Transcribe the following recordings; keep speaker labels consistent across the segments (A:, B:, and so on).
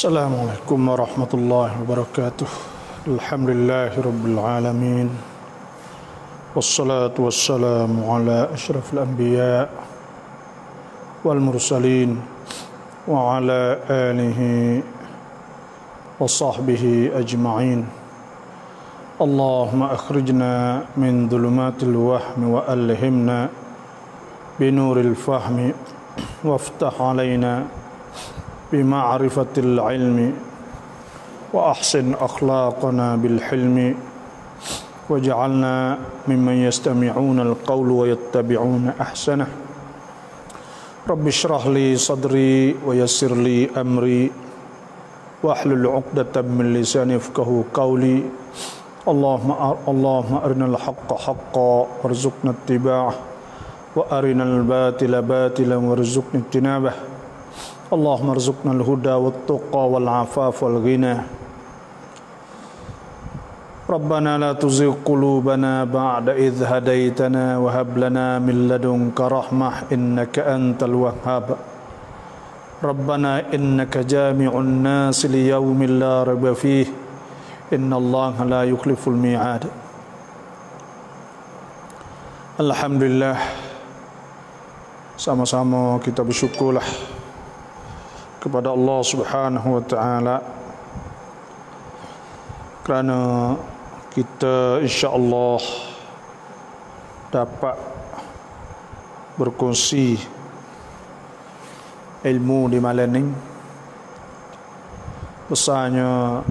A: Assalamualaikum warahmatullahi wabarakatuh. Alhamdulillahi rabbil alamin. Wassalatu wassalamu ala asyrafil anbiya wal mursalin wa ala alihi wa sahbihi ajma'in. Allahumma akhrijna min dhulumatil wahmi wa alhimna binuril fahmi waftah alaina بمعرفة العلم وأحسن أخلاقنا بالحلم وجعلنا ممن يستمعون القول ويتبعون أحسنه رب اشرح لي صدري ويسر لي أمري واحلل عقدة من لساني يفقهوا قولي اللهم أرنا الحق حقا وارزقنا اتباعه وأرنا الباطل باطلا وارزقنا اجتنابه اللهم ارزقنا الهدى والتقى والعفاف والغنى ربنا لا تزغ قلوبنا بعد إذ هديتنا وهب لنا من لدنك رحمة إنك أنت الوهاب ربنا إنك جامع الناس ليوم لا ريب فيه إن الله لا يخلف الميعاد. Alhamdulillah, sama-sama kita bersyukurlah kepada Allah Subhanahu wa taala kerana kita insya-Allah dapat berkongsi ilmu di malam ini. Besarnya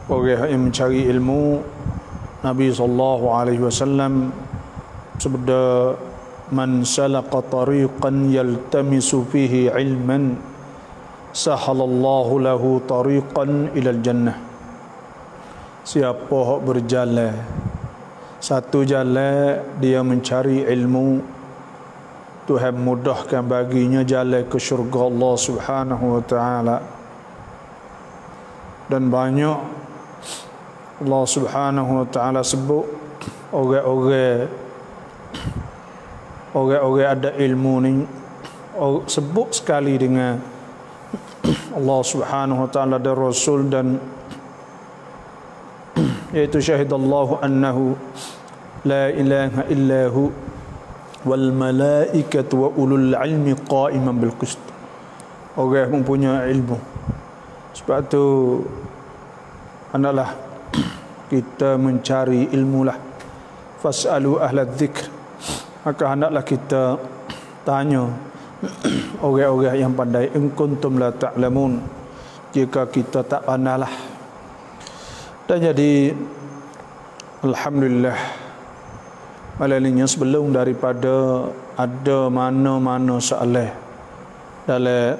A: orang yang mencari ilmu, Nabi sallallahu alaihi wasallam bersabda, man salaka tariqan yaltamisu fihi ilman sahalallahu lahu tariqan ilal jannah. Siapa yang berjalan satu jalan dia mencari ilmu, Tuhan mudahkan baginya jalan ke syurga Allah Subhanahu wa taala. Dan banyak Allah Subhanahu wa taala sebut orang-orang ada ilmu ni sebut sekali dengan Allah Subhanahu wa taala dan Rasul, dan yaitu syahidallahu annahu la ilaha illahu wal malaikatu wa ulul ilmi qa'iman bil qist. Orang mempunyai ilmu. Sebab tu hendaklah kita mencari ilmu lah. Fas'alu ahla dzikr. Maka hendaklah kita tanya orang-orang yang pandai, in kuntum la ta'lamun, jika kita tak pandailah. Dan jadi alhamdulillah, malamnya sebelum daripada ada mana-mana soalan dalam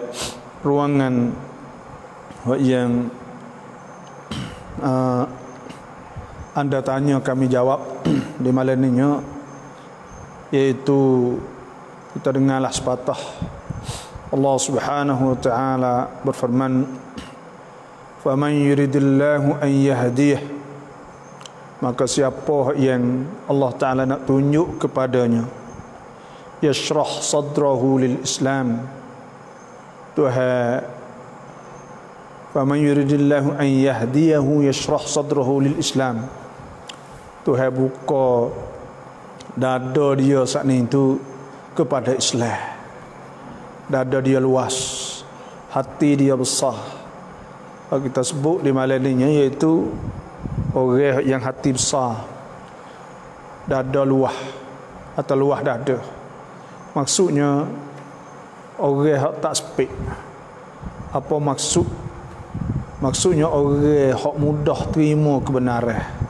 A: ruangan yang anda tanya kami jawab di malam ini, yaitu kita dengarlah sepatah Allah Subhanahu wa taala berfirman, faman yuridillahu an yahdiyah, maka siapa yang Allah taala nak tunjuk kepadanya, yashrah sadrahu lil Islam, Tuhan faman yuridillahu an yahdiyahu yashrah sadrahu lil Islam, Tuhan buka dada dia saat ni itu kepada Islam. Dada dia luas, hati dia besar. Kita sebut di malam ini, iaitu orang yang hati besar, dada luas atau luas dada. Maksudnya orang yang tak sepik. Apa maksud? Maksudnya orang yang mudah terima kebenaran.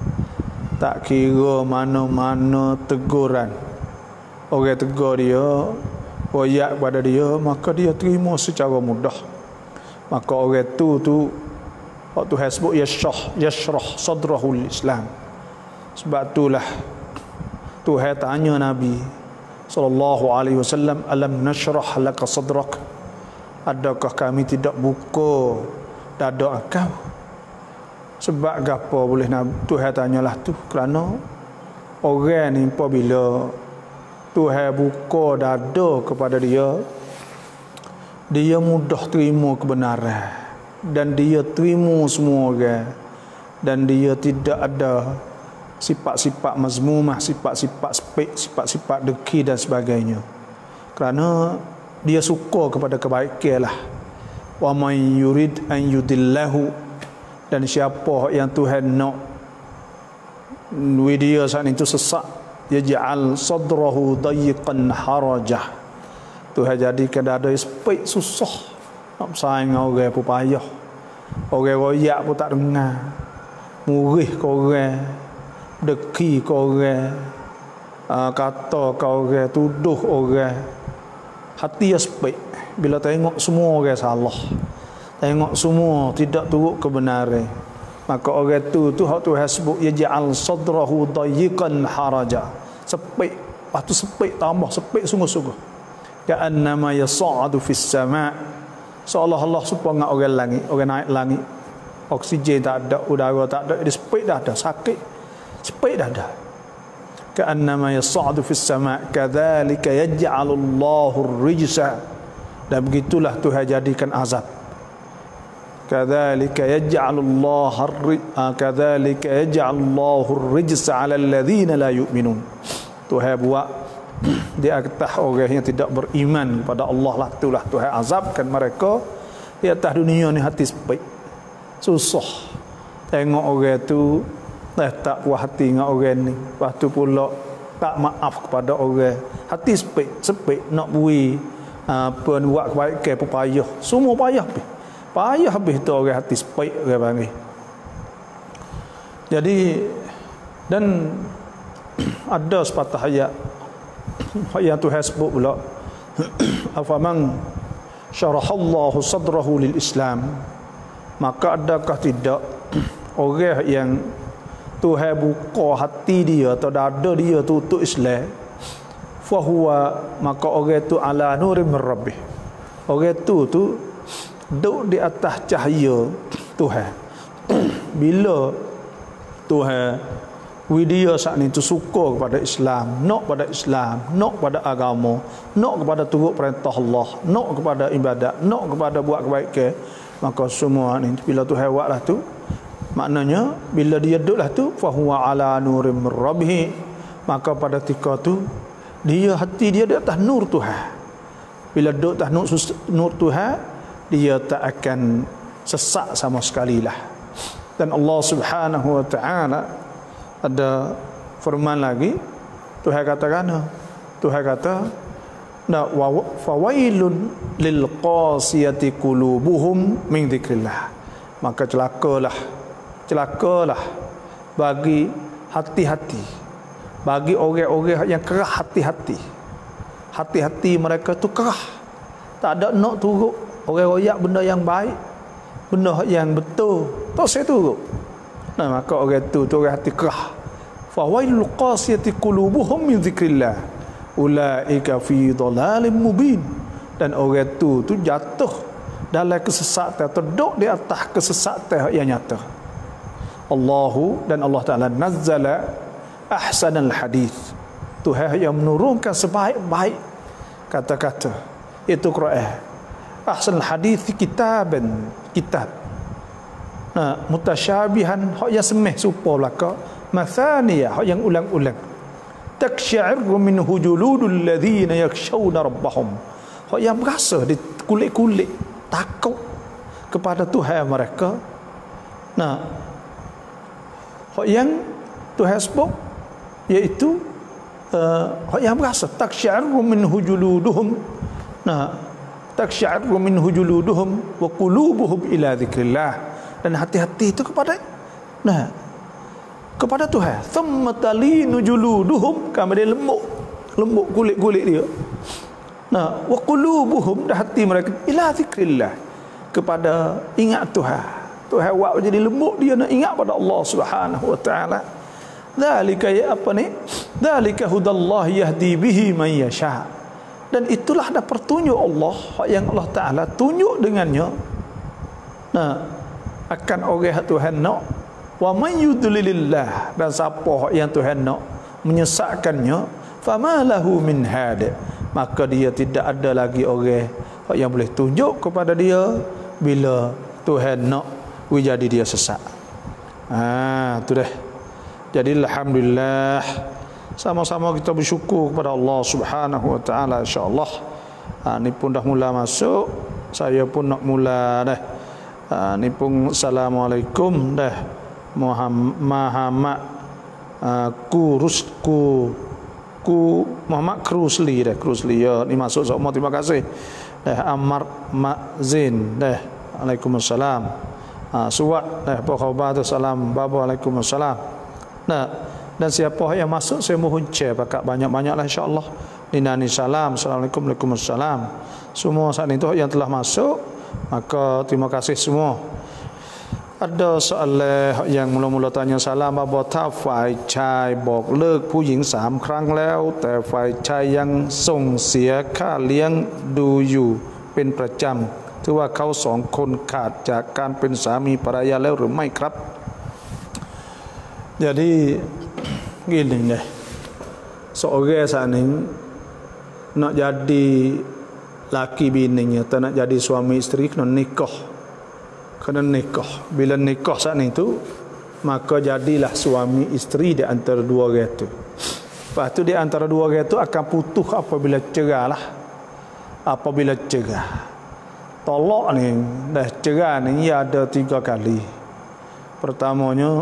A: Tak kira mana-mana teguran, orang tegur dia, royak pada dia, maka dia terima secara mudah. Maka orang tu waktu Tuhan sebut yashrah sadrahul Islam. Sebab itulah Tuhan tanya Nabi sallallahu alaihi wasallam, alam nashrah laka sadrak, adakah kami tidak buka dada engkau? Sebab apa boleh Tuhan tanyalah tu? Kerana orang ni apabila Tuhan buka dada kepada dia, dia mudah terima kebenaran dan dia terima semua orang, dan dia tidak ada sifat-sifat mazmumah, sifat-sifat sepik, sifat-sifat deki dan sebagainya, kerana dia suka kepada kebaikan lah. Wa may yurid an yudillahu, dan siapa yang Tuhan nak dia saat itu sesat, yaj'al sadrahu dayiqan harajah, Tuhan jadikan dada sepik, susah nak bersaing dengan orang pun payah, orang royak pun tak dengar, murih ke orang, deki ke orang, kata ke orang, tuduh orang, hati sepik. Bila tengok semua orang salah, tengok semua tidak turut kebenaran, maka orang tu hak Tuhan sebut yaj'al sadrahu dayiqan haraja, sepik, lepas tu sepik tambah sepik sungguh-sungguh, ka'annama yas'adu fis sama', seolah-olah supaya dengan orang langit, orang naik langit, oksigen tak ada, udara tak ada, dia sepik dah ada, sakit sepik dah ada. Ka'annama yas'adu fis sama', kadzalika yaj'alullahu ar-rijsa, dan begitulah Tuhan jadikan azab. Kadzalika yaj'alullahu ar-rijsa 'ala alladhina la yu'minun. Tuhan buat di atas orang yang tidak beriman kepada Allah lah, itulah Tuhan azabkan mereka di atas dunia ni. Hati sepik, susah tengok orang tu tak puas hati dengan orang ni, lepas tu pula tak maaf kepada orang, hati sepik nak bui apa buat kebaikan pun payah, semua payah habis tu orang hati sepik orang panggil. Jadi dan ada sepatah ayat yang Tuhan sebut pula, afaman syarahallahu sadrahu lil Islam, maka adakah tidak orang yang Tuhan buka hati dia atau dada dia tu untuk Islam, fahuwa, maka orang tu ala nurim min rabbih, orang tu duduk di atas cahaya Tuhan. Bila Tuhan dia saat ni tu suka kepada Islam, nak pada Islam, nak pada agama, nak kepada turut perintah Allah, nak kepada ibadat, nak kepada buat kebaikan, maka semua ni bila Tuhan buatlah tu, maknanya bila dia duduklah tu, fahuwa ala nurim rabbih, maka pada ketika tu dia hati dia di atas nur Tuhan. Bila duduk atas nur Tuhan, dia tak akan sesat sama sekali lah. Dan Allah Subhanahu wa ta'ala ada firman lagi, Tuhan katakan, Tuhan kata, fawailun lil qasiyati qulubuhum min dzikrillah, maka celakalah bagi hati-hati, bagi orang-orang yang kerah hati-hati mereka tu kerah, tak ada nak turut orang royak benda yang baik, benda yang betul, tak saya turut. Nah, maka orang tu orang hati kerah. Fawailul qasiyati qulubuhum min dzikrillah ulaika fi dhalalin mubin, dan orang tu jatuh dalam kesesatan, terduk di atas kesesatan yang nyata. Dan Allah Ta'ala nazzala ahsanal hadith, Tuhan yang menurunkan sebaik-baik kata-kata, itu Quran. Ahsanul hadith kitab, nah, mutasyabihan, hak yang semeh serupa belaka, mathaniyah, hak yang ulang-ulang, taksya'iru minhu juludul ladzina yakhshawna rabbahum, hak yang berasa di kulit-kulit takut kepada Tuhan mereka. Nah, hak yang Tuhan sebut iaitu hak yang berasa, taksya'iru minhu juluduhum, nah, taksya'iru minhu juluduhum wa qulubuhum ila dzikrillah, dan hati-hati itu kepada Tuhan. Thumma talinu juluduhum, kemudian lembut kulit-kulit dia. Nah, wa qulubuhum, dan hati mereka ila dzikrillah, kepada ingat Tuhan. Tuhan buat jadi lembut, dia nak ingat pada Allah Subhanahu wa taala. Dzalika dzalika hudallahi yahdi bihi man yasha, dan itulah dah pertunjuk Allah yang Allah Taala tunjuk dengannya. Nah, akan orang Tuhan nak, wa man yudlilillah, dan siapa yang Tuhan nak menyesatkannya, fama lahu min hadi, maka dia tidak ada lagi orang hak yang boleh tunjuk kepada dia bila Tuhan nak jadi dia sesat. Tu dah. Jadi alhamdulillah, sama-sama kita bersyukur kepada Allah Subhanahu wa taala, insya-Allah. Ni pun dah mula masuk, saya pun nak mula dah. Ni pun assalamualaikum dah. Muhammad Muhammad Krusli dah, Krusli ya, ni masuk semua, terima kasih. Dah Ammar Mazin dah. Waalaikumsalam. Suwat dah, apa khabar tu, salam baba, waalaikumsalam. Nah, dan siapa yang masuk saya mohon share pakat banyak-banyaklah, insya-Allah. Nini salam, assalamualaikum, waalaikumsalam. Semua saat itu yang telah masuk, maka terima kasih semua. Ada soalan yang mula-mula tanya salam baba, ถ้าฝ่ายชายบอกเลิกผู้หญิง3 ครั้งแล้วแต่ฝ่ายชายยังส่งเสียค่าเลี้ยงดูอยู่เป็นประจำถือว่าเขา2 คนขาดจากการเป็นสามีภรรยาแล้วหรือไม่ครับ? Jadi gini deh, seorang saat ini nak jadi laki bininya, tak nak jadi suami isteri, kena nikah. Bila nikah saat itu, maka jadilah suami isteri di antara dua orang itu. Lepas tu di antara dua orang itu akan putus apabila cerai lah. Apabila cerai, tolak ni, dah cerai ni ada 3 kali. Pertamanya,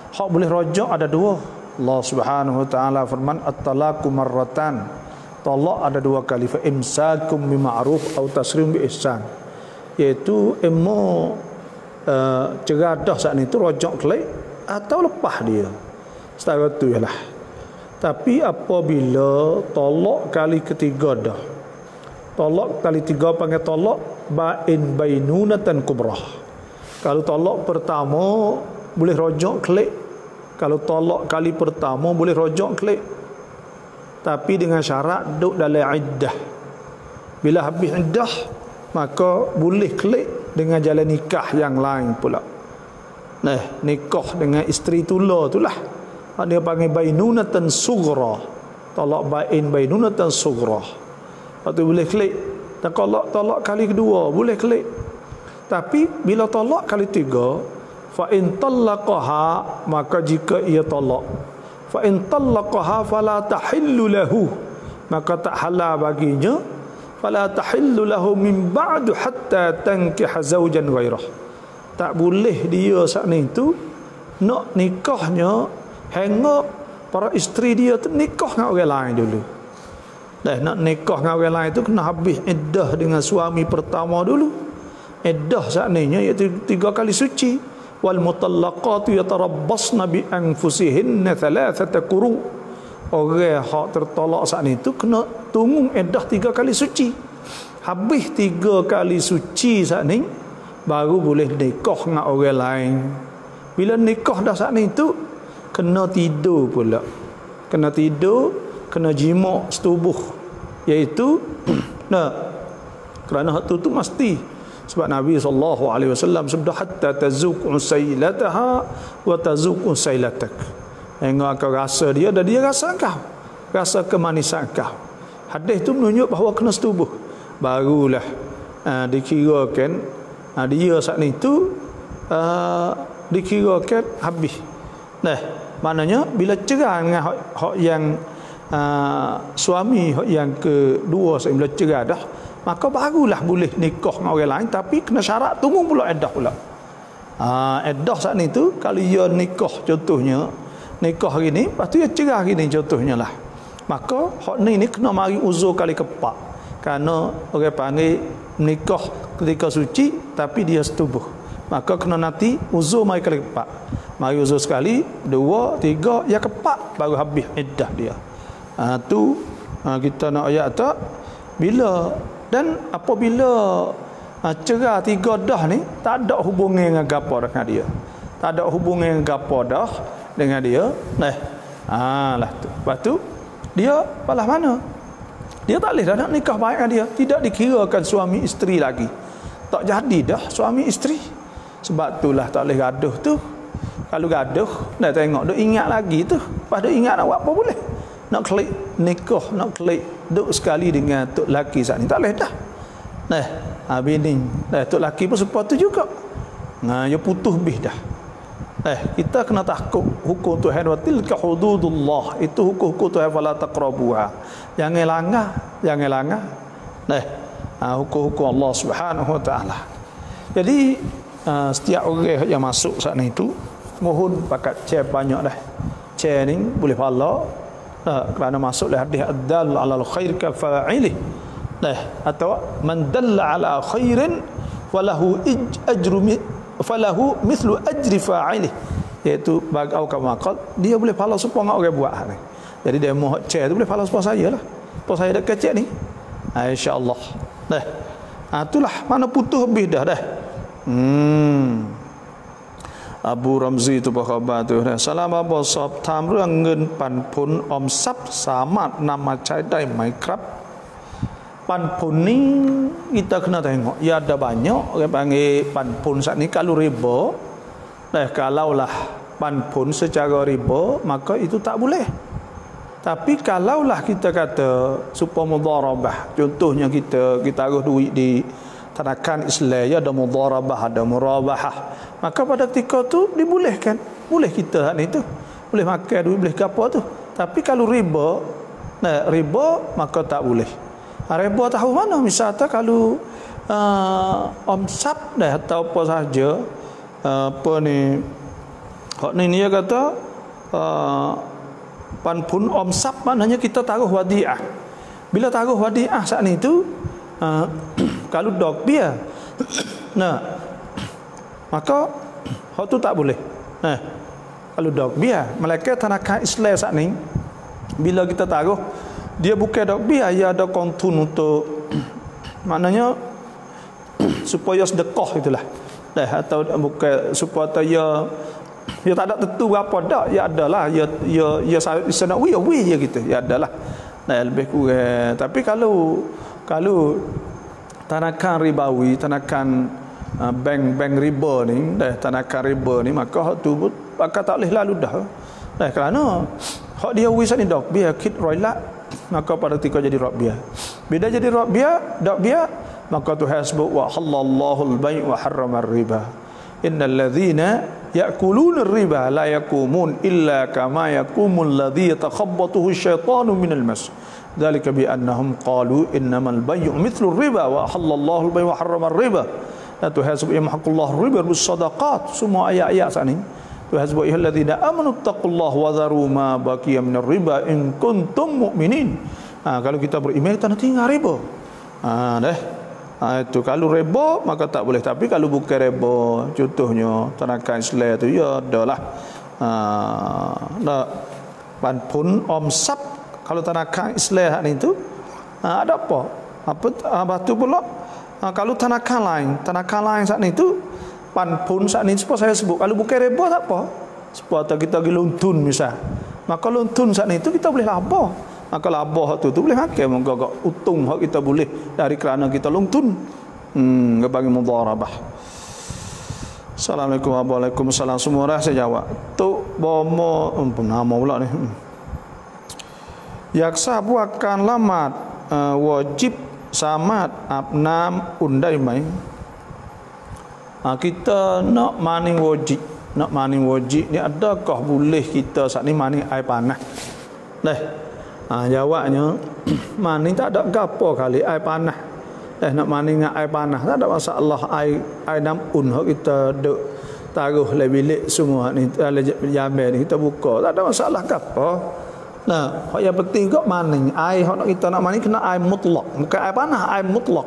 A: hak boleh rojak ada 2. Allah Subhanahu wa taala firman, at-talaqu marratan. Talak ada 2 kali, fa imsakum bima'ruf atau tasrim bi ihsan. Iaitu cerai dah saat itu rojak kelik atau lepas dia. Setara tu ialah. Tapi apabila tolak kali ketiga dah, tolak kali 3 panggil tolak bainunatan kubrah. Kalau tolak pertama boleh rojak kelik, kalau tolak kali pertama boleh rojak kelik, tapi dengan syarat duduk dalam iddah. Bila habis iddah, maka boleh kelik dengan jalan nikah yang lain pula. Nikah dengan isteri tula itulah dia panggil bainunatan sughra. Talak bainunatan sughra. Waktu boleh kelik. Dan kalau talak kali kedua boleh kelik. Tapi bila talak kali 3, fa in talaqaha, maka jika ia talak, fa in talaqaha fala tahillu lahu, maka tak halal baginya, fala tahillu lahu min ba'du hatta tankiha zawjan ghairah. Tak boleh dia saat itu nak nikahnya hingga para isteri dia tu nikah dengan orang lain dulu. Nak nikah dengan orang lain tu kena habis iddah dengan suami pertama dulu. Iddah saknanya iaitu 3 kali suci. Wal mutallaqatu yatarabbasna bi anfusihinna 3 quru. Orang hak tertolak saat itu kena tunggu iddah 3 kali suci. Habis 3 kali suci saat ni baru boleh nikah dengan orang lain. Bila nikah dah saat itu kena tidur pula. Kena tidur, kena jima' setubuh. Iaitu kerana hak tu mesti. Sebab Nabi SAW sebut hatta tazuqu sailataha wa tazuqu sailatak. Hingga kau rasa dia dan dia rasa kau. Rasa kemanisan kau. Hadis tu menunjuk bahawa kena setubuh. Barulah dikirakan dia saat itu dikirakan habis. Maknanya bila cerai dengan hak yang suami hak yang kedua, bila cerai dah, maka barulah boleh nikah dengan orang lain, tapi kena syarat tunggu pula iddah pula. Iddah saat itu kalau ia nikah, contohnya nikah hari ni, lepas tu ia cerai hari ni contohnya lah, maka hak ni kena mari uzur kali keempat. Kerana orang panggil nikah ketika suci tapi dia setubuh, maka kena nanti uzur mari kali keempat. Mari uzur sekali, 2, 3, yang keempat baru habis iddah dia. Kita nak ayat tak bila dan apabila cerai 3 dah ni tak ada hubungan dengan gapo dengan dia. Tak ada hubungan dengan gapo dah dengan dia. Lah tu. Lepas tu dia balas mana? Dia tak boleh dah nak nikah baik dengan dia. Tidak dikirakan suami isteri lagi. Tak jadi dah suami isteri. Sebab itulah tak boleh gaduh tu. Kalau gaduh, dah tengok, dah ingat lagi tu. Lepas dah ingat nak buat apa boleh. nak klik nikah, nak klik duk sekali dengan tok laki saat ni tak boleh dah. Bini tok laki pun seperti tu juga. Dia putus bih dah. Kita kena takut hukum Tuhan, wa tilka hududullah, itu hukum-hukum Tuhan, fala taqrabuha, jangan langgar. Hukum-hukum Allah Subhanahu wa taala. Jadi setiap orang yang masuk saat ni tu mohon pakat chair banyak dah. Chair ni boleh pahala kerana masuklah hadis ad-dal 'alal khair ka fa'ilih. Atau man dalla 'ala khairin falahu mithlu ajri fa'ilih, iaitu bagau kamakal, dia boleh pahala supaya orang buat ni. Jadi dia mohon chair tu boleh pahala supaya saya lah. Supaya saya dah kecek ni. Insya-Allah. Itulah mana putus habis dah. Abu Ramzi tu berkhabar tu, salam Abu Sab tham rương ngân pan phun om sap samat nama chai dai mai krab. Pan phun ni kita kena tengok, ya ada banyak orang panggil pan phun saat ni kalau riba. Kalaulah pan phun secara riba maka itu tak boleh. Tapi kalaulah kita kata supaya mudharabah, contohnya kita taruh duit di tanakan Islam, ya ada mudharabah, ada murabahah, maka pada ketika tu dibolehkan. Boleh kita ni tu, boleh makan duit, boleh ke apa tu. Tapi kalau riba, maka tak boleh. Riba tahu mana? Misalnya kalau omsap atau apa saja, apa ni, hak ni dia kata pan pun omsap, maknanya kita taruh wadiah. Bila taruh wadiah saat ni tu kalau dog biar maka hak tu tak boleh. Kalau dog biar, malaikat tanakan Islam saat ni bila kita taruh, dia bukan dog biar, dia ada kontun untuk maknanya supaya sedekah itulah. Atau bukan supaya dia tak ada tentu berapa dak, ya adalah ya nak wi je gitu, ya adalah lebih kurang. Tapi kalau tanakan ribawi, tanakan bank riba ni, tanakan riba ni, maka hak tu maka tak boleh lalu dah. Kerana hak dia wi ni dok biar kit roilat, maka pada ketika jadi rabiah. Bila jadi rabiah, maka Tuhan sebut wa halallahu al-bai' wa harrama ar-riba. Innal ladzina ya'kuluna ar-riba la yaqumun illa kama yaqumul ladzi yatakhabbathu asy-syaitanu minal mas. Dzalika bi annahum qalu innamal bay'u mithlu ar-riba wa halallahu al-bai' wa harrama ar-riba. Tuhan sebut yamhaqullahu ar-riba bis-shadaqat. Semua ayat-ayat saat ni Tuhan sebut ya alladzina amanu taqullaha wa dharu ma baqiya minar riba in kuntum mu'minin. Kalau kita beriman, kita nak tinggal riba. Itu kalau riba maka tak boleh. Tapi kalau bukan riba, contohnya tanakan Islam tu, ya adalah pan pun omsap. Kalau tanakan Islam ni tu ada apa batu pula. Kalau tanakan lain saat ni tu pan pun saat ni, sebab saya sebut kalau bukan riba tak apa. Sebab kita pergi lontun misal, maka lontun saat ni tu kita boleh laba. Maka labah tu boleh makan, moga untung hak kita boleh dari kerana kita lontun. Bagi mudharabah. Assalamualaikum warahmatullahi wabarakatuh. Semua dah saya jawab. Tok bomo nama pula ni. Yaksa buatkan lamat wajib samat abnam undai mai. Kita nak maning wajib ni, adakah boleh kita saat ni maning air panas? Jawabnya maning tak ada gapo kali air panas. Nak maning dengan air panas tak ada masalah. Air namun kita duk taruh le bilik semua ni, jamban ni kita buka, tak ada masalah gapo. Hak yang penting kok maning air, hak kita nak maning kena air mutlak, bukan air panas, air mutlak.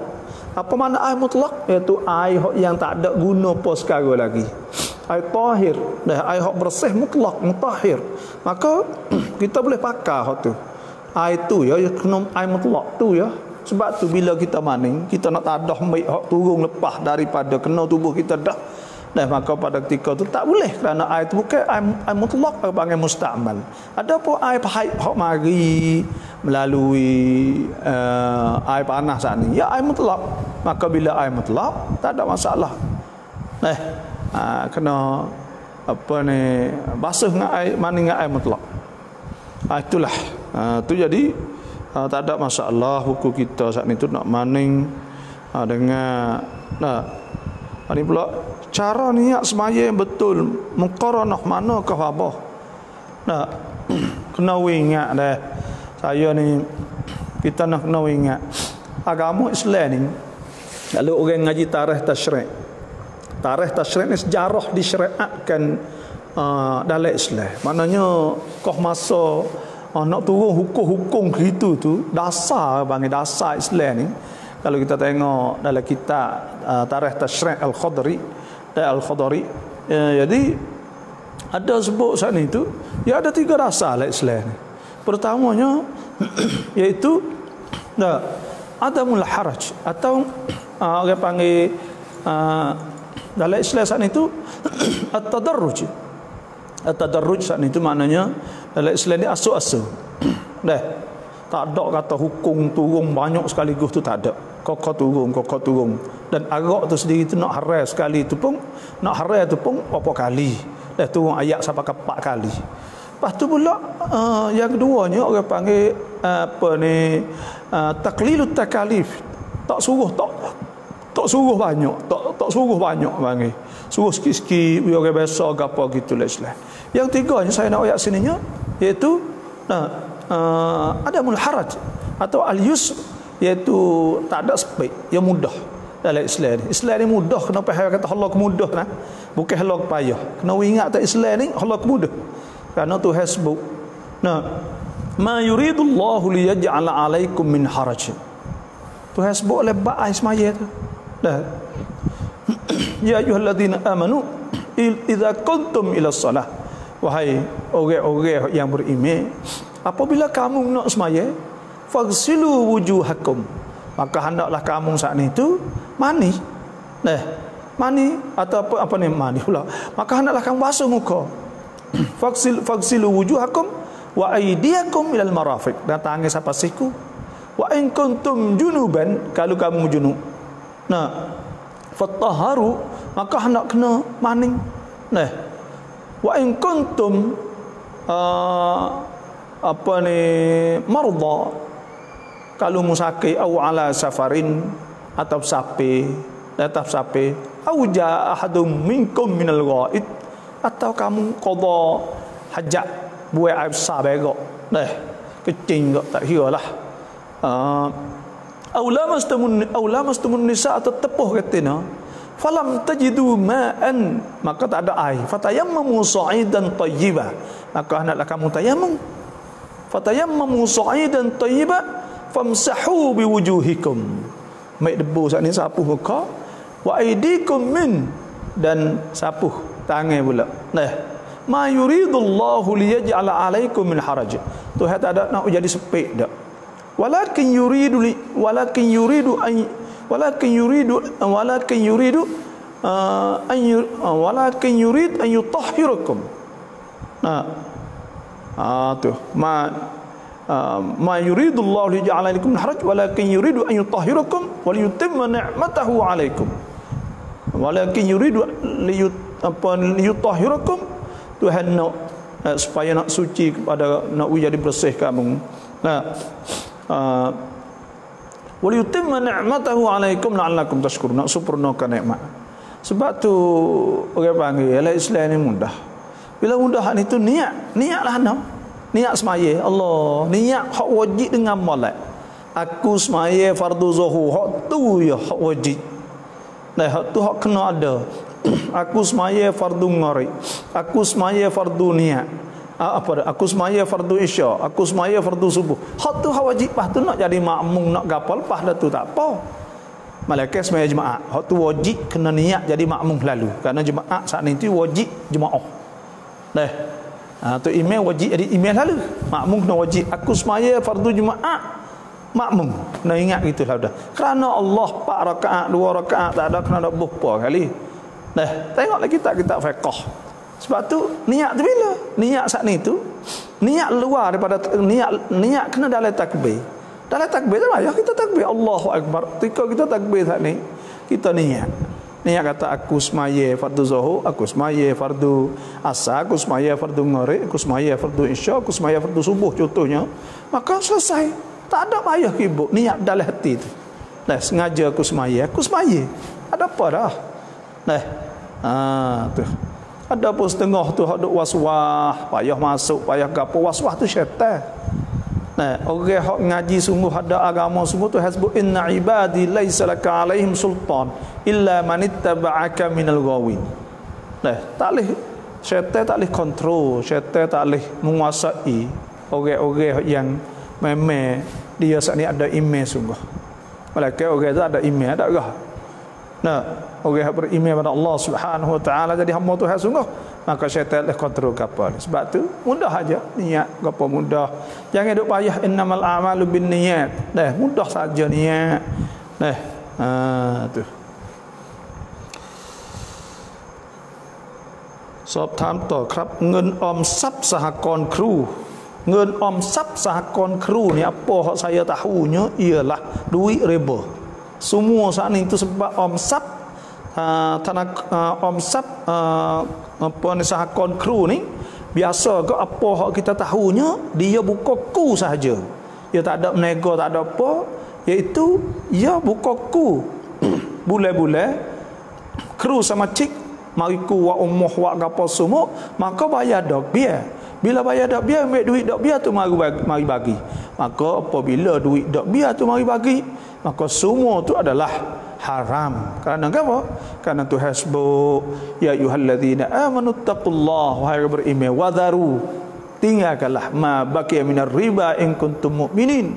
A: Apa makna air mutlak? Iaitu air yang tak ada guna apa sekarang lagi. Air tahir, air hak bersih mutlak, mutahhir. Maka kita boleh pakai hak tu. Air tu ya kena air mutlak tu ya. Sebab tu bila kita maning, kita nak tadah mai hak turun lepas daripada kena tubuh kita dah. Maka pada ketika tu tak boleh, kerana air tu bukan air mutlak, panggil mustamal. Ada apa air pahit hak mari melalui air panas saat ni, ya air mutlak. Maka bila air mutlak tak ada masalah. Kena apa ni, basuh dengan air, maning dengan air mutlak. Itulah Tu jadi tak ada masalah buku kita saat itu nak maning dengan ini pula cara niat semaya yang betul muqaranah mana ke apa. Kena ingat dah. Saya ni kita nak kena ingat agama Islam ni. Lalu orang ngaji tarikh tasyrik. Tarikh tasyrik ni sejarah disyariatkan dalam Islam. Maknanya kau masa nak turun hukum-hukum gitu tu dasar dasar Islam ni. Kalau kita tengok dalam kitab Tarikh Tasyrik Al-Khadri dan Al-Khadri, jadi ada sebut saat ni tu, ya ada 3 dasar dalam Islam ni. Pertamanya iaitu adamul haraj atau orang panggil dalam Islam saat itu at-tadarruj. At-tadarruj saat itu maknanya dalam Islam ni asu-asu. Tak ada kata hukum turun banyak sekaligus tu, tak ada. Kokok turun. Dan arak tu sendiri tu nak haram sekali tu pun, nak haram tu pun berapa kali. Dah turun ayat sampai ke 4 kali. Lepas tu pula yang keduanya orang panggil taqlilut takalif. Tak suruh banyak, tak suruh banyak panggil. Suruh sikit-sikit orang biasa ke apa gitulah Islam. Yang tiganya saya nak ayat sininya iaitu adamul haraj atau al-yusr, iaitu tak ada sepik, yang mudah dalam Islam ni. Islam ni mudah. Kenapa saya kata halal kemudah nah? Bukan halal payah. Kena ingat tak Islam ni halal kemudah. Kerana tu hasbuk. Ma yuridullahu liyaj'ala 'alaikum min haraj. Tu hasbuk oleh ba'ai semaya tu. Ya ayyuhalladzina amanu idza qumtum ila shalah. Wahai orang-orang yang beriman, apabila kamu nak semaya, faghsilu wujuhakum, maka hendaklah kamu saat itu mani. Mani atau apa ni mani pula. Maka hendaklah kamu basuh muka. Faghsilu wujuhakum wa aydiyakum ilal marafiq, dan tangan sampai siku. Wa in kuntum junuban, kalau kamu junub. Fattaharu, maka hendak kena mani. Wa in kuntum marda, kalau musaki au ala safarin, atau sapi au jaa ahadum minkum minal ghaid, atau kamu qada hajat buat air besar begok kecing gak tak kira lah. Au lamastumun nisa, atau tepuh katina, falam tajidu ma'an, maka tak ada air, fatayammamu sa'idan tayyiba, maka hendaklah kamu tayammum. Fatayammamu sa'idan tayyiba famsahu biwujuhikum, mai debu saat ni sapuh muka, wa aydikum min, dan sapuh tangan pula. Ma yuridullahu liyaj'ala 'alaikum min haraj. Tuhan tak ada nak jadi sepik dak. Walakin yuridu an yutahhirakum. Tu ma yuridullahu liyaj'ala 'alaikum min haraj walakin yuridu an yutahhirakum wa liyutimma ni'matahu 'alaikum. Walakin yuridu liyutahhirakum, Tuhan nak supaya nak suci kepada, nak jadi bersih kamu. Waliyutimma ni'matahu 'alaikum la'allakum tashkurun, nak sempurnakan nikmat. Sebab tu orang panggil Islam ni mudah. Bila mudah ni tu niatlah niat semaya Allah, niat hak wajib dengan molek. Aku semaya fardu zuhur, hak tu ya hak wajib. Hak tu hak kena ada. Aku semaya fardu ngari, aku semaya fardu niat, aku semaya fardu isya, aku semaya fardu subuh. Hak tu hak wajib. Lepas tu nak jadi makmum, nak gapal, lepas dah tu tak apa. Malaikat semaya jemaah, hak tu wajib kena niat jadi makmum lalu, kerana jemaah saat ni tu wajib jemaah. Tu imam wajib jadi imam lalu, makmum kena wajib. Aku semaya fardu jemaah, makmum kena ingat gitulah dah. Kerana Allah 4 rakaat 2 rakaat tak ada, kena nak berapa kali. Tengoklah kitab fiqh. Sebab tu niat tu bila? Niat saat ni tu niat luar daripada niat kena dalam takbir. Dalam takbir tu lah ya kita takbir Allahu akbar. Ketika kita takbir saat ni kita niat. Niat kata aku semaya fardu zuhur, aku semaya fardu asar, aku semaya fardu maghrib, aku semaya fardu isya, aku semaya fardu subuh contohnya, maka selesai. Tak ada payah kibuk, niat dalam hati tu. Nah, sengaja aku semaya. Ada apa dah? Nah, tu. Ada pun setengah tu hak duk waswah, payah masuk, payah gapo, waswah tu syaitan. Nah, orang hak ngaji sungguh ada agama sungguh tu hasbu inna ibadi laisa laka alaihim sultan illa man ittaba'aka minal ghawin. Nah, tak leh syaitan tak leh kontrol, syaitan tak leh menguasai orang-orang yang memang dia saat ni ada iman sungguh. Malaikat orang tu ada iman, ada gah. Nah, orang yang beriman pada Allah Subhanahu Wa Taala jadi hamba Tuhan sungguh, maka syaitan dah kontrol kapal. Sebab tu mudah aja niat, apa mudah. Jangan duk payah innamal a'malu binniyat. Dah mudah saja niat. Dah. Tu. สอบถามต่อครับเงินออมทรัพย์สหกรณ์ครู งินออมทรัพย์สหกรณ์ครูni apa hak saya tahunya ialah duit riba. Semua saat ni itu sebabออมทรัพย์ออมทรัพย์apa ni sahakon kru ni biasa ke apa hak kita tahunya dia buka ku sahaja. Dia tak ada menego, tak ada apa, iaitu dia buka ku bulan-bulan kru sama cik mari ku wa ummuh wa gapo semua, maka bayar dak biar. Bila bayar dak biar, ambil duit dak biar tu mari bagi. Maka apabila duit dak biar tu mari bagi, maka semua tu adalah haram. Kerana apa? Kerana Tuhan sebut ya ayyuhallazina amanu taqullaha wahai beriman wadharu, tinggalkanlah ma baqiya minar riba in kuntum mu'minin.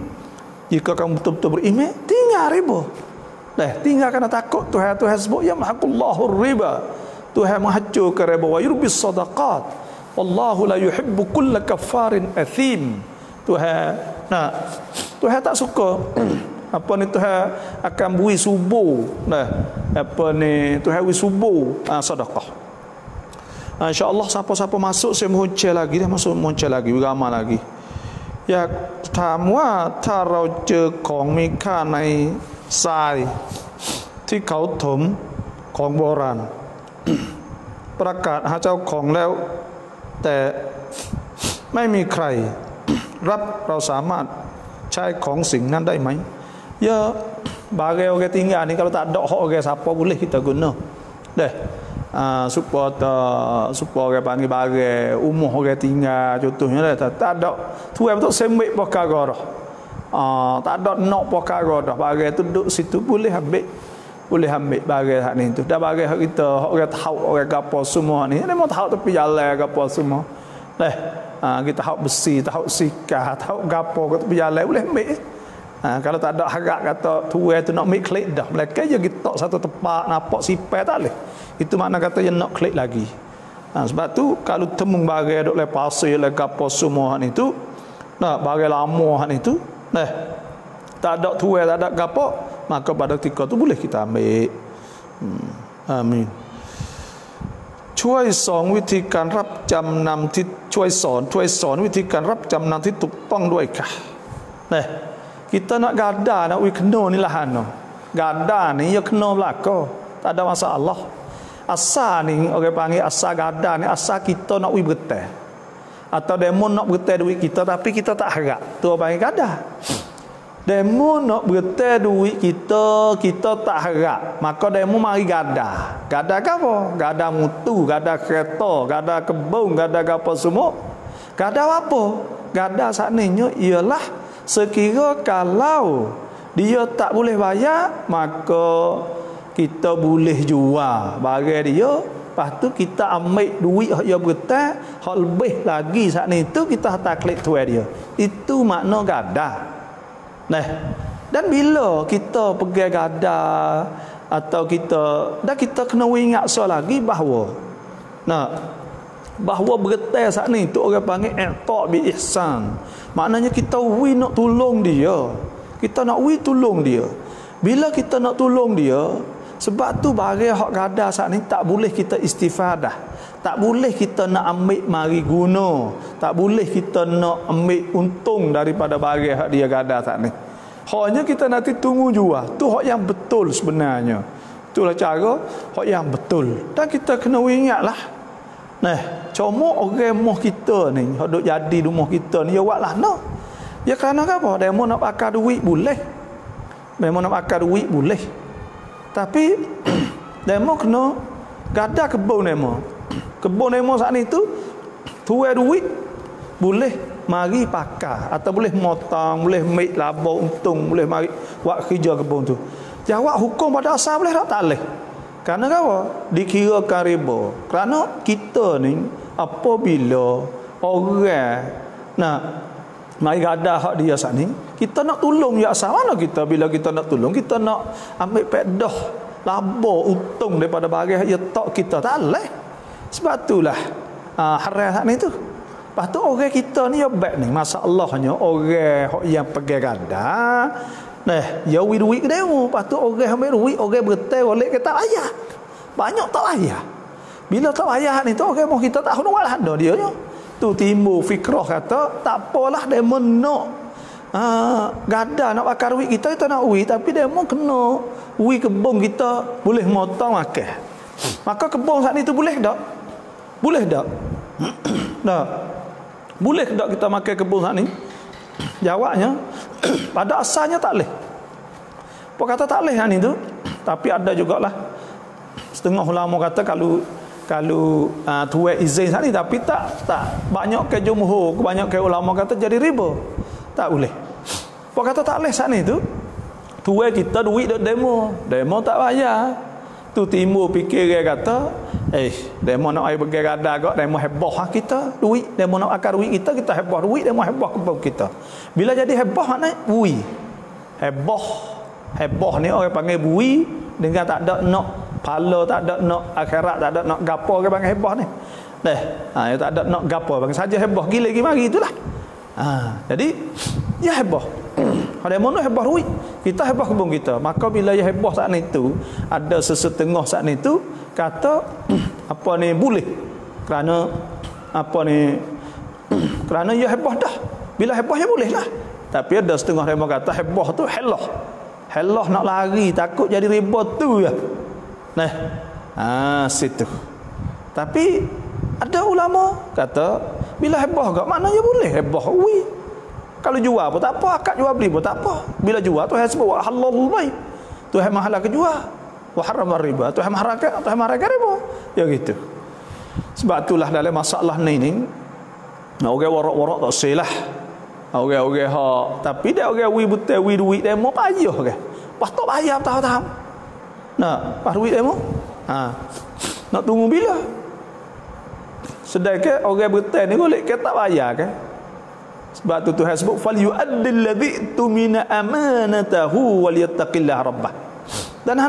A: Jika kamu betul-betul beriman, tinggal riba. Tinggal kerana takut Tuhan sebut ya mahaqullahu riba. Tuhan menghancurkan riba wa yurbis sadaqat. Wallahu la yuhibbu kulla kaffarin athim. Tuhan tak suka apa ni Tuhan akan beri subuh Tuhan beri subuh sedekah. InsyaAllah siapa-siapa masuk saya muncul lagi beramal lagi. Ya ถามว่าถ้าเราเจอของมีค่าในทรายที่เขาถมของโบราณ ประกาศหาเจ้าของแล้วแต่ไม่มีใครรับเราสามารถใช้ของสิ่งนั้นได้ไหม Ya bagai orang tinggal ni kalau tak ada hak orang siapa boleh kita guna. Supaya orang panggil bagai umur orang tinggal contohnya tak ada tuan betul sembik perkara dah. Tak ada nak perkara dah. Bagai tu duduk situ boleh ambil bagai hak ni tu. Dah bagai hak kita orang tahu orang gapo semua ni. Dia mau tahu tepi jalan gapo semua. Kita tahu besi, tahu sikah, tahu gapo kat tepi jalan boleh ambil. Kalau tak ada harap kata tuai tu nak ambil klik dah. Mereka je kita satu tempat nampak sipai tak boleh. Itu makna kata yang nak klik lagi. Sebab tu kalau temu bagai duk le pasir le gapo semua ni tu, bagai lama ni tu, tak ada tuai tak ada gapo, maka pada ketika tu boleh kita ambil. Amin. ช่วยสอนวิธีการรับจำนำที่ช่วยสอนวิธีการรับจำนำที่ถูกต้องด้วยค่ะ Kita nak gada nak kena ni lah gada ni ya kena belaka, tak ada masalah. Asal ni orang panggil asal gada ni asal kita nak bertai atau demo nak bertai duit kita tapi kita tak harap, tu orang panggil gada. Demo nak bertai duit kita tak harap, maka demo mari gada. Gada apa? Gada mutu, gada kereta, gada kebun, gada apa semua. Gada apa? Gada saknanya ialah sekira kalau dia tak boleh bayar, maka kita boleh jual barang dia, lepas tu kita ambil duit yang bertai, hak lebih lagi saat ni tu kita hantar klik tuai dia. Itu makna gada. Dan bila kita pergi gada atau kita kena ingat lagi bahawa bertai saat ni tu orang panggil i'ta' bi ihsan. Maknanya kita nak tolong dia. Kita nak tolong dia. Bila kita nak tolong dia, sebab tu barang hak gada saat ni tak boleh kita istifadah. Tak boleh kita nak ambil mari guna. Tak boleh kita nak ambil untung daripada barang hak dia gada saat ni. Haknya kita nanti tunggu jual. Tu hak yang betul sebenarnya. Itulah cara hak yang betul. Dan kita kena ingatlah. Nah, cuma orang moh kita ni, hak duk jadi di rumah kita ni, ya buatlah no. Ya kerana apa? Demo nak pakai duit boleh. Demo nak pakai duit boleh. Tapi demo kena gada kebun demo. Kebun demo saat ni tu tuai duit boleh mari pakai atau boleh motong, boleh make laba untung, boleh mari buat kerja kebun tu. Jawab hukum pada asal boleh tak boleh. Kerana apa? Dikirakan riba. Kerana kita ni apabila orang nak mari gada hak dia saat ni, kita nak tolong ya asal mana kita bila kita nak tolong, kita nak ambil pedah laba untung daripada barang ya tak kita tak boleh. Sebab itulah haram saat ni tu. Lepas tu orang kita ni ya baik ni, masalahnya orang yang pergi gada nah, ya duit ke demo. Lepas tu orang ambil duit, orang bertai balik ke tak payah. Banyak tak payah. Bila tak payah ni tu, orang mau kita tak hendak lah dia nya. Tu timbul fikrah kata, tak apalah demo nak gada nak bakar duit kita nak duit, tapi demo kena duit kebun kita boleh motong makan. Maka kebun saat ni tu boleh tak? Boleh tak? Tak. Boleh tak kita makan kebun saat ni? Jawabnya pada asalnya tak boleh. Apa kata tak boleh ni tu? Tapi ada jugalah setengah ulama kata kalau tuai izin saat ni, tapi tak banyak ke jumhur, banyak ke ulama kata jadi riba. Tak boleh. Apa kata tak boleh saat ni tu? Tuai kita duit demo tak bayar. Tu timbul fikir dia kata, demo nak ai pergi gada gak, demo heboh kita duit, demo nak akar duit kita heboh duit, demo heboh kebun kita. Bila jadi heboh maknanya bui. Heboh ni orang panggil bui dengan tak ada nak pala, tak ada nak akhirat, tak ada nak gapo, orang panggil heboh ni. Ya tak ada nak gapo, bang saja heboh gila lagi mari itulah. Jadi ya heboh. Ada mana heboh duit, kita heboh kebun kita. Maka bila ya heboh saat ni tu, ada sesetengah saat ni tu kata apa ni boleh. Kerana apa ni, kerana ya heboh dah. Bila heboh ya boleh lah. Tapi ada setengah mereka kata heboh tu helah nak lari, takut jadi riba tu ya. Nah, situ. Tapi ada ulama kata bila heboh gak maknanya boleh heboh. Kalau jual pun tak apa, akad jual beli pun tak apa. Bila jual tu hai sebut wa halalul bai. Tu hai mahal ke jual. Wa haramar riba. Tu hai mahal riba. Ya gitu. Sebab itulah dalam masalah ni orang warak-warak tak selah. Orang-orang tapi dia orang betul duit demo payah ke. Pas tak bayar tahu-tahu. Pas duit demo. Nak tunggu bila? Sedangkan orang betul ni golek ke tak bayar ke? Sebab tu Tuhan sebut fal yu'addil ladzi tumina amanatahu wal yattaqillah rabbah. Dan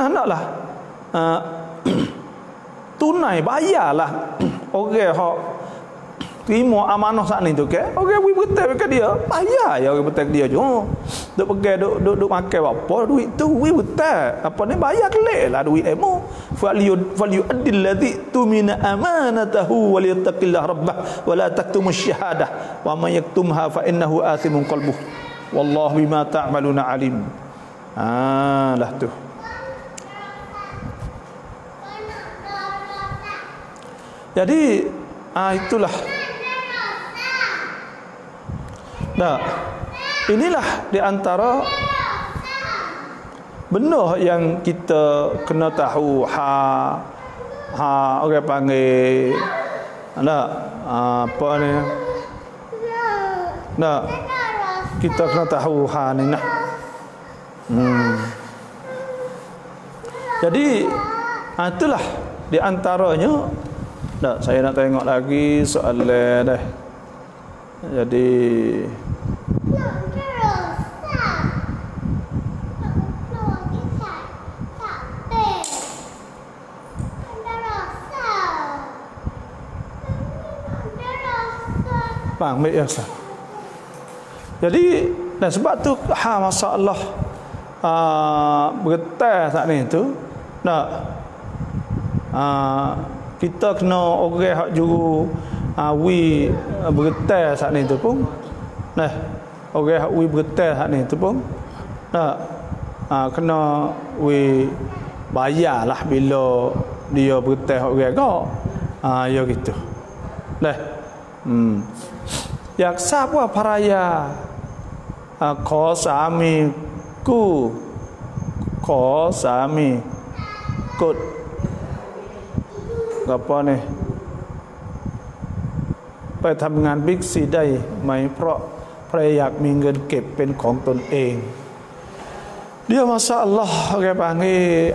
A: hendaklah tunai bayarlah orang hak terima amanah saat ni tu ke. Orang betul ke dia bayar ya, orang betul ke dia je. Duk pegang duk makan apa duit tu betul. Apa ni bayar keleklah duit emo. Fal yu'addil ladzi tumina amanatahu wal yattaqillah rabbah wa la taktumus syahadah wa man yaktumha fa innahu athimun qalbuh wallahu bima ta'maluna alim. Lah tu. Jadi itulah. Inilah di antara benda yang kita kena tahu orang panggil apa ni kita kena tahu ni jadi itulah di antaranya. Saya nak tengok lagi soalan dah. Jadi ambil ya sah. Jadi dan sebab tu masalah bergetar saat ni tu kita kena orang hak juru bergetar saat ni tu pun orang hak bergetar saat ni tu pun kena bayarlah bila dia berteh orang kau. Ya gitu. Dah. Yak siapa paraya ko sami ku ko sami kut apa ni ไปทำงานบิ๊กซีได้ไหมเพราะภรรยาอยากมีเงินเก็บเป็นของตนเอง dia masya Allah orang panggil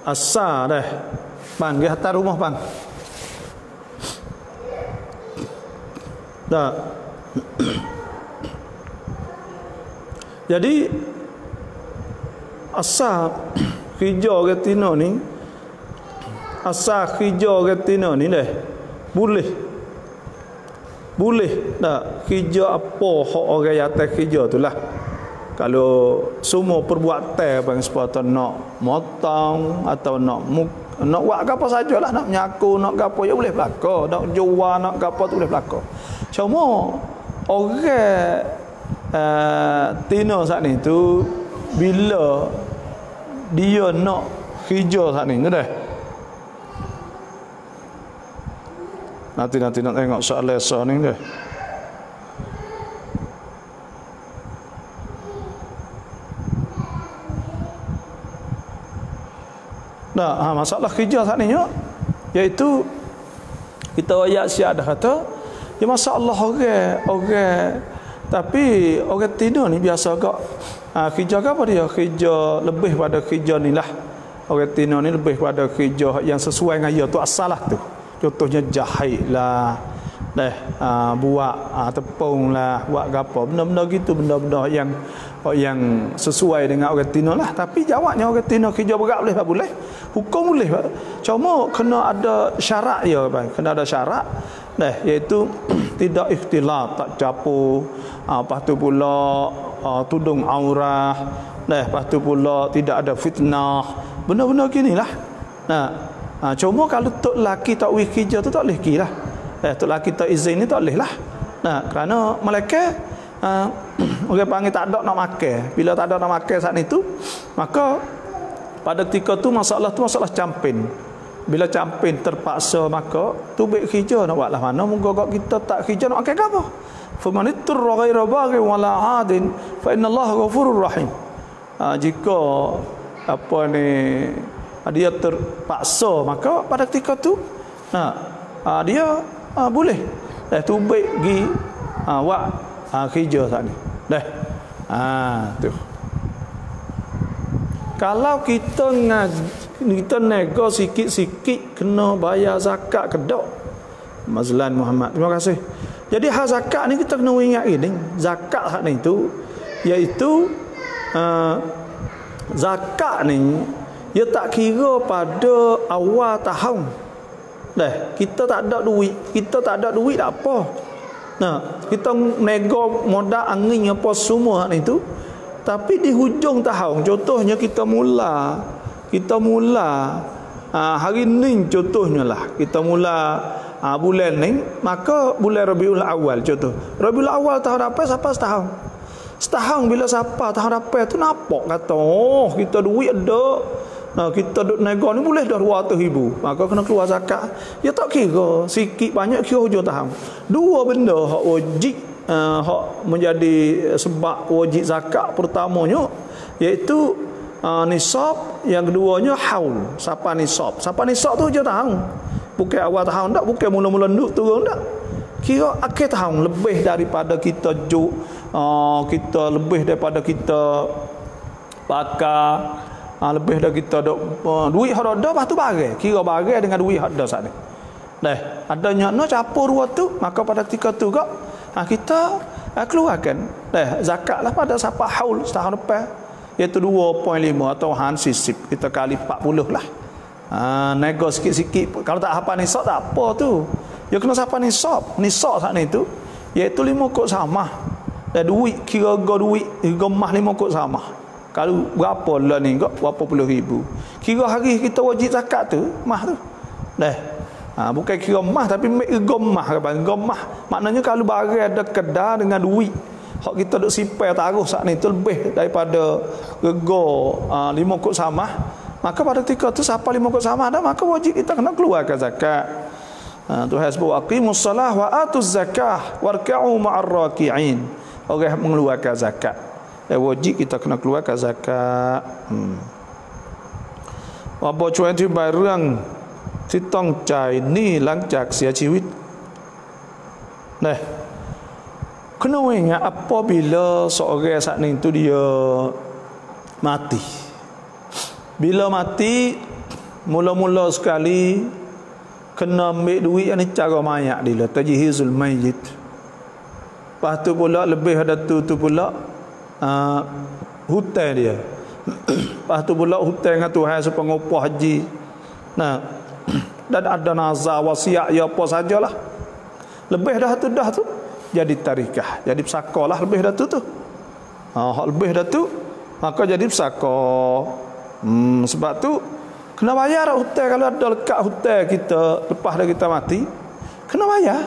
A: asa dah bang dia hantar rumah bang dah jadi asa hijau ke tino ni asa hijau ke tino ni dah boleh tak hijau apa hak orang atas hijau tu lah. Kalau semua perbuatan bang sepatutnya nak motong atau nak buat apa sajalah, nak menyaku, nak apa ya boleh berlaku, nak jual, nak apa tu boleh berlaku. Cuma orang tino saat ni tu bila dia nak hijau saat ni dah. Nanti nak tengok soal lesson ni dah. Nah, masalah hijau saat ni iaitu kita ayat siap dah kata ya masalah orang tapi orang tino ni biasa agak hijau ke apa dia hijau lebih pada hijau ni lah. Orang tino ni lebih pada hijau yang sesuai dengan ia tu asalah tu. Contohnya jahit lah, buat tepung lah, buat apa, benda-benda gitu, benda-benda yang sesuai dengan orang tino lah. Tapi jawabnya orang tino hijau berat boleh tak boleh? Hukum boleh. Cuma kena ada syarat ya, bang. Kena ada syarat. Iaitu tidak ikhtilat, tak campur. Lepas tu pula tudung aurah. Lepas tu pula tidak ada fitnah. Benda-benda ginilah. Cuma kalau tok laki tak wih hijau tu tak boleh pergi lah. Tok laki tak izin ni tak boleh lah. Kerana mereka orang panggil tak ada nak makan. Bila tak ada nak makan saat itu, maka pada ketika tu masalah campin. Bila campin terpaksa maka tu baik hijau nak buat lah mana. Moga kita tak hijau nak makan apa. Faman ittarra ghaira baghi wala 'adin fa innallaha ghafurur rahim. Jika apa ni dia terpaksa maka pada ketika tu dia boleh tu baik pergi buat hijau saat ni tu. Kalau kita nego sikit-sikit kena bayar zakat kedok. Mazlan Muhammad, terima kasih. Jadi hal zakat ni kita kena ingat ini, zakat hak ni tu iaitu zakat ni dia tak kira pada awal tahun. Kita tak ada duit tak apa. Kita nego modal angin apa semua ni tu. Tapi di hujung tahun, contohnya kita mula hari ni contohnya lah. Kita mula bulan ni, maka bulan Rabiul Awal contoh. Rabiul Awal tahun apa sampai setahun. Setahun bila siapa tahun apa tu nampak kata kita duit ada. Kita duk nego ni boleh dah 200,000. Maka kena keluar zakat. Ya tak kira sikit banyak kira hujung tahun. Dua benda hak wajib hak menjadi sebab wajib zakat pertamanya iaitu nisab, yang keduanya haul. Siapa nisab tu hujung tahun. Bukan awal tahun tak, bukan mula-mula nduk turun tak. Kira akhir tahun lebih daripada kita kita lebih daripada kita pakai lebih dah kita ada duit hak ada lepas tu bagai kira bagai dengan duit hak ada saat ni adanya no capur dua tu, maka pada ketika tu kak kita keluarkan zakat lah pada siapa haul setahun depan iaitu 2.5 atau hansisip kita kali 40 lah. Nego sikit-sikit kalau tak hafal nisab tak apa tu, dia kena siapa nisab saat ni tu iaitu 5 kok sama duit kira duit gemah 5 kok sama. Kalau berapa lah ni kok berapa puluh ribu. Kira hari kita wajib zakat tu mah tu. Bukan kira mah tapi gemah ke bang. Gemah maknanya kalau barang ada kedai dengan duit hak kita duk simpai taruh saat ni tu lebih daripada rego 5 kut samah, maka pada ketika tu siapa 5 kut samah dah, maka wajib kita kena keluarkan zakat. Tuhan sebut aqimus salah wa atuz zakah warka'u ma'ar raki'in. Orang mengeluarkan zakat, wajib kita kena keluarkan zakat. Apa cuan tu barang ที่ต้องจ่ายหนี้หลังจากเสียชีวิต Nah, kena ingat apabila seorang saat ni tu dia mati. Bila mati, mula-mula sekali kena ambil duit ni cara mayat dia, tajhizul mayyit. Lepas tu pula lebih ada tu pula hutang dia. Lepas tu pula hutang dengan Tuhan supaya ngupah haji. Nah, dan ada nazar wasiat ya apa sajalah. Lebih dah tu jadi tarikah, jadi pesaka lah lebih dah tu. Hak lebih dah tu maka jadi pesaka. Sebab tu kena bayar hutang. Kalau ada lekat hutang kita lepas dah kita mati, kena bayar.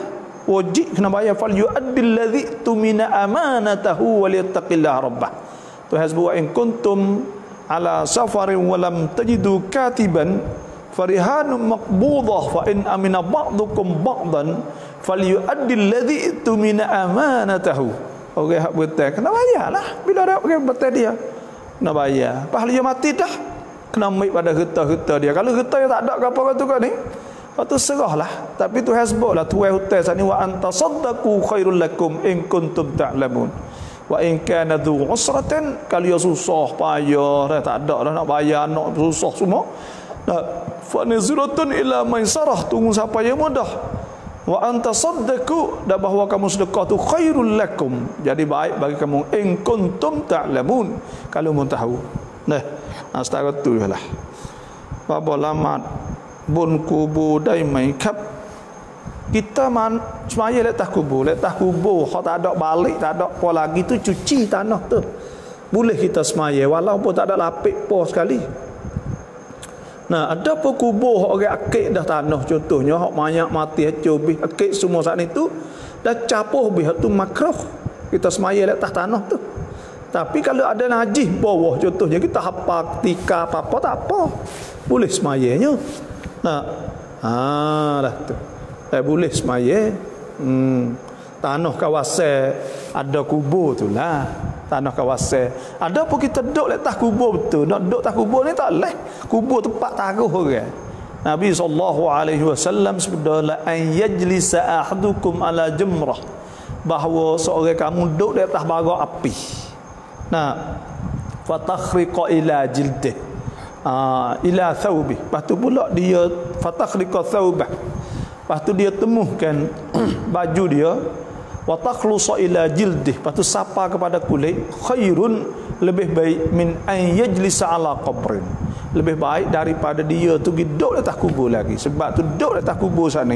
A: Wajib kena bayar. Fal yu'addil ladzi tumina amanatahu wal yattaqillaha rabbah. Tuhan sebut in kuntum ala safarin wa lam tajidu katiban farihanun maqbudah fa in amina ba'dukum ba'dan falyu'addil ladzi tumina amanatahu. Orang hak berhutang kena bayarlah. Bila ada orang berhutang dia kena bayar. Pas dia mati dah kena ambil pada harta-harta dia. Kalau harta dia tak ada ke apa tu kan ni, lepas tu serahlah. Tapi Tuhan sebutlah tuai hutang sani wa antasaddaqu khairul lakum in kuntum ta'lamun. Wa in kana dhu usratin, kalau dia susah payah dah tak ada dah nak bayar, nak susah semua. Fa nazratun ila maisarah, tunggu sampai yang mudah. Wa antasaddaqu, dah bahawa kamu sedekah tu khairul lakum, jadi baik bagi kamu in kuntum ta'lamun, kalau mu tahu. Nah, setara tu lah. Bapa lamat bun kubur dai mai kap. Kita semaya letak kubur, hak tak ada balik, tak ada apa lagi tu cuci tanah tu. Boleh kita semaya walaupun tak ada lapik po sekali. Nah, ada pun kubur hak orang akik dah tanah, contohnya hak mayat mati hancur habis akik semua saat itu dah capuh habis tu makruh kita semaya letak tanah tu. Tapi kalau ada najis bawah, contohnya kita hafal ketika apa-apa tak apa, boleh semayanya. Nah, dah tu. Boleh semaya. Tanah kawasan ada kubur tu lah. Tanah kawasan. Ada pun kita duduk letak kubur betul. Nak duduk tak kubur ni tak leh. Kubur tempat taruh orang. Nabi SAW sebut la an yajlisa ahadukum ala jamrah, bahawa seorang kamu duduk di atas bara api. Nah, fatakhriqa ila jildih, ila thawbih. Lepas tu pula dia fatakhriqa thawbah. Lepas tu dia temukan baju dia, wa takhlusa ila jildih. Lepas tu sapa kepada kulit, khairun, lebih baik min an yajlisa ala qabrin, lebih baik daripada dia tu pergi duduk di atas kubur lagi. Sebab tu duduk di atas kubur sana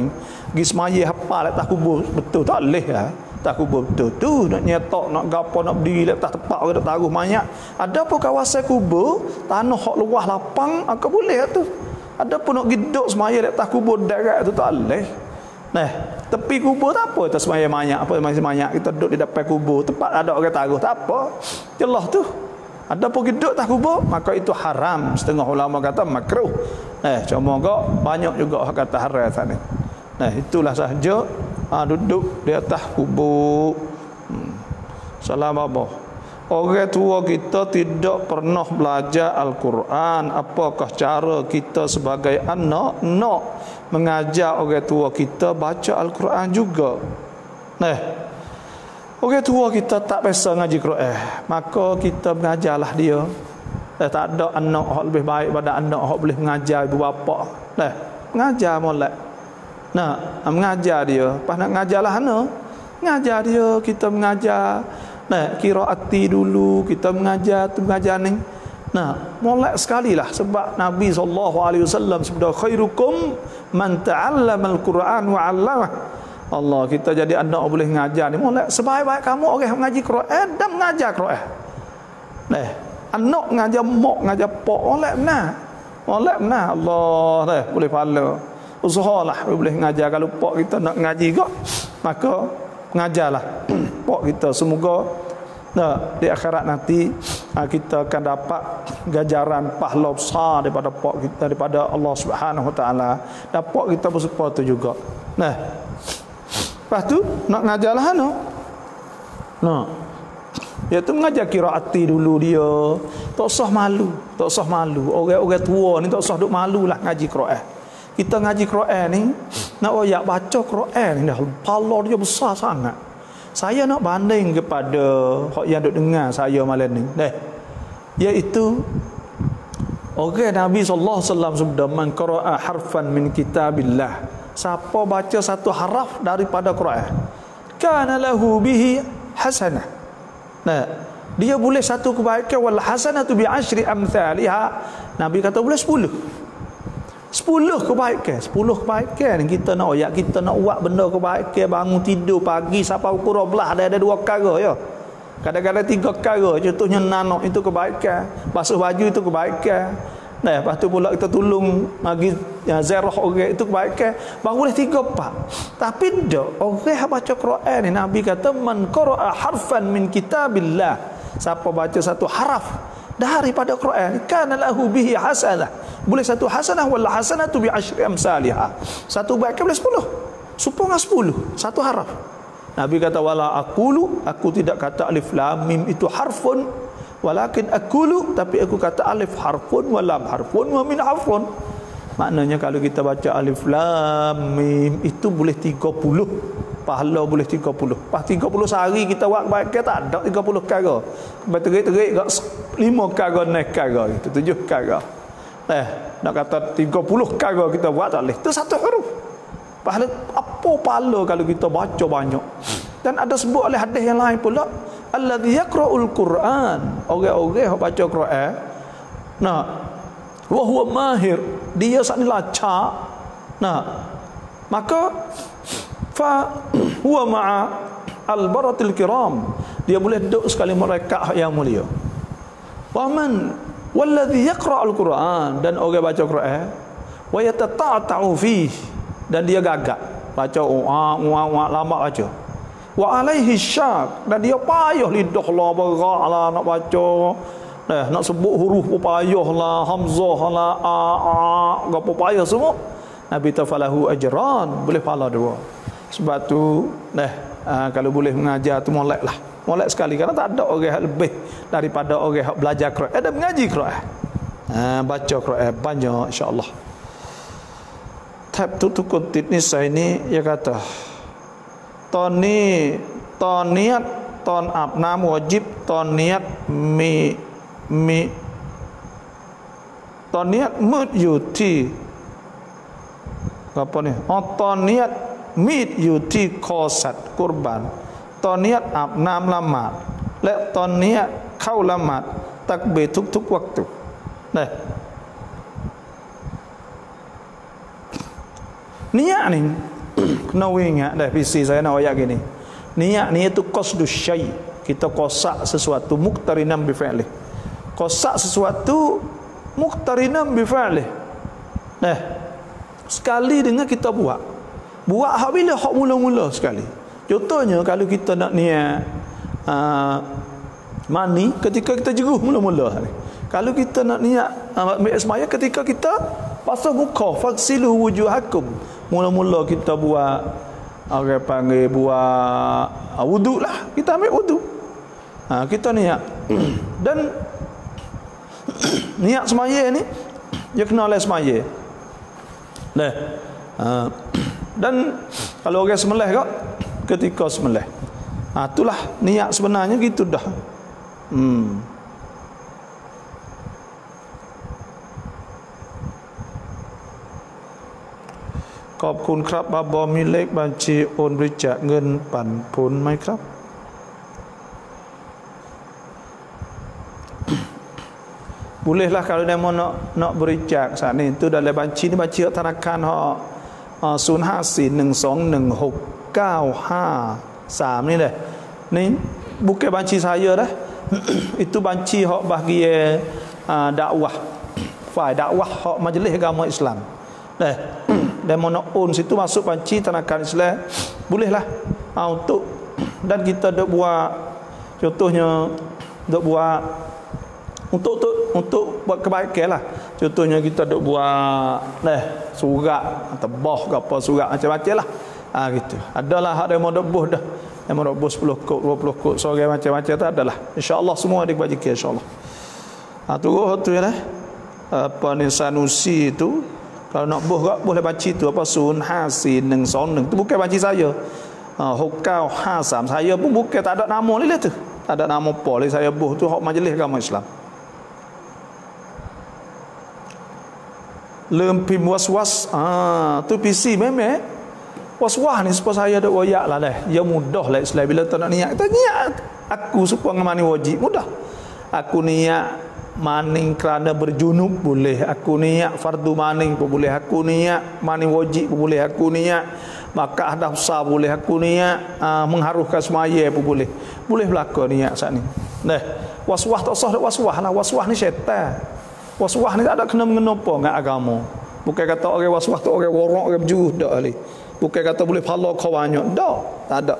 A: pergi semaya hafal di atas kubur betul tak leh lah. Tak kubur betul tu nak nyetok, nak gapo, nak berdiri letak tempat orang nak taruh mayat. Ada pun kawasan kubur tanah hak luas lapang aku boleh tu. Ada pun nak giduk semaya letak kubur darat tu tak boleh. Nah, tepi kubur tak apa, kita semaya mayat apa mayat kita duduk di depan kubur tempat ada orang taruh tak apa. Jelas tu. Ada pun giduk tak kubur maka itu haram. Setengah ulama kata makruh. Cuma kok banyak juga orang kata haram sana. Nah, itulah sahaja duduk di atas kubur. Salam apa? Orang tua kita tidak pernah belajar Al-Quran. Apakah cara kita sebagai anak nak mengajar orang tua kita baca Al-Quran juga? Nah, orang tua kita tak biasa ngaji Quran, maka kita mengajarlah dia. Tak ada anak yang lebih baik pada anak yang boleh mengajar ibu bapa. Nah, mengajar molek. Nah, mengajar dia. Pas nak mengajarlah anak, mengajar dia, kita mengajar. Nah, qiraati dulu kita mengajar tu mengajar ni. Nah, molek sekali lah sebab Nabi SAW sebut khairukum man ta'allama al-Quran wa 'allamah. Allah, kita jadi anak boleh mengajar ni molek. Sebaik-baik kamu orang yang mengaji Quran dan mengajar Quran. Nah, anak mengajar mak, mengajar pak molek benar. Molek benar. Allah dah boleh pahala. Usahalah boleh mengajar. Kalau pak kita nak ngaji kok, maka mengajarlah pok kita. Semoga di akhirat nanti kita akan dapat ganjaran pahala besar daripada pok kita, daripada Allah Subhanahu Wa Taala. Dan pok kita bersuka tu juga. Nah, lepas tu nak ngajarlah iaitu mengajar qiraati dulu dia. Tak usah malu, tak usah malu. Orang-orang tua ni tak usah duk malulah ngaji Quran. Kita ngaji Quran ni nak oyak baca Quran ni dah pahala dia besar sangat. Saya nak banding kepada hak yang duk dengar saya malam ni. Iaitu Nabi sallallahu alaihi wasallam sabda, man qara'a harfan min kitabillah, siapa baca satu haraf daripada Quran, kana lahu bihi hasanah. Dia boleh satu kebaikan, wal hasanatu bi asyri amsalha. Nabi kata boleh 10 kebaikan. 10 kebaikan kita nak oyak, kita nak buat benda kebaikan, bangun tidur pagi sampai pukul 12 ada 2 perkara ya. Kadang-kadang 3 perkara, contohnya nanok itu kebaikan, basuh baju itu kebaikan. Lepas tu pula kita tolong bagi zarah orang itu kebaikan, baru boleh 3-4. Tapi dak orang yang baca Quran ni, Nabi kata man qara'a harfan min kitabillah, siapa baca satu haraf daripada Quran, kana lahu bihi hasanah, boleh satu hasanah, wal hasanatu bi asyri amsalha. Satu kebaikan boleh 10. Supaya 10 satu haraf. Nabi kata wala aqulu, aku tidak kata alif lam mim itu harfun, walakin aqulu, tapi aku kata alif harfun wa lam harfun wa min harfun. Maknanya kalau kita baca alif lam mim itu boleh 30, pahala boleh 30. Pas 30 sehari kita buat kebaikan tak ada 30 perkara. Terik-terik gak 5 perkara naik perkara itu 7 perkara. Nak kata 30 perkara kita buat tak boleh. Itu satu huruf. Pahala apa pahala kalau kita baca banyak. Dan ada sebut oleh hadis yang lain pula, alladzi yaqra'ul Quran, orang-orang yang baca Quran, wa huwa mahir, dia sakni lacak, maka fa huwa ma'a al-baratil kiram, dia boleh duduk sekali mereka yang mulia. Wa man walladzi yaqra'ul Quran, dan orang baca Quran, wa yatata'u fihi, dan dia gagak baca lama baca. Wa alaihi syak, dan dia payah lidah lah, berak lah nak baca, nak sebut huruf pun payah lah, hamzah lah, apa payah semua. Nabi tafalahu ajran, boleh pahala 2. Sebab tu kalau boleh mengajar tu molek lah, molek sekali, kerana tak ada orang yang lebih daripada orang yang belajar Quran, ada mengaji Quran, baca Quran banyak insya-Allah. Tab tu kuntit ni saya ni dia kata ton niat ton abnam wajib ton niat ton niat mut yuti apa ni ton niat mit yuti qasad kurban, ton niat abnam lamat, le ton niat kau lamat takbir tuk-tuk waktu. Niat ni kena ingat dah, PC saya nak ayat gini. Niat ni itu qasdus syai', kita qasak sesuatu muqtarinam bi fi'lih. Qasak sesuatu muqtarinam bi fi'lih. Sekali dengan kita buat hak bila hak mula-mula sekali. Contohnya kalau kita nak niat mani ketika kita jeruh mula-mula ni. Kalau kita nak niat ambil semaya ketika kita pasal muka, faksilu wujuhakum, mula-mula kita buat orang panggil buat wuduk lah, kita ambil wuduk, kita niat. Dan niat semaya ni dia kena oleh semaya. Dan kalau orang sembelih kak, ketika sembelih, itulah niat sebenarnya gitu dah.ขอบคุณครับบาบอมีเลขบัญชีโอนบริจาคเงินปันผลไหมครับ bolehlah kalau dia mau nak berijak saat ni itu dalam banci ni, banciธนาคาร054-116-953 ni dah. Ni bukan banci saya dah. Itu banci hak bahagian dakwah, file dakwah hak majlis agama Islam. Dah. Dan mau nak own situ masuk banciธนาคารIslam, bolehlah untuk Dan kita dok buat, contohnya dok buat untuk buat kebaikan lah. Contohnya kita dok buat surat atau boh ke apa, surat macam-macam lah. Gitu. Adalah hak demo dok buh dah. Demo dok buh 10 kok, 20 kok, sorai macam-macam tu adalah. Insya-Allah semua ada kebajikan insya-Allah. Turut tu ya lah. Apa ni Sanusi tu kalau nak buh kak boleh baca tu apa Sun Hasin Neng Son Neng tu bukan baca saya. Hukau Hasam saya pun bukan tak ada nama ni lah tu. Tak ada nama apa lah saya buh tu hak majlis agama Islam. Lempim was-was tu PC memang was-was ni supaya saya ada wayak lah dah. Ya mudah lah Islam bila tak nak niat. Kita niat aku supaya ngamani wajib mudah. Aku niat maning kerana berjunub boleh, aku niat fardu maning pun boleh, aku niat maning wajib pun boleh, aku niat maka dah besar boleh, aku niat mengharukan semaya pun boleh. Boleh berlaku niat saat ni. Was-was tak sah was-was lah. Was-was ni syaitan. Was-was ni tak ada kena-mengena apa dengan agama. Bukan kata orang was-was tu orang warok, orang berjuh dak ali. Bukan kata boleh pahala kau banyak. Tak ada.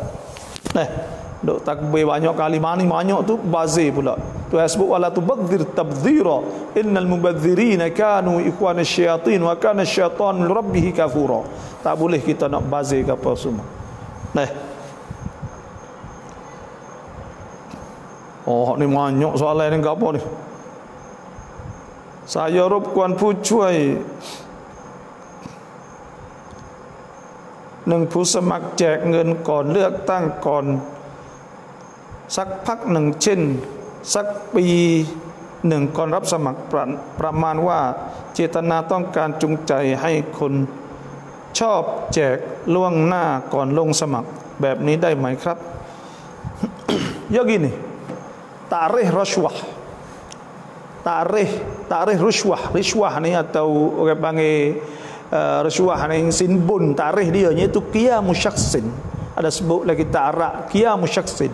A: Dok takbir banyak kali maning banyak tu bazir pula. Tu sebut wala tubadzir tabdhira innal mubadzirina kanu ikhwana syayatin wa kana syaitan rabbih kafura. Tak boleh kita nak bazir ke apa semua. Oh ni banyak soalan ni gapo ni. Saya rub kuan pucuai Neng ผู้สมัครแจกเงินก่อนเลือกตั้งก่อนสักพักหนึ่งเช่นสักปีหนึ่งก่อนรับสมัครประมาณว่าเจตนาต้องการจูงใจให้คนชอบแจกล่วงหน้าก่อนลงสมัครแบบนี้ได้ไหมครับ ya gini tarikh rasuah tarikh rishwah ni atau orang panggil rasuah ni sinbun tarikh dia iaitu qiyamu syakhsin. Ada sebut lagi ta'arak qiyamu syakhsin.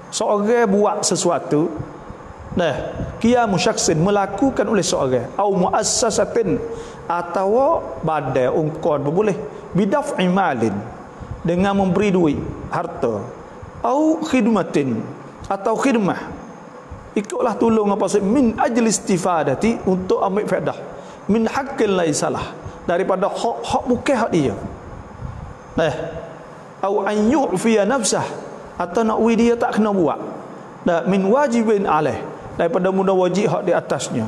A: Seorang buat sesuatu, qiyamu syakhsin melakukan oleh seorang, au muassasatin atau badai ungkon boleh, bidaf'i malin dengan memberi duit harta, au khidmatin atau khidmah, ikutlah tolong apa sih, min ajli istifadati untuk ambil faedah, min haqqil laisalah daripada hak bukan hak dia, au an yu'fiya nafsah atau nak dia tak kena buat, min wajibin alaih daripada mudah wajib hak di atasnya.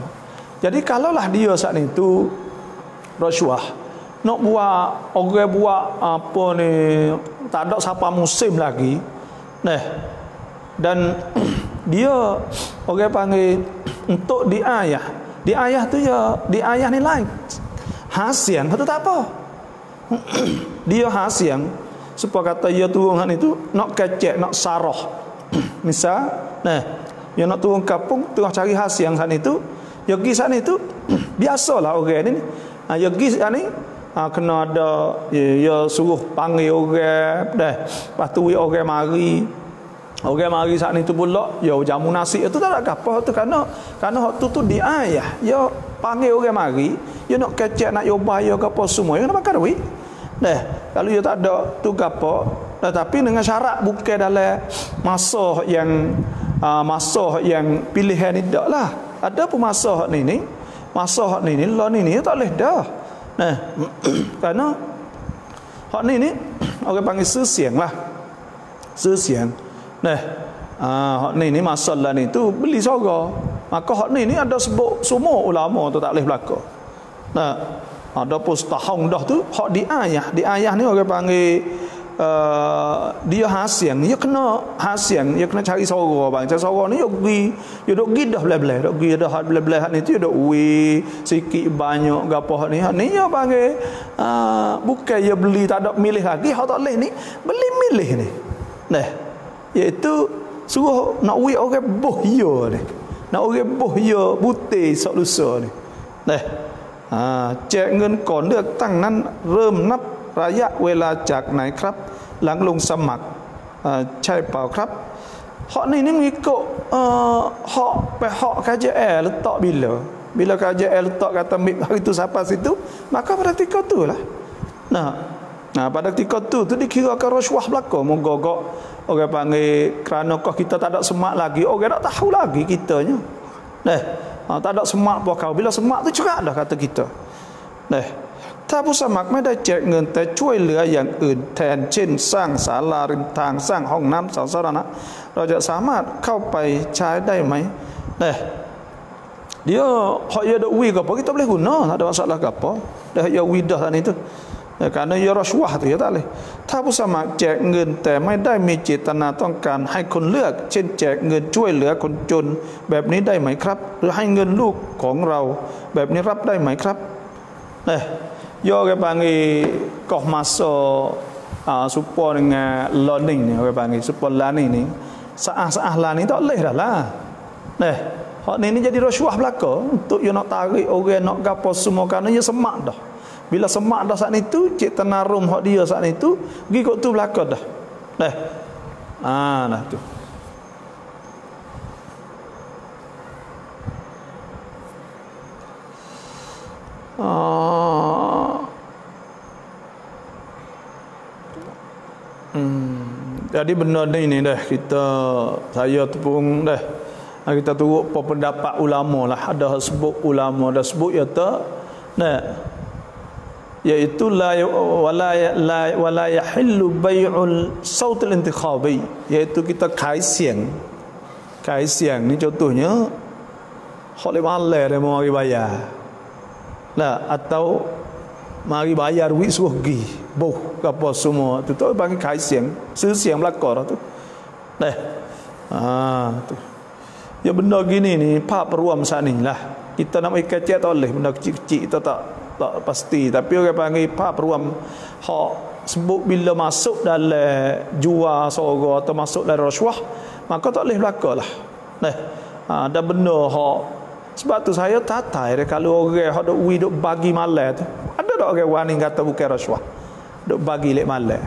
A: Jadi kalaulah dia saat itu rasuah nak buat, orang buat apa ni tak ada siapa musim lagi, dan dia orang panggil untuk diayah tu ya, diayah ni lain hasian, betul tak apa. Dia hasian supaya kata ia turun itu nak kecek, nak sarah. Misal, dia nak turun kampung tengah cari hasian sana itu, dia pergi sana itu biasalah orang ni. Dia pergi sana ni kena ada dia suruh panggil orang lepas tu orang mari. Orang mari saat itu pula ya jamu nasi itu tak ada apa tu, kerana waktu tu diayah ya panggil orang mari, dia nak kecek, nak ubah ya apa semua, dia nak makan duit. Kalau dia tak ada tu apa, tetapi dengan syarat bukan dalam masa yang pilihan ni dak lah. Ada pun masa ni lah ni tak boleh dah. Kerana hak ni orang panggil sesiang lah. Sesiang. Hak ni masalah ni tu beli sorga. Maka hak ni ada sebut semua ulama tu tak boleh berlaku. Ada pun setahun dah tu hak diayah ni orang panggil dia hasian, dia kena hasian, dia kena cari sorga bang. Cari sorga ni dia dok pergi dah belah-belah, dok pergi dah belah-belah ni tu dia dok sikit banyak gapo hak ni dia panggil bukan dia beli tak ada milih lagi, hak tak boleh ni beli milih ni. Iaitu suruh nak wi orang boh ya ni. Nak orang boh ya butir sok lusa ni. แจกเงินก่อนเลือกตั้งนั้นเริ่มนับระยะเวลาจากไหนครับหลังลงสมัครใช่เปล่าครับ hak ni mengikut hak KJL letak bila KJL letak kata hari tu sampai situ, maka berarti kau tu lah. Nah, pada ketika tu dikirakan rasuah belaka. Mogok orang panggil kerana kau kita tak ada semak lagi, orang tak tahu lagi kitanya. Tak ada semak apa kau. Bila semak tu cerak dah kata kita. ถ้าผู้สมัครไม่ได้แจกเงินแต่ช่วยเหลืออย่างอื่นแทนเช่นสร้างศาลาริมทางสร้างห้องน้ำสาธารณะเราจะสามารถเข้าไปใช้ได้ไหมdia hak dia ada wi ke apa kita boleh guna tak ada masalah ke apa dah ya wi dah ni tu kerana ya rasuah tu ya tak boleh ถ้าผู้สมัครแจกเงินแต่ไม่ได้มีเจตนาต้องการให้คนเลือกเช่นแจกเงินช่วยเหลือคนจนแบบนี้ได้ไหมครับหรือให้เงินลูกของเราแบบนี้รับได้ไหมครับyo orang panggil kau masuk support dengan learning ni orang panggil support learning ni saah-saah learning tak boleh dah lah hak ni jadi rasuah belaka untuk you nak tarik orang nak gapo semua kerana dia semak dah bila semak dah saat itu cik tenarum hak dia saat itu pergi kot tu belaka dah nah tu jadi benda ni dah saya tu pun dah kita turut pendapat ulama lah ada sebut ulama dah sebut iaitu wala yahillu bai'ul saut al-intikhabi iaitu kita kais siang ni contohnya hak le malai dia mau bayar atau mari bayar duit suruh pergi apa semua tu panggil kai siang siang belaka tu tu ya benda gini ni pak peruam sat ni lah kita nak bagi kecek tak boleh benda kecil-kecil kita tak pasti tapi orang panggil pak peruam hak sebut bila masuk dalam jual sora atau masuk dalam rasuah maka tak boleh belaka lah ada benda hak sebab tu saya tatai kalau orang hak duk duk bagi malam tu ada tak orang wani kata bukan rasuah duk bagi lek malam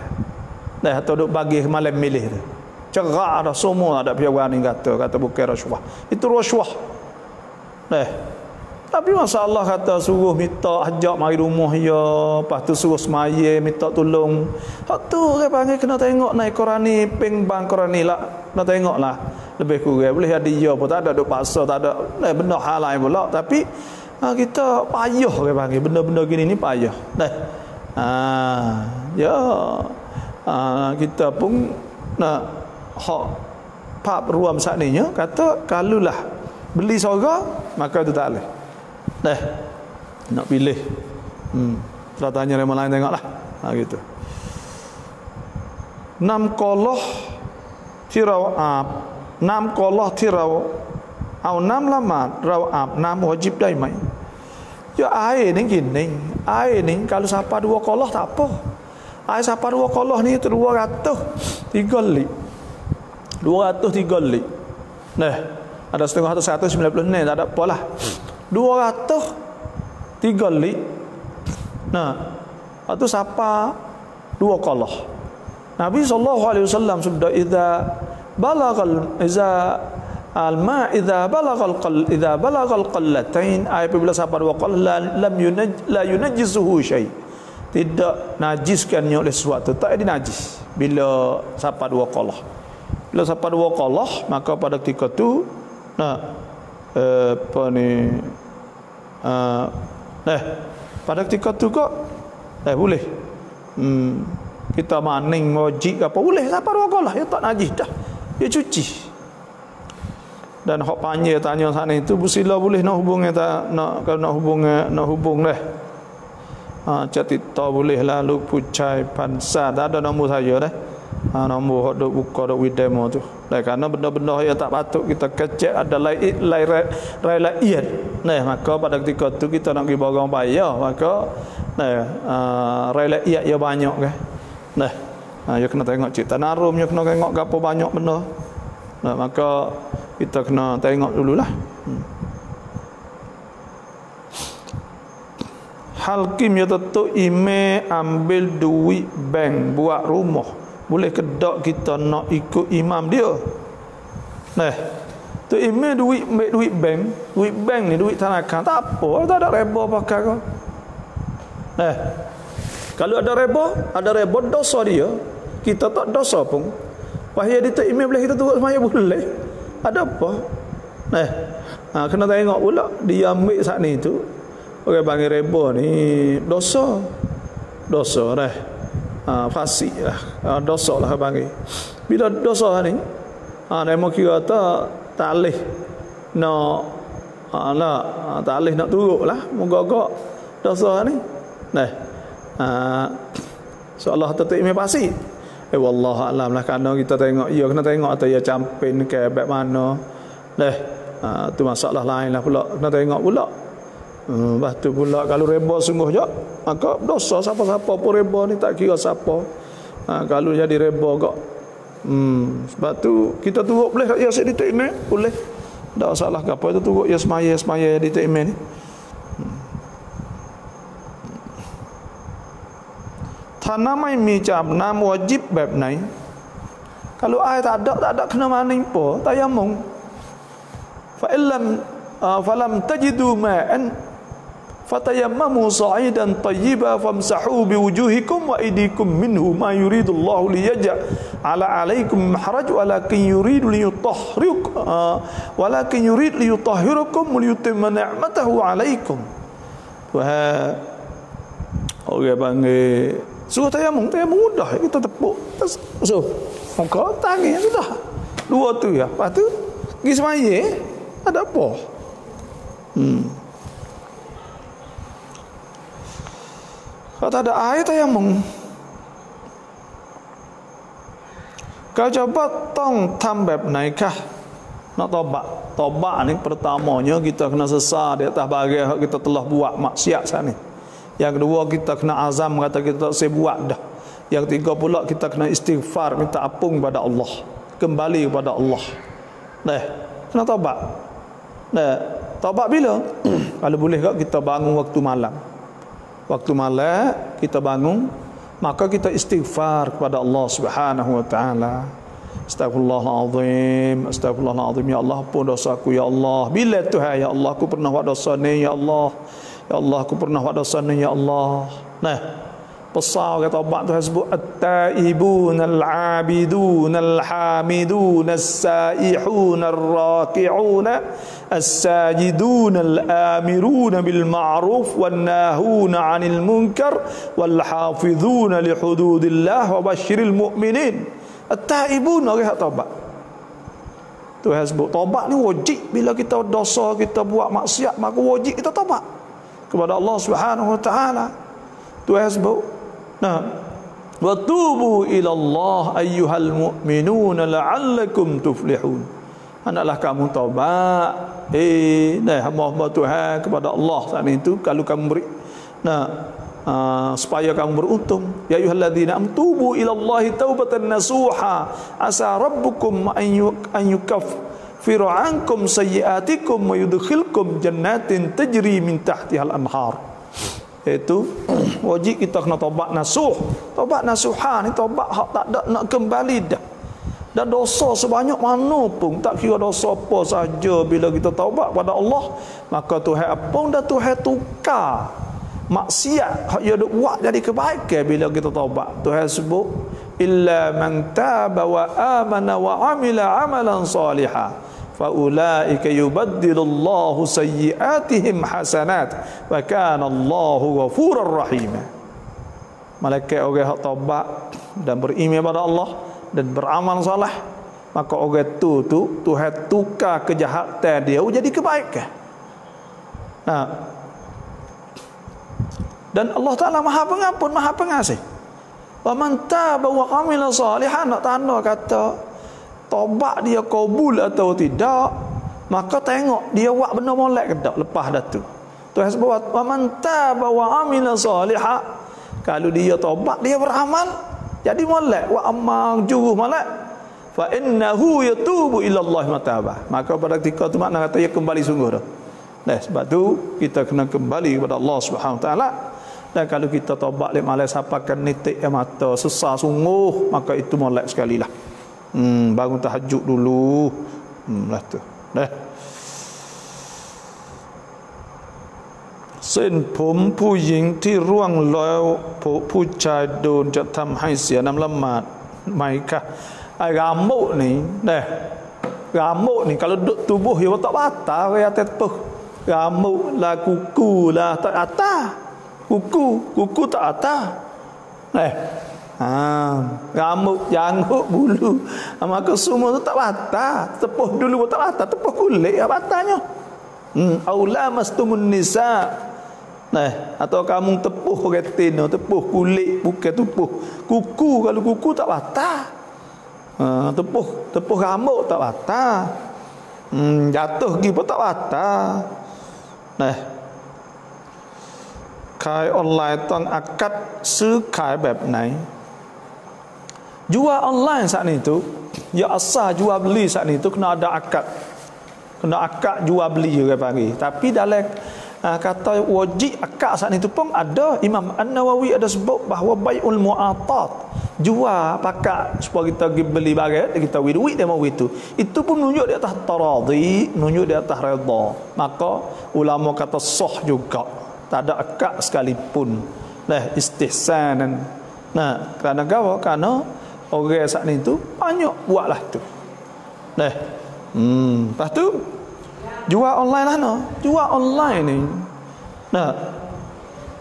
A: atau duk bagi malam milih tu cerak dah semua ada pihak wani kata bukan rasuah itu rasuah tapi masalah kata suruh minta hajak mari rumah ya lepas tu suruh semaya minta tolong hak tu orang panggil kena tengok naik Qurani peng bang Qurani lah kena tengok lah lebih kurang boleh ada ya pun tak ada duk paksa tak ada benda hal lain pula tapi kita payah orang panggil benda-benda gini ni payah kita pun nak hak pak ruam saat ni kata kalulah beli sorga maka itu tak boleh nak pilih tak tanya orang lain tengoklah gitu นำ qoloh ที่เราอาบน้ำ qoloh ที่เราเอาน้ำละหมาดเราอาบน้ำวาจิบได้ไหม ya air ni gini air ni kalau siapa 2 qoloh tak apa air siapa 2 qoloh ni 203 lit 203 lit ada setengah atau 190 ni tak ada apalah 203 lit itu siapa 2 qoloh Nabi SAW sabda idza balagal qallatain apabila siapa 2 qollah la yunajjisuhu syai tidak najiskannya oleh sesuatu tak ada najis bila siapa 2 qollah bila siapa 2 qollah maka pada ketika tu pada ketika tu kok boleh kita maning wajib apa boleh siapa 2 qollah ya tak najis dah dia cuci dan hak panjang tanya sana itu busila boleh nak hubungnya tak nak kalau nak hubung dah catita boleh lah lu pucai pansa tak ada nombor saya dah nombor hak duk buka duk widemo tu kerana benda-benda yang tak patut kita kecek ada lain maka pada ketika tu kita nak pergi barang bayar maka rakyat ia banyak kan you kena tengok cerita narum you kena tengok apa banyak benda maka kita kena tengok dululah Halkim ya tentu ime ambil duit bank buat rumah boleh kedak kita nak ikut imam dia tu ime duit bank ni duit tanakan tak apa tak ada reba pakai kau Kalau ada reba dosa dia. Kita tak dosa pun. Pahaya dia tak email boleh kita turut semaya boleh. Ada apa? Kena tengok pula dia ambil saat ni tu. Orang panggil reba ni dosa dah. Fasik lah. Dosa lah panggil. Bila dosa ni, nama kira tak boleh tak boleh nak turut lah. Moga-moga dosa ni. Seolah tetap email fasik. Wallahu a'lam lah, kerana kita tengok kena tengok atau ia campin ke bab mana. Tu masalah lain lah pula, kena tengok pula. Lepas tu pula kalau reba sungguh je, maka dosa siapa-siapa pun reba ni, tak kira siapa. Kalau jadi reba kok. Sebab tu kita turut boleh ya asyik di email boleh. Tak salah ke apa itu turut ya semaya di email ni. Tanamai macam nam wajib bab ni. Kalau air tak ada kena mani pun tayamum. Fa illam falam tajidu ma'an fatayammamu sa'idan tayyiban famsahu biwujuhikum wa aydikum minhu ma yuridu Allah liyaj'ala 'alaikum haraj walakin yuridu liyutahhirukum wa liyutimma ni'matahu 'alaikum. Wah, orang panggil suruh tayamum mudah, kita tepuk so muka tangan sudah dua tu ya. Lepas tu pergi semaya ada apa. Kalau tak ada air tayamum, kau coba tong tambab naikah nak tobat ni pertamanya kita kena sesar di atas barang kita telah buat maksiat sana. Yang kedua kita kena azam kata kita tak saya buat dah. Yang ketiga pula kita kena istighfar, minta ampun kepada Allah, kembali kepada Allah. Kena taubat. Taubat bila? Kalau boleh kak kita bangun waktu malam. Waktu malam kita bangun, maka kita istighfar kepada Allah Subhanahu wa taala. Astagfirullahalazim, astagfirullahalazim, ya Allah ampun dosaku ya Allah. Bila Tuhan ya Allah aku pernah buat dosa ni ya Allah. Ya Allah aku pernah buat dosa ni ya Allah. Besar kata taubat tu sebut at-taibun al-abidun al-hamidun as-saihun ar-raki'un as-sajidun al-amirun bil ma'ruf wan nahun 'anil munkar wal hafizun li hududillah wa basyiril mu'minin. At-taibun orang taubat. Tu sebut taubat ni wajib. Bila kita dosa, kita buat maksiat, maka wajib kita taubat kepada Allah Subhanahu wa taala. Tu sebut wa tubu ila Allah ayyuhal mu'minuna la'allakum tuflihun. Hendaklah kamu taubat hamba-hamba Tuhan kepada Allah saat itu kalau kamu beri supaya kamu beruntung. Ya ayyuhalladzina amtubu ila Allahi taubatan nasuha asa rabbukum an yukaffiru ankum sayyi'atikum wa yudkhilkum jannatin tajri min tahtihal anhar. Itu wajib kita kena taubat nasuh. Taubat nasuha ni taubat hak tak ada nak kembali dah. Dan dosa sebanyak mana pun, tak kira dosa apa saja, bila kita taubat pada Allah, maka Tuhan apung dan Tuhan tukar maksiat hak dia duk buat jadi kebaikan bila kita taubat. Tuhan sebut illa man taba wa amana wa amila amalan salihan faulaika yubaddilullahu sayyiatihim hasanat wa kana Allahu ghafurur rahim. Malaikat orang hak taubat dan beriman pada Allah dan beramal soleh, maka orang tu Tuhan tukar kejahatan dia jadi kebaikan. Dan Allah Taala Maha Pengampun, Maha Pengasih. Wa man taba wa amila salihan, nak tanda kata taubat dia kabul atau tidak, maka tengok dia buat benda molek ke tak lepas dah tu. Tuhan sebut wa man taba wa amila salihan, kalau dia taubat dia beramal jadi molek, wa amal juruh molek, fa innahu yatubu ila Allah mataba, maka pada ketika tu makna kata dia kembali sungguh dah. Sebab tu kita kena kembali kepada Allah Subhanahu Wa Taala. Dan kalau kita taubat lek malas sapakan nitik mata susah sungguh, maka itu molek sekali lah. Bangun tahajud dulu. Lah tu. เส้นผมผู้หญิงที่ร่วงแล้วผู้ชายโดนจะทำให้เสียน้ำละหมาดไหมคะrambut ni dah rambut ni kalau duduk tubuh dia tak batal ke atas tepuh rambut lah kuku lah tak atas kuku tak atas rambut janggut bulu maka semua tu tak batal tepuh dulu tak batal tepuh kulit apa batalnya aula mastumun nisa atau kamu tepuh retina tepuh kulit bukan tepuh kuku kalau kuku tak batal tepuh rambut tak batal jatuh pergi pun tak batal khai online ต้อง akad ซื้อขายแบบไหน jual online saat itu ya asal jual beli saat itu kena ada akad jual beli juga panggil tapi dalam kata wajib akad saat itu pun ada Imam An-Nawawi ada sebut bahawa bai'ul mu'atat jual pakat supaya kita pergi beli barang kita beri duit dia mau itu pun menunjuk di atas taradhi menunjuk di atas redha maka ulama kata sah juga tak ada akad sekalipun istihsanan kerana apa kerana orang saat itu banyak buatlah tu lepas tu jual online lah jual online ni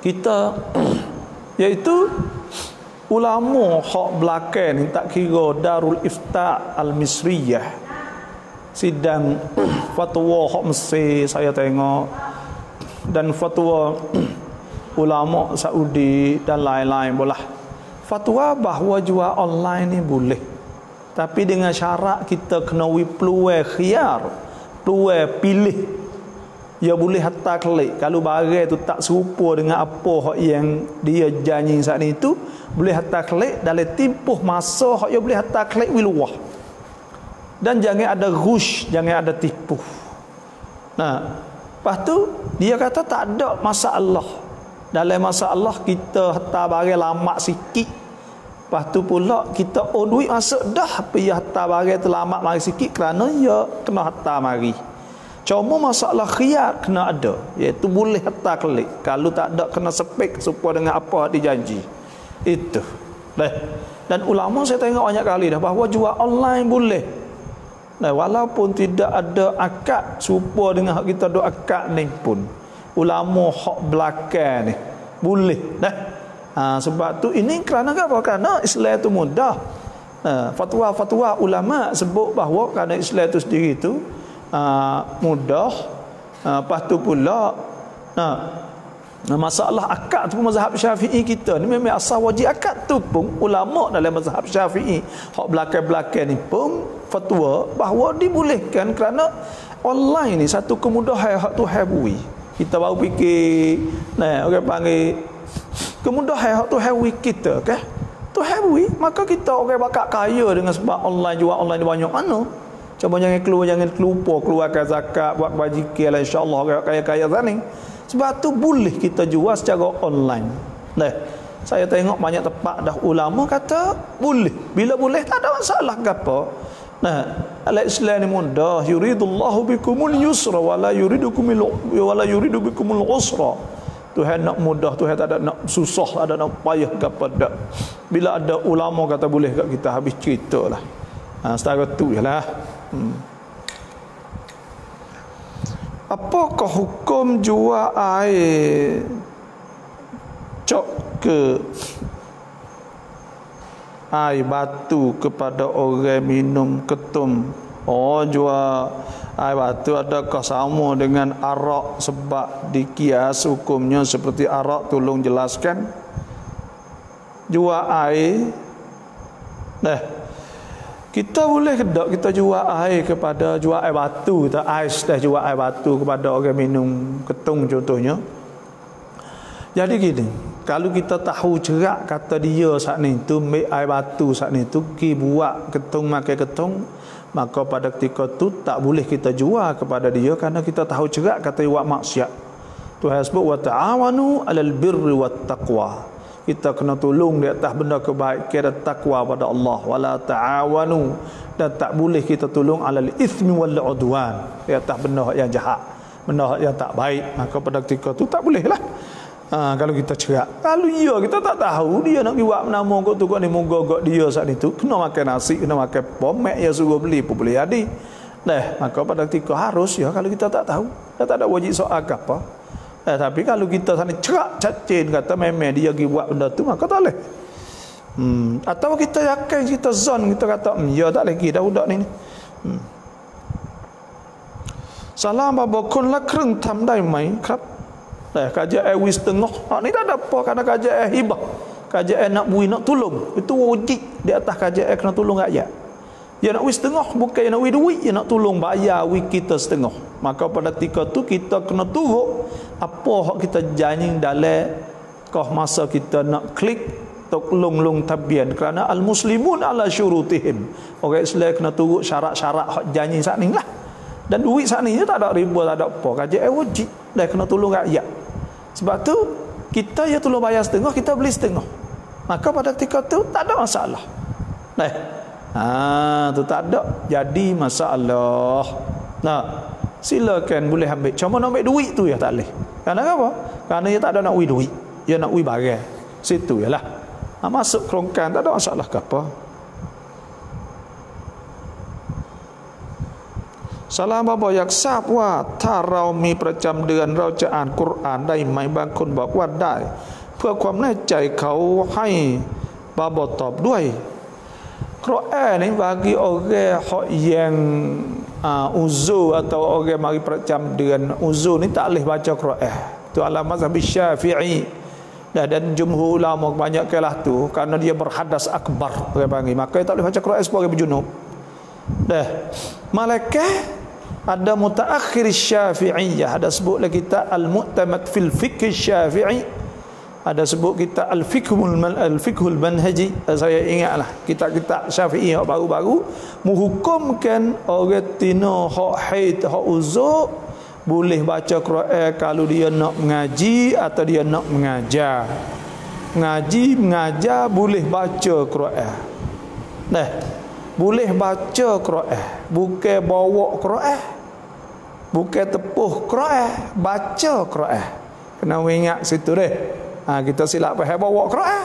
A: kita iaitu ulama hak belakang ni tak kira Darul Ifta Al-Misriyah sidang fatwa hak Mesir saya tengok dan fatwa ulama Saudi dan lain-lain bolah fatwa bahawa jual online ni boleh tapi dengan syarat kita kena peluang khiyar peluang pilih dia boleh hatta klik kalau barang tu tak serupa dengan apa yang dia janji saat itu boleh hatta klik dalam tempoh masa dia boleh hatta klik wiluah dan jangan ada rush jangan ada tipu lepas tu dia kata tak ada masalah dalam masalah kita hatta barang lama sikit lepas tu pula kita duit masuk dah pergi hatta barang tu lama mari sikit kerana dia kena hatta mari cuma masalah khiyar kena ada iaitu boleh hatta klik kalau tak ada kena spek supaya dengan apa dijanji itu dan ulama saya tengok banyak kali dah bahawa jual online boleh walaupun tidak ada akad supaya dengan hak kita ada akad ni pun ulama hak belakang ni boleh sebab tu ini kerana apa kerana Islam itu mudah fatwa-fatwa ulama sebut bahawa kerana Islam itu sendiri itu mudah lepas tu pula masalah akad tu mazhab Syafi'i kita ni memang asal wajib akad tu pun ulama dalam mazhab Syafi'i hak belakang-belakang ni pun fatwa bahawa dibolehkan kerana online ni satu kemudahan hak tu habui kita baru fikir orang panggil kemudahan hak tu habui kita kan tu habui maka kita orang bakal kaya dengan sebab online jual online banyak mana cuba jangan lupa keluarkan zakat buat bajikan insya-Allah orang kaya-kaya sana sebab tu boleh kita jual secara online saya tengok banyak tempat dah ulama kata boleh bila boleh tak ada masalah gapo al-Islam ni mudah yuridullahu bikumul yusra wala yuridu bikumul usra Tuhan nak mudah Tuhan tak ada nak susah ada nak payah gapo dak bila ada ulama kata boleh kat kita habis ceritalah setara tu jelah apakah hukum jual air cok ke air batu kepada orang minum ketum jual air batu adakah sama dengan arak sebab dikias hukumnya seperti arak tolong jelaskan jual air kita boleh kedak kita jual air kepada jual air batu tak ais dah jual air batu kepada orang minum ketung contohnya jadi gini kalau kita tahu cerak kata dia saat ni tu ambil air batu saat ni tu pergi buat ketung makan ketung maka pada ketika tu tak boleh kita jual kepada dia kerana kita tahu cerak kata dia buat maksiat Tuhan sebut wa ta'awanu 'alal birri wat taqwa kita kena tolong di atas benda kebaikan dan takwa pada Allah wala ta'awanu dan tak boleh kita tolong alal ithmi wal udwan di atas benda yang jahat benda yang tak baik, maka pada ketika tu tak boleh lah. Kalau kita cerak, kalau kita tak tahu dia nak buat nama kau tu kau ni mogok dia saat itu kena makan nasi, kena makan pomek ya suruh beli pun boleh jadi. Maka pada ketika harus ya, kalau kita tak tahu, kita tak ada wajib soal apa. Tapi kalau kita sana cerak cacin kata memang dia pergi buat benda tu, maka tak boleh. Atau kita yakin, kita zon, kita kata ya tak lagi dah budak ni. Salam bapa kun la kreng tham dai mai krap. Kajian wis tengah. Ni tak ada apa kerana kajian hibah. Kajian nak bui nak tolong. Itu wajib di atas kajian kena tolong rakyat. Dia nak wis tengah bukan nak wis duit, dia nak tolong bayar wis kita setengah. Maka pada ketika tu kita kena turut apa hak kita janji dalam kau masa kita nak klik tolong tabian kerana al-muslimun ala syurutihim. Orang Islam kena turut syarat-syarat hak janji saat ni lah. Dan duit saat ni tak ada riba, tak ada apa. Kajian wajib dah kena tolong rakyat. Sebab tu kita ya tolong bayar setengah, kita beli setengah. Maka pada ketika tu tak ada masalah. Tu tak ada jadi masalah. Silakan boleh ambil. Cuma nak ambil duit tu ya tak boleh. Kerana apa? Kerana dia tak ada nak duit. Dia nak barang. Situ yalah. Masuk kerongkan tak ada masalah ke apa. Salam bapa yak sapว่าถ้าเรามีประจำเดือนเราจะอ่านกุรอานได้ไหมบางคนบอกว่าได้เพื่อความแน่ใจเขาให้บาบตอบด้วยQuran ni bagi orang yang uzur atau orang mari percam ดือนuzur ni tak boleh baca Quran. Tu alamat mazhab Syafi'i. Dan jumhur ulama banyak kelah tu kerana dia berhadas akbar orang panggil. Maka dia tak boleh baca Quran sebagai berjunub. Malaikat ada mutaakhir Syafi'iyah, ada sebut lagi kita al-mu'tamad fil fiqh Syafi'i, ada sebut kita al-fiqhul manhaji. Saya ingatlah kitab-kitab Syafi'i yang baru-baru menghukumkan orang tina hak haid, hak uzur boleh baca Quran kalau dia nak mengaji atau dia nak mengajar. Mengaji, mengajar boleh baca Quran. Boleh baca Quran, bukan bawa Quran, bukan tepuh Quran, baca Quran. Kena ingat situ deh. Kita silap faham bawa Quran.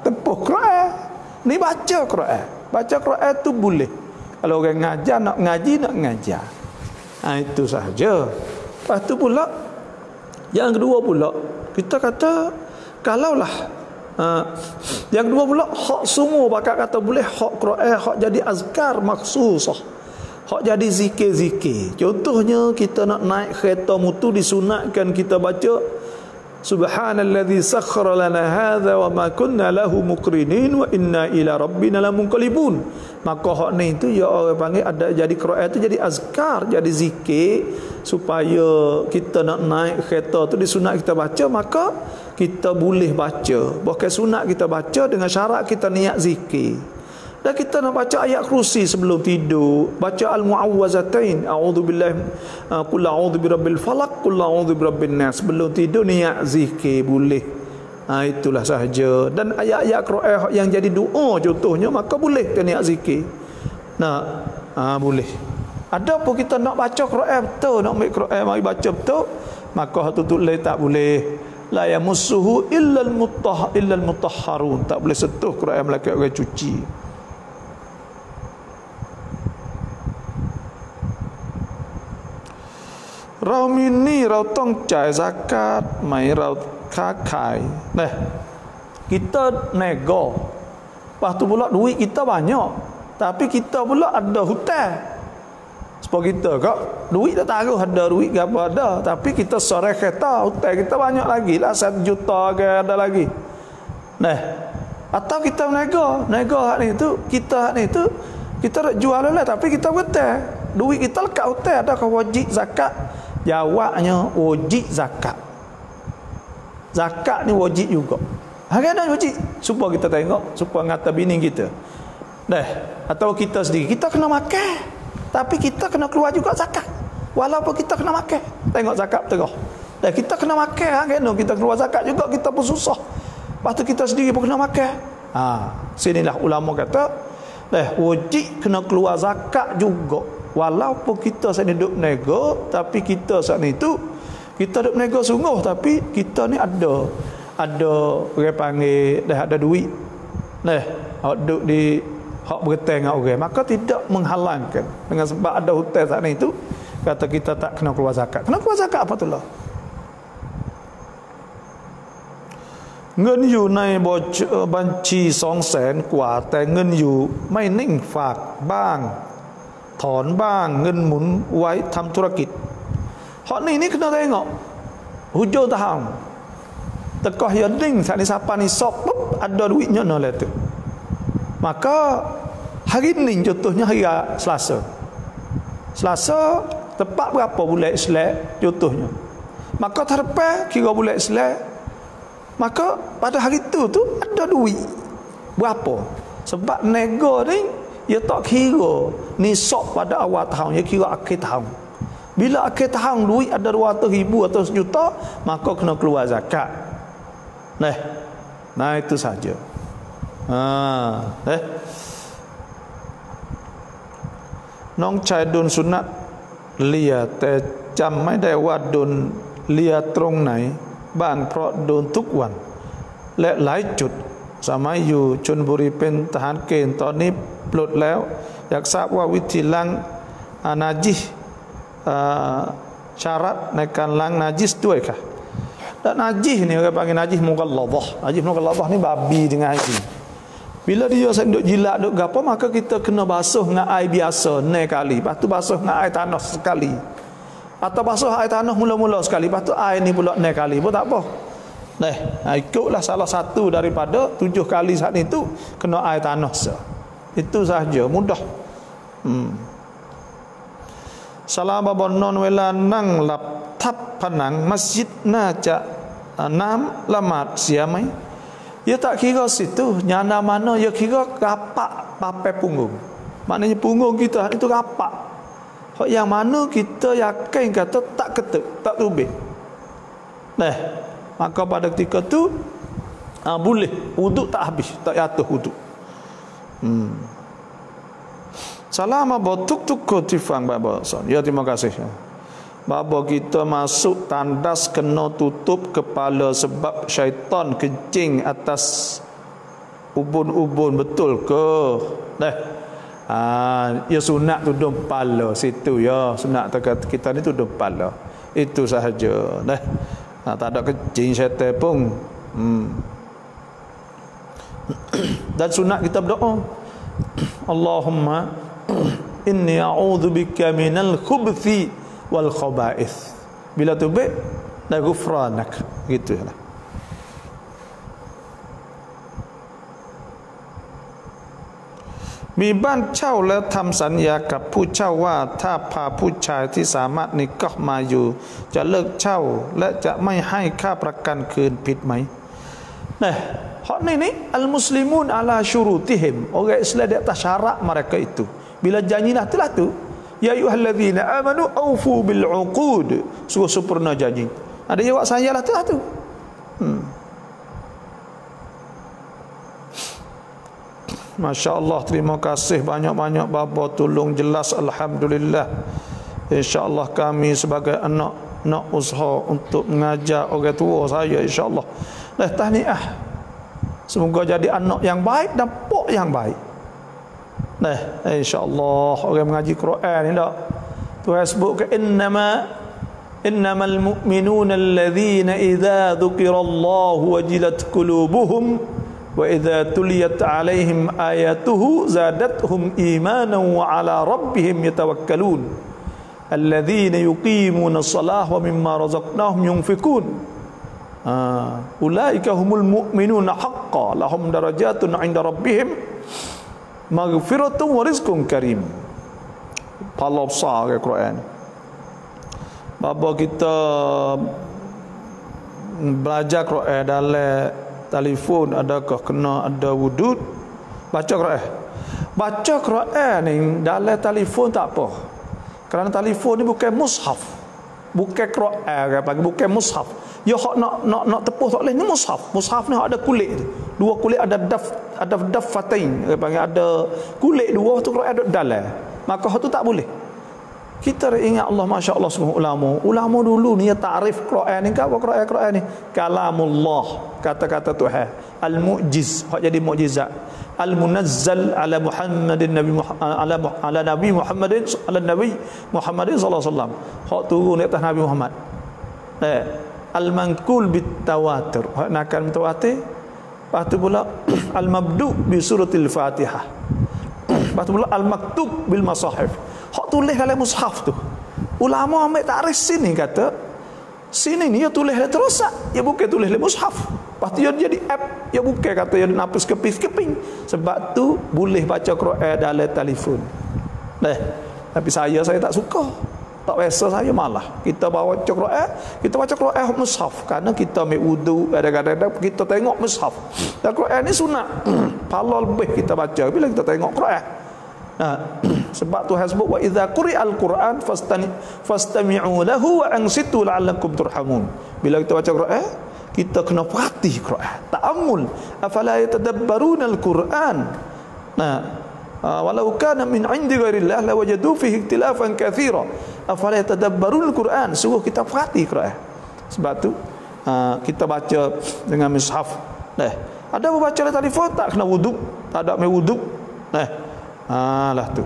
A: Tepuh Quran. Ni baca Quran. Baca Quran tu boleh. Kalau orang ngajar nak ngaji, nak ngajar. Itu sahaja. Lepas tu pula yang kedua pula kita kata kalaulah yang kedua pula hak semua bakal kata boleh hak Quran, hak jadi azkar maksusah, hak jadi zikir-zikir. Contohnya kita nak naik kereta mutu disunatkan kita baca Subhanalladzi sakhkhara lana hadza wa ma kunna lahu muqrinin wa inna ila rabbina lamunqalibun. Maka hak ni tu ya orang panggil ada jadi Quran tu jadi azkar, jadi zikir supaya kita nak naik kereta tu disunat kita baca, maka kita boleh baca. Bukan sunat kita baca dengan syarat kita niat zikir. Dan kita nak baca ayat kursi sebelum tidur, baca al-muawwazatain, a'udzubillahi qul a'udzu birabbil falaq, qul a'udzu birabbin nas, sebelum tidur niat zikir boleh. Itulah sahaja. Dan ayat-ayat Quran yang jadi doa contohnya, maka boleh kita niat zikir. Boleh. Ada pun kita nak baca Quran betul, nak ambil Quran mari baca betul, maka tu tulis tak boleh. La yamussuhu illa al-mutahharun. Tak boleh sentuh Quran malaikat orang cuci. Rau mini rau tong cai zakat mai rau kakai. Kita nego. Lepas tu pula duit kita banyak, tapi kita pula ada hutang. Sebab kita kak duit tak taruh ada duit ke apa ada, tapi kita sore kereta hutang kita banyak lagi lah, 1 juta ke ada lagi. Atau kita nego hak ni tu, kita hak ni tu kita jual lah, tapi kita hutang. Duit kita lekat hutang, ada kau wajib zakat? Jawabnya wajib zakat. Zakat ni wajib juga. Ada wajib. Supaya kita tengok, supaya ngata bini kita. Atau kita sendiri, kita kena makan, tapi kita kena keluar juga zakat. Walaupun kita kena makan. Tengok zakat terah. Kita kena makan, kita keluar zakat juga, kita pun susah. Lepas tu kita sendiri pun kena makan. Sinilah ulama kata, wajib kena keluar zakat juga. Walaupun kita saat ni duduk nego, tapi kita saat ni tu kita duduk nego sungguh, tapi kita ni ada orang panggil dah ada duit. Nah, hak duduk di hak berteng dengan orang, maka tidak menghalangkan dengan sebab ada hutang saat ni tu kata kita tak kena keluar zakat. Kena keluar zakat apa tu lah? Ngân yu nai banci 200,000 กว่าแต่เงินอยู่ไม่นิ่งฝากบ้างถอนบ้างเงินหมุนไว้ทำธุรกิจ hak ni kena tengok hujung tahun tekah yang ning saat ni siapa ni sok ada duitnya no lah tu. Maka hari ni contohnya hari Selasa tepat berapa bulan Islam contohnya, maka terlepas kira bulan Islam, maka pada hari tu ada duit berapa. Sebab nego ni ia tak kira nisab pada awal tahun, ia kira akhir tahun. Bila akhir tahun duit ada 200,000 atau 1 juta, maka kena keluar zakat. Nah itu saja. Nong chai dun sunat liaแต่จำไม่ได้ว่าดนเลียตรงไหนบ้างเพราะโดนทุกวันและหลายจุดสมัยอยู่ชลบุรีเป็นทหารเกณฑ์ตอนนี้ปลดแล้วอยากทราบว่าวิธีล้างนาจิสsyarat ในการล้างนาจิสด้วยค่ะ dan najis ni orang panggil najis mughalladhah ni babi dengan haji. Bila dia duk jilat duk gapo, maka kita kena basuh dengan air biasa 9 kali, lepas tu basuh dengan air tanah sekali, atau basuh air tanah mula-mula sekali, lepas tu air ni pula 9 kali pun tak apa. Ikutlah salah satu daripada 7 kali saat itu kena air tanah itu sahaja, mudah. Salam non wela nang lapทับผนังมัสยิดน่าจะน้ำละหมาดเสียไหม ia tak kira situ nyana mana, ia kira rapak papai punggung, maknanya punggung kita itu rapak. Yang mana kita yakin kata tak ketuk, tak tubik, maka pada ketika tu boleh wuduk tak habis, tak jatuh wuduk. Salam abotuk tukut tifang baba son. Ya terima kasih. Baba kita masuk tandas kena tutup kepala sebab syaitan kencing atas ubun-ubun, betul ke? Ya sunat tudung kepala situ ya, sunat kita ni tudung kepala. Itu sahaja. Tak ada kencing syaitan pun. Dan sunat kita berdoa, Allahumma inni a'udzubika minal khubthi wal khaba'ith. Bila tubik dan ghufranak, gitulah. Mi บ้านเช่าแล้วทำสัญญากับผู้เช่าว่าถ้าพาผู้ชายที่สามารถนิกะห์มาอยู่จะเลิกเช่าและจะไม่ให้ค่าประกันคืนผิดไหม hak ni al-muslimun ala syurutihim, orang Islam di atas syarat mereka itu. Bila janjilah itulah tu, ya ayyuhallazina amanu aufu bil uqud, suruh sempurna janji. Ada jawab saya lah itulah tu. Masya Allah, terima kasih banyak-banyak bapa tolong jelas, alhamdulillah. InsyaAllah kami sebagai anak nak usaha untuk mengajar orang tua saya, insyaAllah. Tahniah, semoga jadi anak yang baik dan pok yang baik. InsyaAllah orang mengaji Quran ni tak, Tuhan sebut ke innamal mu'minuna alladhina idza dzukirallahu wajilat qulubuhum wa idza tuliyat alaihim ayatuhu zadatuhum imanan wa ala rabbihim yatawakkalun alladhina yuqimuna as-salah wa mimma razaqnahum yunfikun ulaika humul mu'minuna haqqan lahum darajatun 'inda rabbihim maghfiratun wa rizqun karim. Pahala besar ke Quran. Bapa kita belajar Quran dalam telefon, adakah kena ada wudud? Baca Quran ni dalam telefon tak apa, kerana telefon ni bukan mushaf, bukan Quran bukan mushaf. Ya hak nak tepuh tak boleh, ni mushaf. Mushaf ni hak ada kulit, dua kulit, ada daffatain, panggil ada kulit dua tu, Quran ada dalam, maka hak tu tak boleh. Kita ingat Allah, Masya Allah, semua ulama dulu ni takrif Quran ni, apa Quran ni? Kalamullah, kata-kata Tuhan. Al-mu'jiz, hak jadi mukjizat. Al-munazzal ala Muhammadin Nabi ala Nabi Muhammadin sallallahu alaihi wasallam. Hak turun di atas Nabi Muhammad. Al-manqul bitawatir, hak nakal mutawatir. Lepas tu pula al-mabdu bi suratil Fatihah. Lepas tu pula al-maktub bil masahif. Hak tulis dalam mushaf tu. Ulama ambil takrif sini, kata sini ni dia tulis dalam terusak, dia bukan tulis dalam mushaf. Lepas tu dia jadi app, dia bukan kata dia napis keping. Sebab tu boleh baca Quran dalam telefon. Tapi saya tak suka. Tak biasa saya malah. Kita bawa Quran, kita baca Quran mushaf kerana kita ambil wudu, kadang-kadang kita tengok mushaf. Dan Quran ni sunat. Pahala lebih kita baca bila kita tengok Quran. Sebab Tuhan sebut wa idza quri'al Quran fastami'u lahu wa ansitu la'allakum turhamun. Bila kita baca Quran, kita kena perhati Quran, ta'ammul. Afala yatadabbaruna al-Quran. Walau kana min 'indi ghairillah lawajadu fihi ikhtilafan katsira. Afala yatadabbaruna al-Quran. Suruh kita perhati Quran. Sebab tu kita baca dengan mushaf. Ada baca dalam telefon tak kena wuduk, tak ada mai wuduk. Lah tu.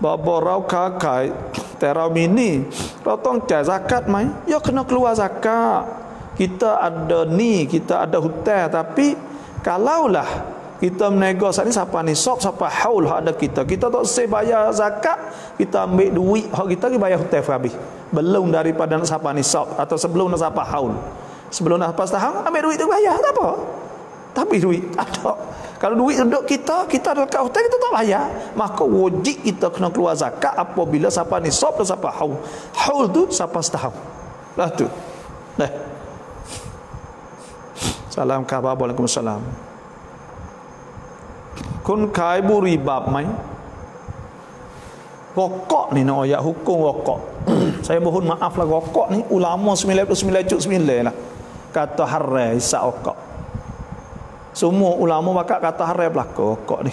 A: Bapa rau kakai terau mini rotong cai zakat mai, ya kena keluar zakat. Kita ada ni, kita ada hutang, tapi kalaulah kita menego saat ni siapa nisab, siapa haul hak ada kita tak sah bayar zakat, kita ambil duit hak kita bayar hutang habis. Belum daripada nak siapa nisab atau sebelum nak siapa haul. Sebelum nak pas tahun ambil duit tu bayar, tak apa. Tapi duit ada. Kalau duit untuk kita ada kat hutang, kita tak bayar, maka wajib kita kena keluar zakat apabila siapa nisab dan siapa haul. Haul tu siapa setahun. Lah tu. Salam khabar, Waalaikumsalam. Kun kai bu ribab mai. Rokok ni nak ayat hukum rokok. Saya mohon maaf lah, rokok ni ulama 99.9 lah kata haram isap rokok. Semua ulama bakal kata haram belaka rokok ni.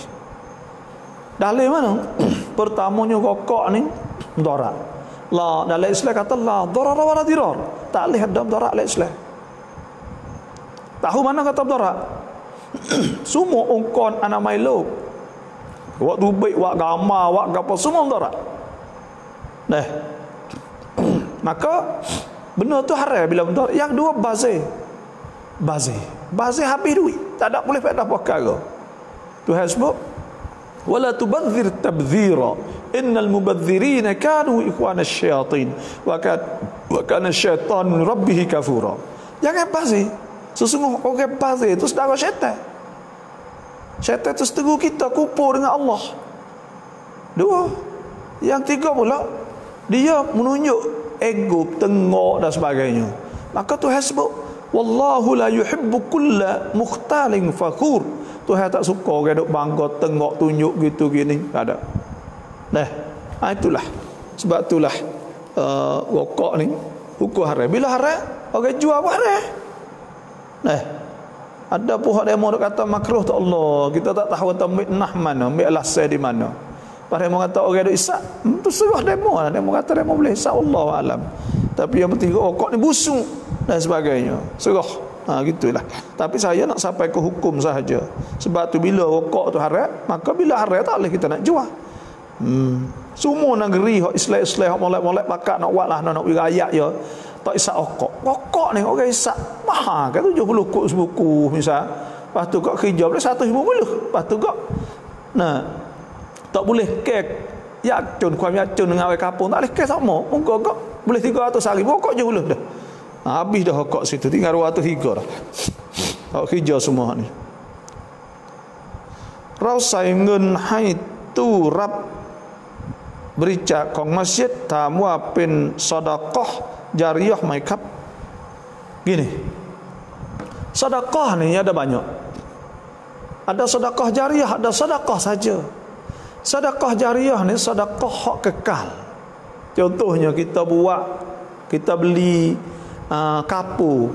A: Dalil mana? Pertamanya rokok ni mudarat. La dalam Islam kata la darar wala dirar. Tak boleh ada mudarat dalam Islam. Tahu mana kata mudarat? Semua ungkon anak Milo. Wak dubik, wak gamar, wak apa semua mudarat. Maka benda tu haram bila mudarat. Yang dua bazir habis duit, tak ada boleh pada perkara. Tuhan sebut wala tubadzir tabdzira innal mubadzirina kanu ikhwana asyayatin wa kana syaitan min rabbih kafura. Jangan bazir. Sesungguhnya orang bazir itu saudara syaitan. Syaitan itu seteru kita kupur dengan Allah. Dua. Yang tiga pula, dia menunjuk ego, tengok dan sebagainya. Maka Tuhan sebut wallahu la yuhibbu kulla mukhtalin fakhur. Tuhan tak suka orang duk bangga, tengok, tunjuk gitu gini. Tak ada. Itulah. Sebab itulah rokok ni hukum haram. Bila haram, orang jual pun haram. Ada pihak demo duk kata makruh tak Allah. Kita tak tahu kata mitnah mana, miklah di mana. Pada demo kata orang duk isap, tu suruh demo lah. Demo kata demo boleh isap, Allah alam. Tapi yang penting rokok ni busuk dan sebagainya. Serah. Gitulah. Tapi saya nak sampai ke hukum sahaja. Sebab tu bila rokok tu haram, maka bila haram tak boleh kita nak jual. Semua negeri hak Islam-Islam hak molek-molek pakat nak buat lah, nak wirayat ya. Tak isap rokok. Rokok ni orang isap mahal kan, 70 kok sebuku misal. Lepas tu kok kerja boleh 150. Lepas tu kok tak boleh kek yakcun, kuam yakcun dengan orang kampung tak boleh kek sama. Muka kok boleh 300 ribu rokok je boleh dah. Habis dah rokok situ, tinggal 203 dah. Hak kerja semua ni. Rau sai ngun hai tu rap berica kong masjid tamwa pin sedekah jariyah mai kap. Gini. Sedekah ni ada banyak. Ada sedekah jariyah, ada sedekah saja. Sedekah jariyah ni sedekah hak kekal. Contohnya kita beli kapu,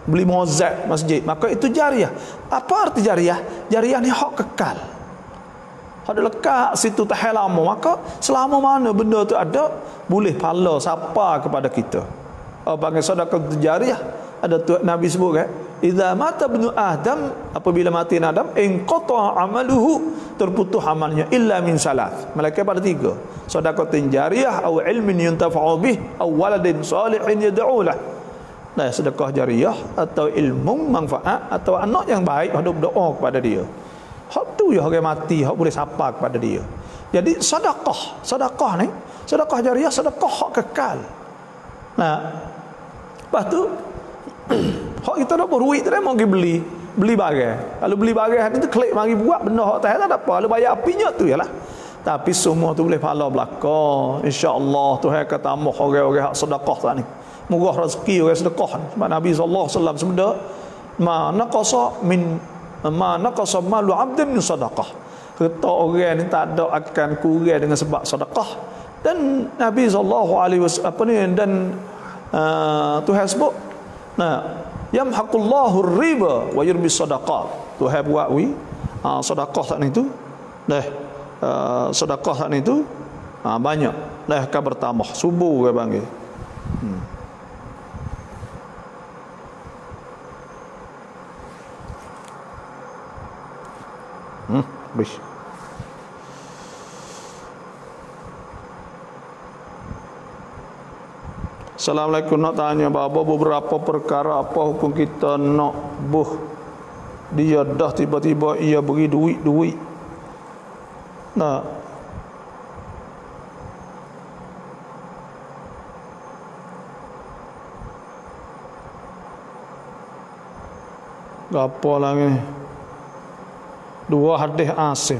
A: beli mozaik masjid, maka itu jariyah. Apa arti jariyah? Jariyah ni hak kekal. Hak lekat situ tak lama, maka selama mana benda tu ada boleh pahala siapa kepada kita. Panggil sedekah jariah. Ada tu Nabi sebut kan, idza mata ibnu adam, apabila mati Adam, inqata amaluhu, terputus amalnya, illa min salat, malaikat pada 3, sedekah jariah atau ilmin yuntafa'u bih atau waladin salihin yad'u lah. Nah, sedekah jariah atau ilmu manfaat atau anak yang baik hendak berdoa kepada dia. Hak tu ya orang mati hak boleh sapa kepada dia. Jadi sedekah ni, sedekah jariah, sedekah hak kekal. Nah, lepas tu hak kita nak beruit tu mau pergi beli barang. Kalau beli barang hati tu klik mari buat benda hak tak ada apa, kalau bayar apinya tu yalah. Tapi semua tu boleh pahala belaka. Insya-Allah Tuhan akan tambah orang-orang hak sedekah tak ni. Murah rezeki orang sedekah. Sebab Nabi sallallahu alaihi wasallam sabda, ma naqasa malu 'abdin min sadaqah. Kata orang ni tak ada akan kurang dengan sebab sedekah. Dan Nabi sallallahu alaihi wasallam dan Tuhan sebut, yamhaqullahu riba wa yurbi sadaqat. Tuhan buat sedekah tak ni tu. Sedekah tak ni tu banyak. Akan bertambah. Subur orang panggil. Bish. Assalamualaikum, nak tanya beberapa perkara apa hukum kita nak dia dah tiba-tiba ia beri duit. Nah, apa lagi? 2 hadis asim.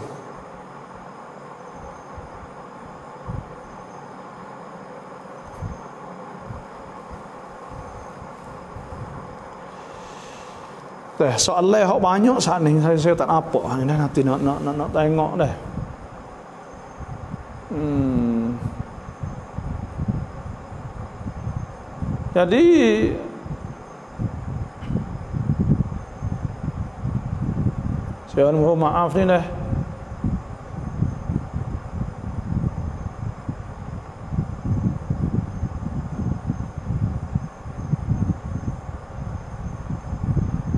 A: Soalan hak banyak saat ni saya tak nampak ni dah, nanti nak tengok dah. Jadi saya mohon maaf ni dah.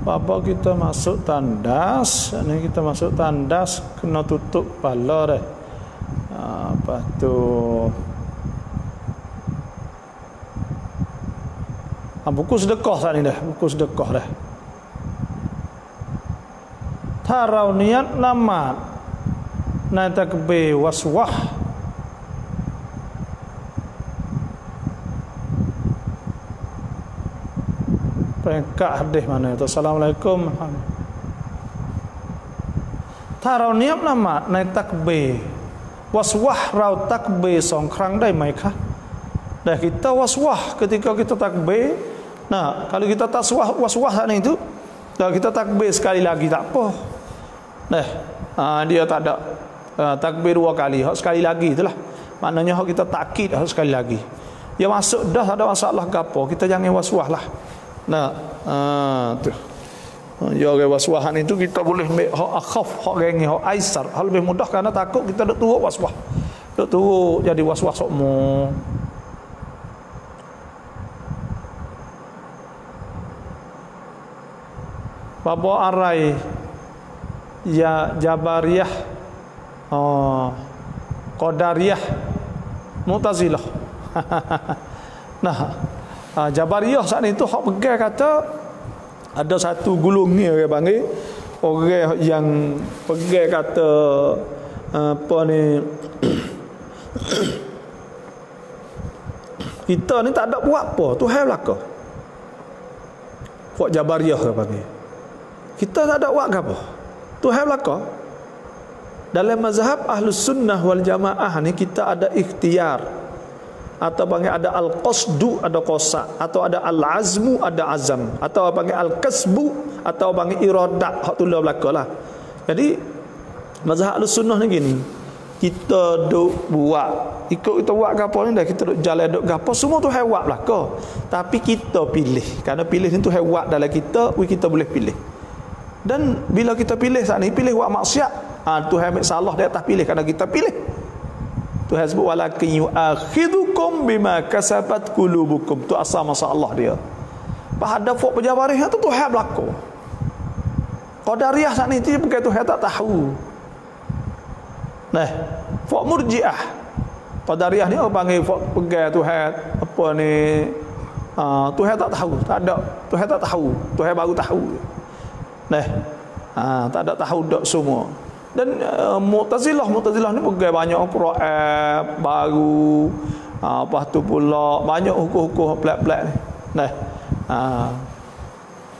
A: Apa kita masuk tandas, ni kita masuk tandas kena tutup kepala dah. Lepas tu buku sedekah saat ni dah, buku sedekah dah. Tarau niat namat na takbir waswah peringkat hadis mana itu. Assalamualaikum. Tarau niat namat na takbir waswah rau takbir 2 ครั้ง ได้ไหมคะ? Dah kita waswah ketika kita takbir. Nah, kalau kita tak waswah saat ni tu, dah kita takbir sekali lagi tak apa. Dia tak ada takbir 2 kali, hak sekali lagi itulah. Maknanya hak kita takkid hak sekali lagi. Dia masuk dah tak ada masalah ke apa, kita jangan waswah lah. Tu. Ya orang waswahan itu kita boleh make hak akhaf, hak ringan, hak aisar, hak lebih mudah kerana takut kita duk turut waswah. Duk turut jadi waswah sokmo. Bapa arai ya Jabariyah, Qadariyah, Mu'tazilah. Jabariyah saat itu hak pegang kata ada satu gulung ni orang panggil, orang yang pegang kata apa ni kita ni tak ada buat apa, Tuhan belaka. Buat Jabariyah orang panggil. Kita tak ada buat apa, Tuhan belaka. Dalam mazhab Ahlus Sunnah wal Jamaah ni kita ada ikhtiar, atau panggil ada al-qasdu, ada qasa, atau ada al-azmu, ada azam, atau panggil al-kasbu, atau panggil iradat, hak tulah belakalah. Jadi mazhab Ahlus Sunnah ni gini, kita duk buat, ikut kita buat gapo ni dah, kita duk jalan duk gapo, semua tu buat belaka. Tapi kita pilih, kerana pilih ni tu buat dalam kita boleh pilih. Dan bila kita pilih saat ni, pilih buat maksiat, Tuhan ambil salah di atas pilih kerana kita pilih. Tuhan sebut walakin yu'akhidukum bima kasabat qulubukum. Tu asal masalah dia. Pada fok pejabarih tu Tuhan berlaku. Qadariyah saat ni tu bukan Tuhan tak tahu. Nah, fok murjiah. Qadariyah ni orang panggil fok pegang Tuhan apa ni, Tuhan tak tahu, tak ada. Tuhan tak tahu, Tuhan baru tahu. Nah, tak ada tahu dak semua. Dan Mu'tazilah ni pegang banyak Quran baru, lepas tu pula banyak hukum-hukum pelak-pelak ni. Nah,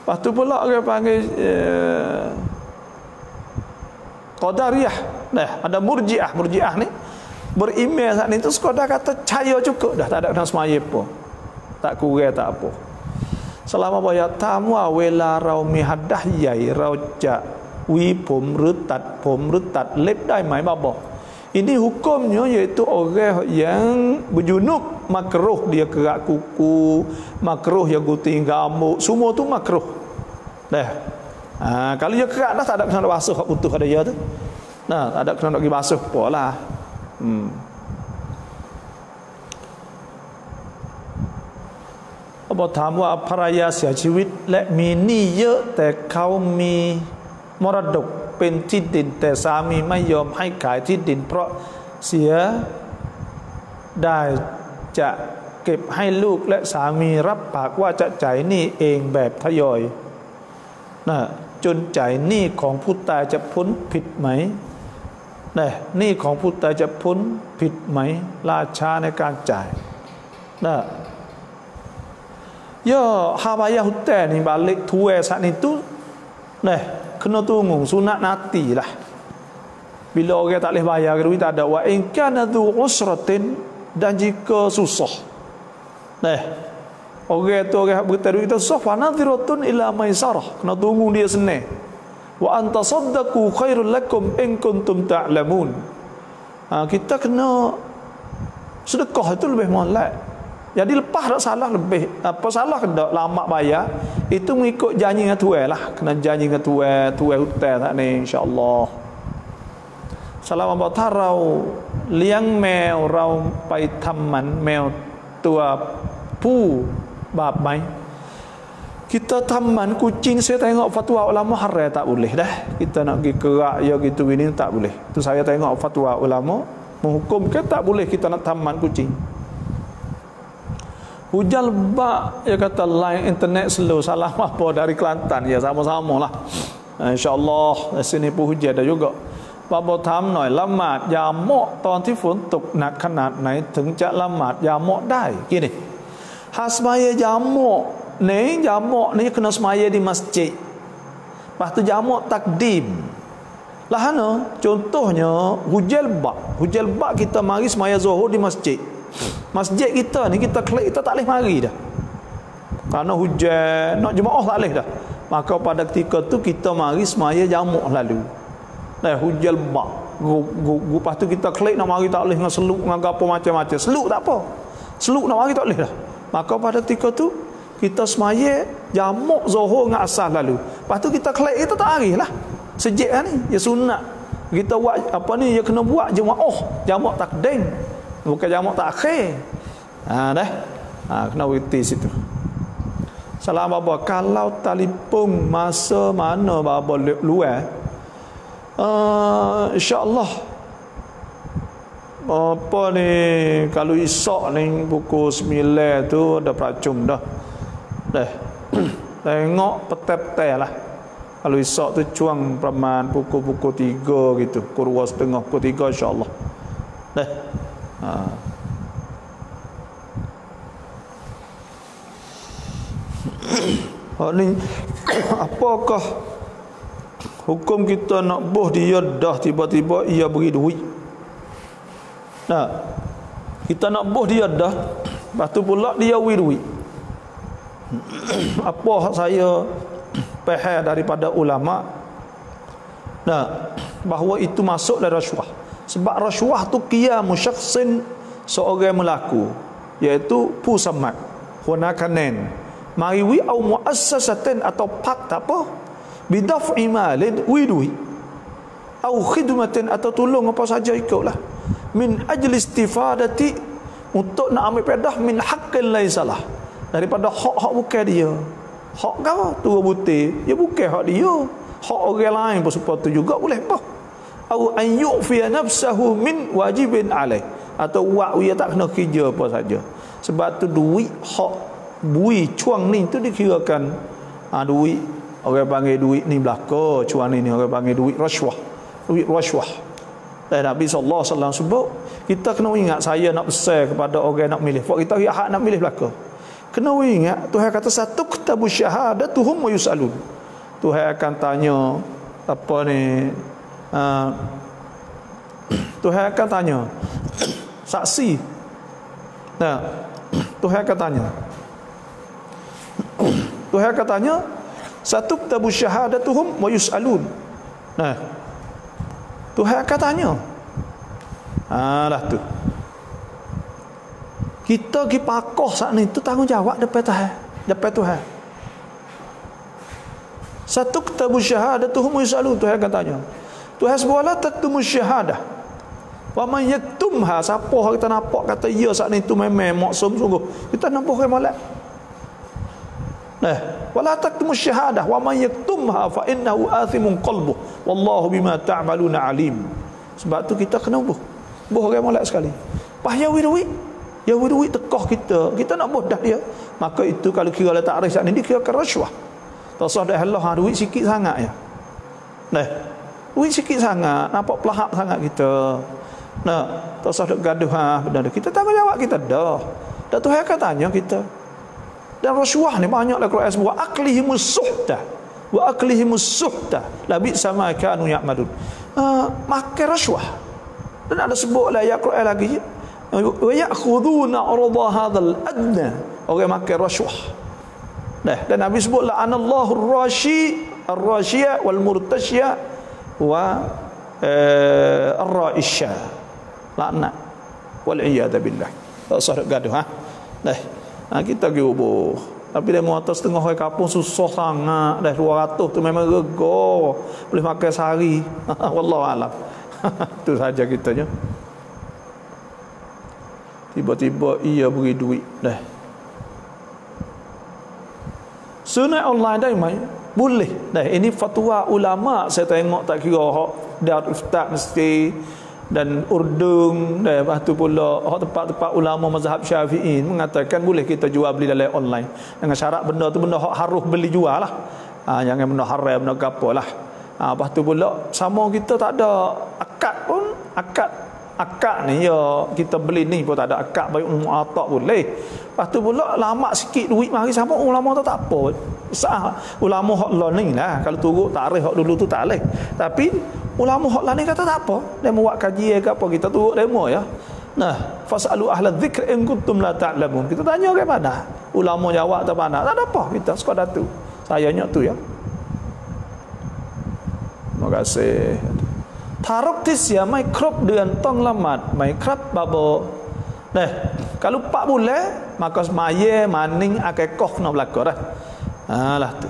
A: lepas tu pula orang panggil Qadariyah. Nah, ada Murji'ah ni berimej saat ni tu sekadar kata cahaya cukup dah, tak ada kena semaya apa. Tak kurang tak apa. Selama bayar tamu wela rau mi hadah yai rau ja wi pom rutat lep dai mai babo. Ini hukumnya iaitu orang yang berjunub makruh dia kerak kuku, makruh dia gunting rambut, semua tu makruh. Dah. Kalau dia kerak dah tak ada kena basuh kat putus ada dia tu. Nah, tak ada kena nak pergi basuh apalah. Apa ถามว่าภรรยาเสียชีวิตและมีหนี้เยอะแต่เขามีมรดกเป็นที่ดินแต่สามีไม่ยอมให้ขายที่ดินเพราะเสียได้จะเก็บให้ลูกและสามีรับปากว่าจะจ่ายหนี้เองแบบทยอยนะจนจ่ายหนี้ของผู้ตายจะพ้นผิดไหมนะหนี้ของผู้ตายจะพ้นผิดไหมล่าช้าในการจ่ายนะya habaya hutan ni balik tuai saat itu nah kena tunggu sunat nanti lah bila orang tak boleh bayar duit tak ada wa in kana dhu usratin dan jika susah nah orang tu orang bertaruh kita susah fa nadhiratun ila maisarah kena tunggu dia senang wa antasaddaqu khairul lakum in kuntum ta'lamun kita kena sedekah itu lebih molek. Jadi lepas tak salah lebih apa salah dak lama bayar itu mengikut janji dengan tuan lah, kena janji dengan tuan hutan tak ni insya-Allah. Salam about tarau เลี้ยงแมวเราไปทำหมันแมวตัวผู้บาปไหม Kita taman kucing saya tengok fatwa ulama haram tak boleh dah. Kita nak pergi kerak ya gitu gini tak boleh. Tu saya tengok fatwa ulama menghukumkan tak boleh kita nak taman kucing. Hujan lebat, dia kata line internet slow, salah apa dari Kelantan, ya sama-sama lah. InsyaAllah sini pun hujan dah juga. บาบถามหน่อยละหมาดยามเหมาะตอนที่ฝนตกหนักขนาดไหนถึงจะละหมาดยามเหมาะได้ gini hasmaya jamak ni jamak ni kena semaya di masjid, lepas tu jamak takdim lah ana contohnya hujan lebat kita mari semaya zuhur di masjid kita ni kita klik kita tak boleh mari dah kerana hujan nak jemaah tak boleh dah, maka pada ketika tu kita mari semaya jamak lalu hujan lebat lepas tu kita klik nak mari tak boleh dengan seluk dengan apa macam-macam seluk tak apa, seluk nak mari tak boleh dah, maka pada ketika tu kita semaya jamak zuhur dengan asar lalu, lepas tu kita klik kita tak hari lah sejak ni ya sunat kita buat apa ni ya kena buat jemaah jamak takdim bukan jamak takhir kena berhenti situ. Salam bapa kalau telefon masa mana bapa luar insya-Allah apa ni kalau esok ni pukul 9 tu dah peracung dah tengok petai-petai lah. Kalau esok tu cuang preman pukul 3 gitu, pukul 2.30 pukul 3 insya-Allah ni apakah hukum kita nak boh dia dah tiba-tiba ia beri duit. Kita nak boh dia dah, lepas tu pula dia beri duit. Apa saya faham daripada ulama bahawa itu masuk dari rasuah. Sebab rasuah tu qiyamu syakhsin seorang melaku, iaitu pusamat hunakanen mariwi au muassasatin atau pak tak apa bidaf'i malin widui au khidmatin, atau tolong apa saja ikutlah, min ajli istifadati, untuk nak ambil pedah, min haqqin laisalah, daripada hak-hak bukan dia. Hak kau tu butir, dia bukan hak dia, hak orang lain pun supaya tu juga boleh apa. Au an yu'fi nafsahu min wajibin alaih, atau buat dia tak kena kerja apa saja. Sebab tu duit hak bui cuang ni tu dikirakan duit, orang panggil duit ni belaka, cuang ni orang panggil duit rasuah. Duit rasuah. Dan Nabi sallallahu alaihi wasallam sebut, kita kena ingat, saya nak besar kepada orang nak milih. Sebab kita hak nak milih belaka. Kena ingat Tuhan kata satu kitabu syahadatuhum wa yusalun. Tuhan akan tanya apa ni, Tuhan akan tanya saksi. Nah, Tuhan akan tanya. Tuhan akan tanya satu kitabu syahadatuhum wa yusalun. Nah, Tuhan akan tanya. Lah tu. Kita pergi pakoh saat ni tu tanggungjawab depan Tuhan. Depan Tuhan. Satu kitabu syahadatuhum wa yusalun, Tuhan akan tanya. Tuhan sebut la taktumu syahadah. Wa man yaktumha, siapa kita nampak kata ya saat ni tu memang maksum sungguh. Kita nampak orang molek. Nah, wala taktumu syahadah wa man yaktumha fa innahu athimun qalbuh wallahu bima ta'maluna alim. Sebab tu kita kena buh orang molek sekali. Pahyawi duit. Ya duit tekah kita nak bodah dia. Maka itu kalau kira la ta'rif saat ni dikirakan rasuah. Tasah dah Allah duit sikit sangat ya. Nah, duit sikit sangat, nampak pelahap sangat kita. Nah, tasah dak gaduh benda kita tanggungjawab kita dah. Dan Tuhan akan tanya kita. Dan rasuah ni banyaklah Quran sebut aklihimus suhta wa aklihimus suhta labi sama kanu ya'malun. Makan rasuah. Dan ada sebutlah ayat Quran lagi, wa ya'khuduna 'arada hadzal adna, orang makan rasuah. Dan Nabi sebut la'anallahu ar-rashiya wal murtashiya wa ar-ra'isha. Laknat wal iyad billah. Tak usah gaduh kita pergi ubuh. Tapi dia mau atas tengah hari kampung susah sangat. Dah 200 tu memang rego. Boleh makan sehari. Wallahu alam. Itu saja kitanya. Tiba-tiba ia beri duit dah. Sunat online dah mai boleh dah. Ini fatwa ulama, saya tengok tak kira hak Darul Ifta mesti dan Urdung dan lepas tu pula tempat-tempat ulama mazhab Syafi'i mengatakan boleh kita jual beli dalam online dengan syarat benda tu benda hak harus beli jual lah. Jangan benda haram, benda gapo lah. Lepas tu pula sama kita tak ada akad pun, akad ni ya kita beli ni pun tak ada akad baik mu'atak boleh. Lepas tu pula lama sikit duit mari sama ulama tu tak apa. Sah ulama hak lah ni lah, kalau turut tarikh hak dulu tu tak leh. Tapi ulama hak lah ni kata tak apa, dia buat kajian ke apa kita turut demo ya. Nah, fasalu ahla dzikr in kuntum la ta'lamun. Kita tanya ke mana? Ulama jawab tak mana? Tak ada apa, kita sekadar tu. Sayanya tu ya. Terima kasih. Taruk tisya mai krop dengan tong lamat, mai krap babo. Nah, kalau 4 bulan maka semaya maning akikah kena berlaku dah. Lah tu.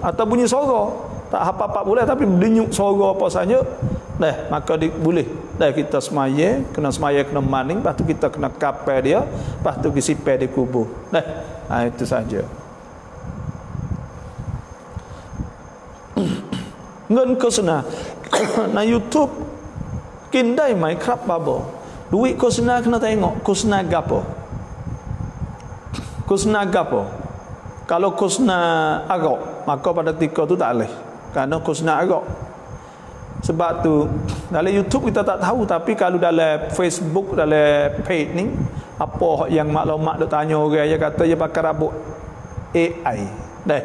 A: Atau bunyi suara tak apa 4 bulan tapi denyuk suara apa saja, dah maka boleh dah kita semaya, kena maning, lepas tu kita kena kapal dia, lepas tu kita sipar di kubur. Dah. Itu saja. Ngan kesana na YouTube kindai mai krap babo. Duit kesana kena tengok kesana gapo. Kesana gapo. Kalau kesana agak, maka pada ketika tu tak boleh. Kerana kesana agak. Sebab tu dalam YouTube kita tak tahu, tapi kalau dalam Facebook, dalam page ni apa yang maklumat duk tanya orang, dia kata dia pakai rabuk AI. Dah.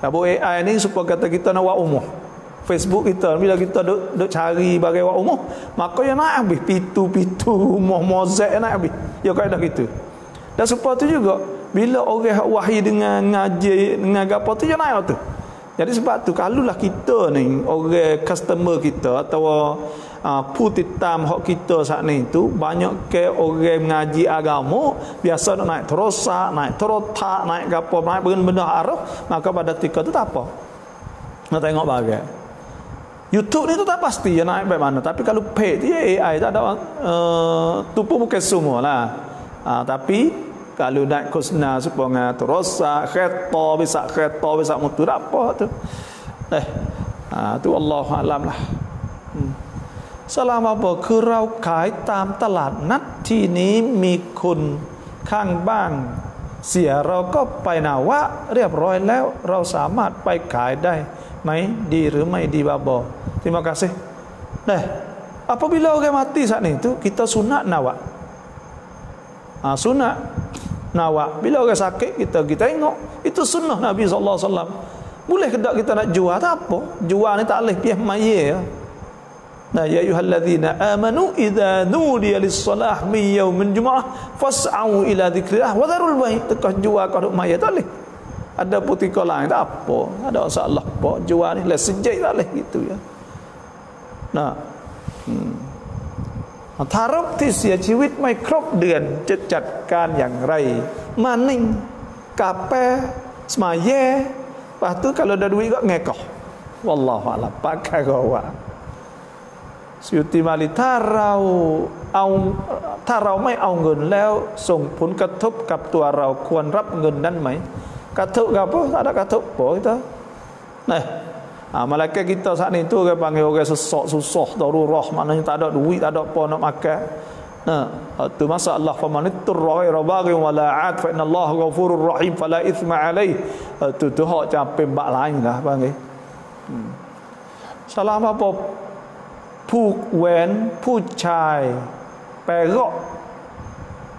A: Rabuk AI ni supaya kata kita nak buat umur. Facebook kita bila kita duk cari bagai buat umur, maka dia nak habis pitu-pitu rumah mozaik nak habis. Dia kaedah gitu. Dan supaya tu juga bila orang wahyi dengan ngaji dengan apa tu dia naik tu. Jadi sebab tu kalulah kita ni orang customer kita atau putitam hak kita saat ni tu banyak ke orang mengaji agama biasa nak naik terosak, naik terotak, naik gapo, naik benda arah, maka pada ketika tu tak apa. Nak tengok bagai. YouTube ni tu tak pasti ya naik baik mana, tapi kalau paid dia AI tak ada tu pun bukan semua lah. Tapi kalau naik kusna supaya terosak kereta bisa motor apa tu. Tu Allah alam lah. Selama apaคือเราขายตามตลาดนัดที่นี้มีคนข้างบ้านเสียเราก็ไปนาวะเรียบร้อยแล้วเราสามารถไปขายได้ไหมดีหรือไม่ดีbabo. Terima kasih. Apabila orang mati saat itu kita sunat nawak. Sunat nawak. Bila orang sakit kita tengok, itu sunnah Nabi sallallahu alaihi wasallam. Boleh ke tak kita nak jual, tak apa. Jual ni tak boleh piah mayat. Ya ayyuhalladzina amanu idza nudiya lis-salah min yaumil jumu'ah fas'au ila dzikrillah wa dharul bai'. Tekah jual kau mayat tak boleh. Ada putika lain tak apa. Ada masalah apa. Jual ni lah sejak tak boleh gitu ya. Taruk ที่เสียชีวิตไม่ครบเดือนจะจัดการอย่างไรมานิ่งกาแฟสมายlepas tu kalau ada duit kok ngekoh wallahu a'lam pakai kauว่าสุติมาลิถ้าเราไม่เอาเงินแล้วส่งผลกระทบกับตัวเราควรรับเงินนั้นไหมกระทบกับapa tak adaกระทบapa kita malaikat kita saat ni tu orang panggil orang susah darurah, maknanya tak ada duit, tak ada apa nak makan. Tu masalah famanittur ghaira baghin wala 'ad fa innallaha ghafurur rahim fala ithma alaih. Tu hak capek bak lain lah panggil. Salam apa ผูกแหวนผู้ชายแปรก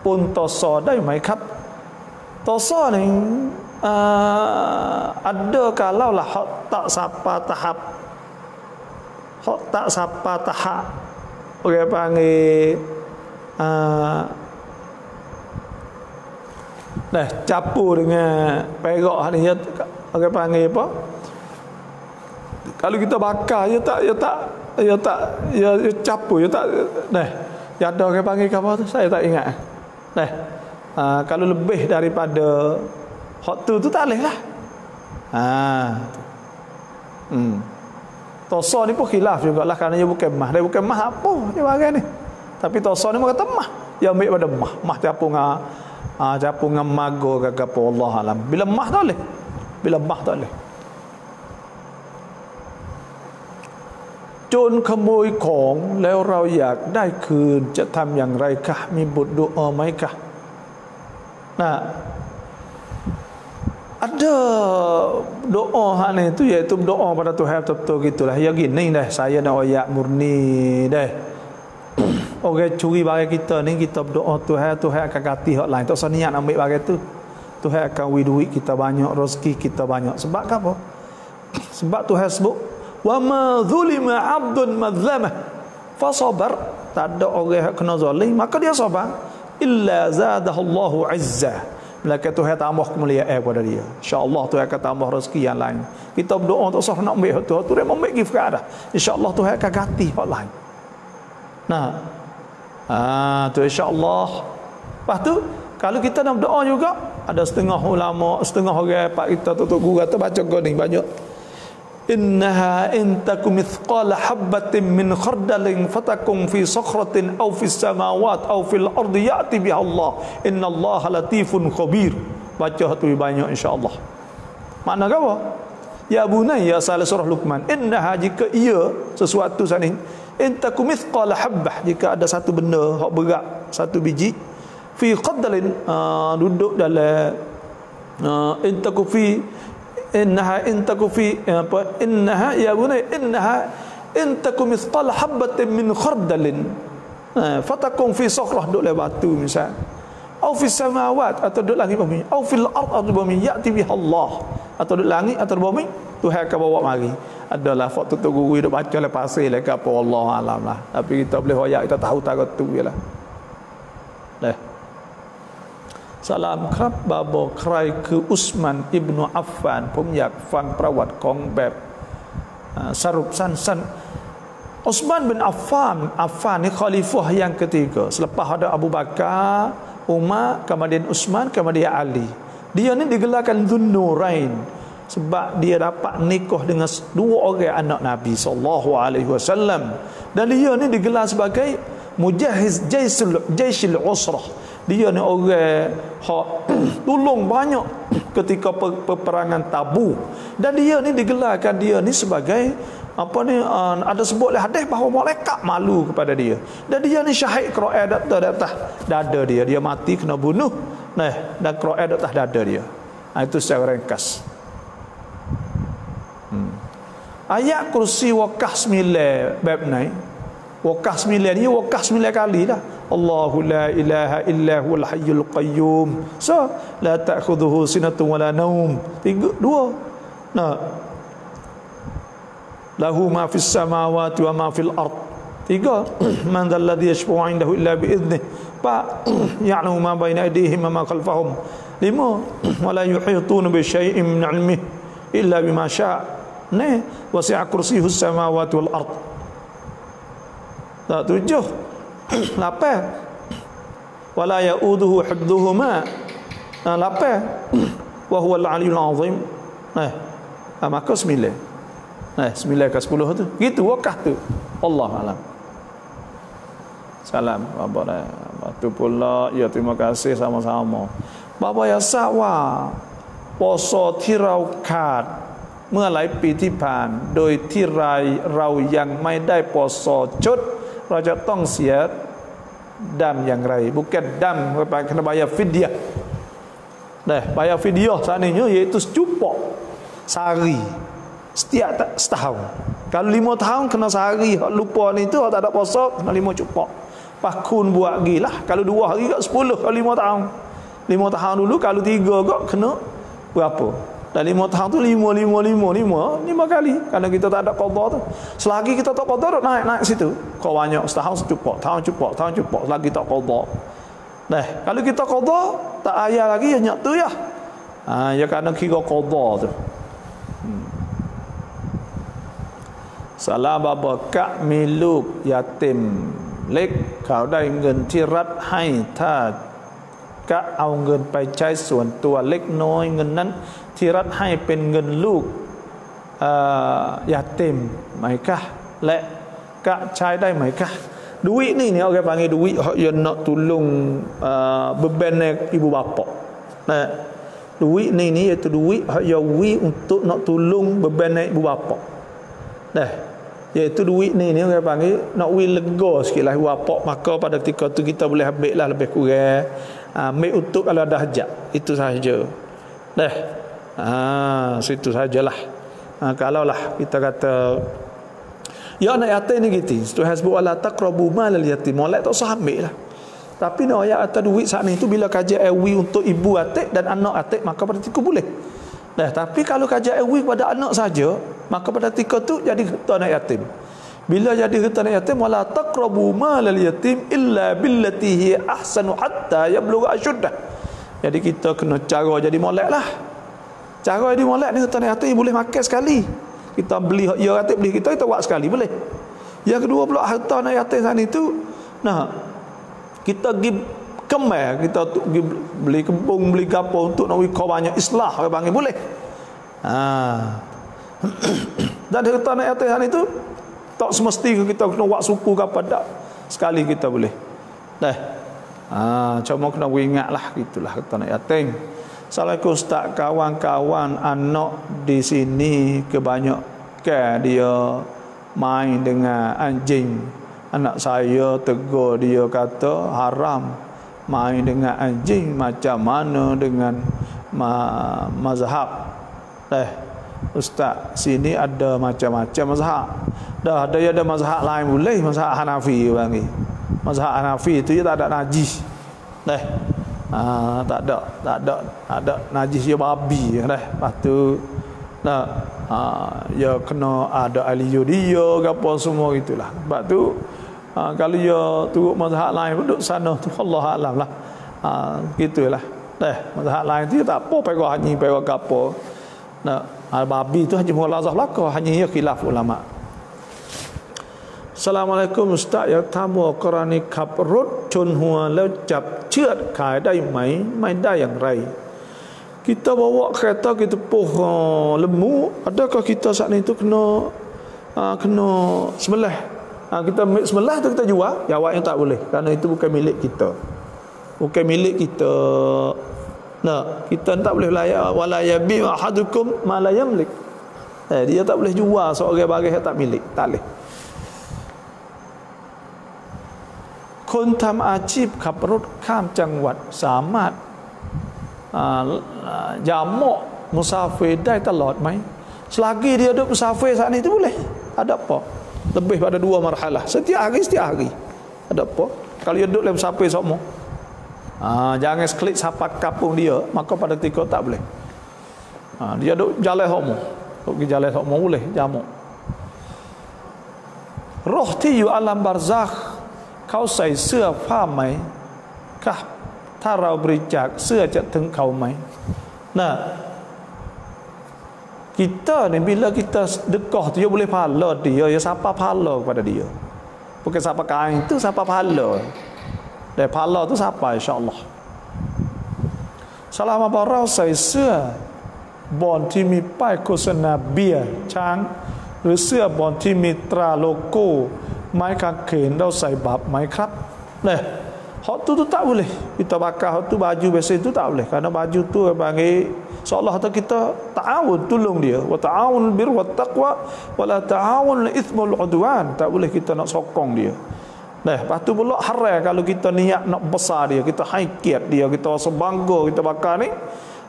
A: ปนต่อซอได้ไหมครับต่อซอนี่ada kalau lah hak tak sapa tahap orang panggil campur dengan perak ni orang panggil apa kalau kita bakar ya campur ya tak ya ada orang panggil apa tu saya tak ingat kalau lebih daripada hak tu tak boleh lah. Tosa ni pun khilaf jugalah kerana dia bukan mah. Dia bukan mah apa dia bagai ni. Tapi tosa ni kata mah. Dia ambil pada mah. Mah capung ngam mago ke apa Allah alam. Bila mah tak boleh. Bila mah tak boleh. โจรขโมยของแล้วเราอยากได้คืนจะทำอย่างไรคะมีบทดุอาไหมคะada doa hak ni tu iaitu doa pada Tuhan betul-betul gitulah. Ya gini dah saya nak ayat murni dah. Orang curi barang kita ni kita berdoa Tuhan akan ganti hak lain. Tak usah niat ambil barang tu. Tuhan akan beri duit kita banyak, rezeki kita banyak. Sebab apa? Sebab Tuhan sebut wa ma zulima 'abdun madzlamah fa sabar. Tak ada orang yang kena zalim maka dia sabar illa zadahullahu 'izza. Melainkan Tuhan tambah kemuliaan pada dia. InsyaAllah Tuhan akan tambah rezeki yang lain. Kita berdoa tak usah nak ambil Tuhan. Tuhan memang ambil gift dah. InsyaAllah Tuhan akan ganti hak lain. Tu insyaAllah. Lepas tu kalau kita nak berdoa juga ada setengah ulama, setengah orang pak kita tu guru kata baca kau ni banyak. Innaha in takum mithqala habbatin min khardalin fatakum fi sakhratin aw fis samawati aw fil ardi ya'ti biha Allah innallaha latifun khabir. Baca tu banyak insya-Allah. Makna apa? Ya bunayya salah surah Luqman. Innaha jika ia sesuatu sani in takum mithqala habbah jika ada satu benda hak berat satu biji fi khardalin duduk dalam in takum fi innaha intaku fi apa innaha ya bunay innaha intaku mithqala habatin min khardalin fatakum fi sakhrah duk le batu misal au fi samawat atau duk langit bumi au fil ard atau bumi yati biha Allah atau duk langit atau bumi Tuhan akan bawa mari adalah fakta tu guru duk baca le pasir le ke apa Allah alam lah tapi kita boleh hoyak kita tahu tak tu jelah Salam ครับบาบอกใครคืออุสมันอิบนุอัฟฟานผมอยากฟังประวัติของแบบสรุปสั้นๆอุสมันbin Affan ni khalifah yang ketiga selepas ada Abu Bakar, Umar, kemudian Utsman, kemudian Ali. Dia ni digelarkan Dzun Nurain. sebab dia dapat nikah dengan dua orang anak Nabi SAW. Dan dia ni digelar sebagai mujahiz jaisul usrah. Dia ni orang hak tolong banyak ketika peperangan Tabuk. Dan dia ni digelarkan dia ni sebagai apa ni, ada sebut hadis bahawa malaikat malu kepada dia. Dan dia ni syahid Quran di atas dada dia. Dia mati kena bunuh. Nah, dan Quran di atas dada dia. Itu secara ringkas. Ayat kursi wakah 9 bab ni. Wakah 9 ni wakah 9 kali dah. Allahu la ilaha illa huwal hayyul qayyum. So, la ta'khudhuhu sinatun wala naum. 3 2. Nah. Lahu ma fis samawati wa ma fil ard. 3. Man dhal ladzi yashfa'u 'indahu illa bi idnih. 4. Ya'lamu ma baina aydihim wa ma khalfahum. 5. Wa la yuhituna bi syai'in min 'ilmihi illa bima syaa'. Ni wasi'a kursiyyuhu samawati wal ard. 7. 8. Wala ya'uduhu hifdhuhuma. 8. Wa huwal 'aliyyul 'azim. Maka 9. 9 ke 10 tu. Gitu wakah tu. Allah alam. Salam bapa. Batu pula ya, terima kasih sama-sama. Bapa ya sakwa. Poso tirau kad เมื่อหลายปีที่ผ่านโดยที่เรายังไม่ได้ปอสอชดเราจะต้องเสียdam yang rai, bukan dam kena bayar fidyah. Bayar fidyah seandainya iaitu secupok sehari setiap setahun. Kalau 5 tahun kena sehari, hak lupa ni tu hak tak ada puasa kena 5 cupok. Pakun buat gilah. Kalau 2 hari kat 10, kalau 5 tahun. 5 tahun dulu, kalau 3 kat kena berapa? Dan 5 tahun tu 5 kali. Kerana kita tak ada qada tu. Selagi kita tak qada, naik situ. Kau banyak setahun secupok, tahun cupok. Selagi tak qada. Kalau kita qada, tak ayah lagi ya nyak tu ya. Ya kerana kira qada tu. Salam baba kak miluk yatim ล็ก เขาได้เงินที่รัฐให้ถ้าก็เอาเงินไปใช้ส่วนตัวเล็กน้อยเงินนั้นที่รัฐให้เป็นเงินลูกยาติมไหมคะและก็ใช้ได้ไหมคะ duit ni orang panggil duit yang nak tolong beban ibu bapa. Duit ni iaitu duit yang untuk nak tolong beban ibu bapa. Iaitu duit ni orang panggil nak lega sikitlah ibu bapa, maka pada ketika tu kita boleh ambil lah lebih kurang. Ambil untuk kalau ada hajat, itu sahaja. Situ sajalah. Kalaulah kita kata ya anak yatim ni gitu. Tuhan sebut wala taqrabu malal yatim. Molek tak usah ambil lah. Tapi nak ayat atas duit saat ni tu bila kajian ewi untuk ibu atik dan anak atik, maka pada ketika boleh. Tapi kalau kajian ewi pada anak saja, maka pada ketika tu jadi harta anak yatim. Bila jadi harta anak yatim, wala taqrabu malal yatim illa billati hi ahsanu hatta yablugha ashuddah. Jadi kita kena cara jadi molek lah. Cara jadi molek ni harta anak yatim boleh makan sekali. Kita beli ya yatim beli kita buat sekali boleh. Yang kedua pula harta anak yatim sana itu kita pergi kemar, kita pergi beli kebun, beli kapur untuk nak wikau banyak islah orang panggil boleh. Dan harta anak yatim sana itu tak semesti kita kena buat suku ke apa tak. Sekali kita boleh. Cuma kena ingatlah gitulah harta anak yatim. Assalamualaikum Ustaz, kawan-kawan anak di sini kebanyakan dia main dengan anjing. Anak saya tegur dia kata haram main dengan anjing. Macam mana dengan mazhab? Ustaz, sini ada macam-macam mazhab. Ada mazhab lain boleh, mazhab Hanafi bagi. Mazhab Hanafi itu dia tak ada najis. Tak ada najis dia babi lepas tu ya kena ada aliyo dia ke apa semua gitulah. Sebab tu kalau dia turut mazhab lain duduk sana tu Allah alam lah. Gitulah. Mazhab lain tu tak apa pergi haji pergi ke apa. Babi tu haji mulazah belaka hanya ya khilaf ulama. Assalamualaikum Ustaz อยากถามว่ากรณีขับรถชนหัวแล้วจับเชือดขายได้ไหมไม่ได้อย่างไร Kita bawa kereta kita lemu, adakah kita saat ni tu kena sembelih? Kita sembelih tu kita jual, jawabnya tak boleh kerana itu bukan milik kita. Bukan milik kita. Nah, kita tak boleh layak wala yabi ahadukum ma la yamlik. Dia tak boleh jual seorang barang yang tak milik, tak boleh. คนทำอาชีพขับรถข้ามจังหวัดสามารถยามะมุซาฟิรได้ตลอดไหม selagi dia duduk musafir saat ni itu boleh, ada apa? Lebih pada 2 marhalah, setiap hari ada apa? Kalau dia duduk dalam musafir semua, jangan seklik sampai kampung dia, maka pada ketika tak boleh. Dia duduk jalan semua, duduk jalan semua boleh jamak. Rohที่อยู่อาลัมบาร์ซักเขาใส่เสื้อผ้าไหมครับถ้าเราบริจาคเสื้อจะถึงเขาไหม Nah, kita ni bila kita sedekah tu dia boleh pahala dia, ya siapa pahala kepada dia, bukan siapa kain tu siapa pahala, dan pahala tu siapa insya-Allah. สลามบาเราใส่เสื้อบอลที่มีป้ายโฆษณาเบียร์ช้างหรือเสื้อบอลที่มีตราโลโก้ไม้กางเขนเราใส่บาปไหมครับ Nah, hak tu tak boleh kita bakar hak tu baju biasa itu tak boleh kerana baju tu bagi seolah kita ta'awun tolong dia, wa ta'awun bir wa taqwa wa la ta'awun itsmul udwan, tak boleh kita nak sokong dia. Nah, lepas tu pula haram kalau kita niat nak besar dia, kita haikiat dia, kita rasa bangga kita bakar ni,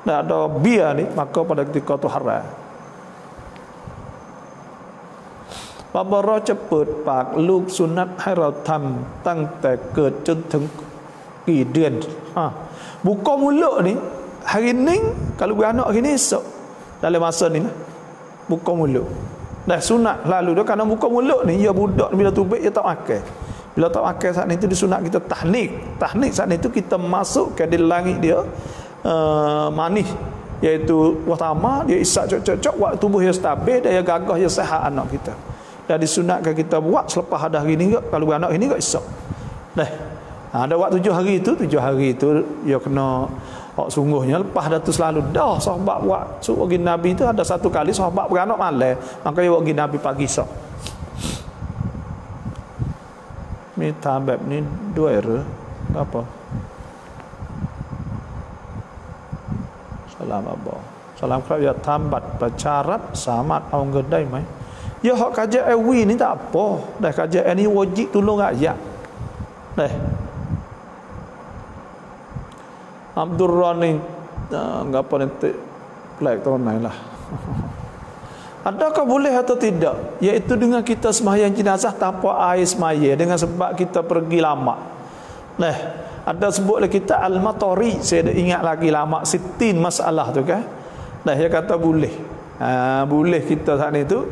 A: dah ada biar ni, maka pada ketika tu haram. บาบาเราจะเปิดปากลูกสุนัตให้เราทำตั้งแต่เกิดจนถึงกี่เดือน buka mulut ni hari ni kalau beranak hari ni esok dalam masa ni buka mulut dah sunat lalu dah kerana buka mulut ni ya budak bila tubik dia tak makan, bila tak makan saat ni tu disunat kita tahnik saat ni tu kita masuk ke di langit dia manis iaitu pertama dia isap cocok waktu tubuh dia stabil dia gagah dia sihat anak kita. Dah disunatkan kita buat selepas ada hari ni ke, kalau beranak ini ke esok. Dah. Ada waktu 7 hari itu dia kena sungguhnya lepas dah tu selalu dah sahabat buat suruh pergi Nabi tu ada satu kali sahabat beranak malam, maka dia pergi Nabi pagi esok. Ni tambah ni 2 era apa? Salam Abba. Salam ครับอย่าทำบัตรประชารัฐสามารถเอาเงินได้ไหม Ya hak kajian AWI ni tak apa. Dah kajian ni wajib tolong rakyat. Dah. Abdul Rani apa nanti pelak tahun lain lah. Adakah boleh atau tidak? Iaitu dengan kita sembahyang jenazah tanpa air semaya dengan sebab kita pergi lama. Nah, ada sebutlah kita Al-Matari, saya dah ingat lagi lama sitin masalah tu kan. Nah, dia kata boleh. Boleh kita saat ni tu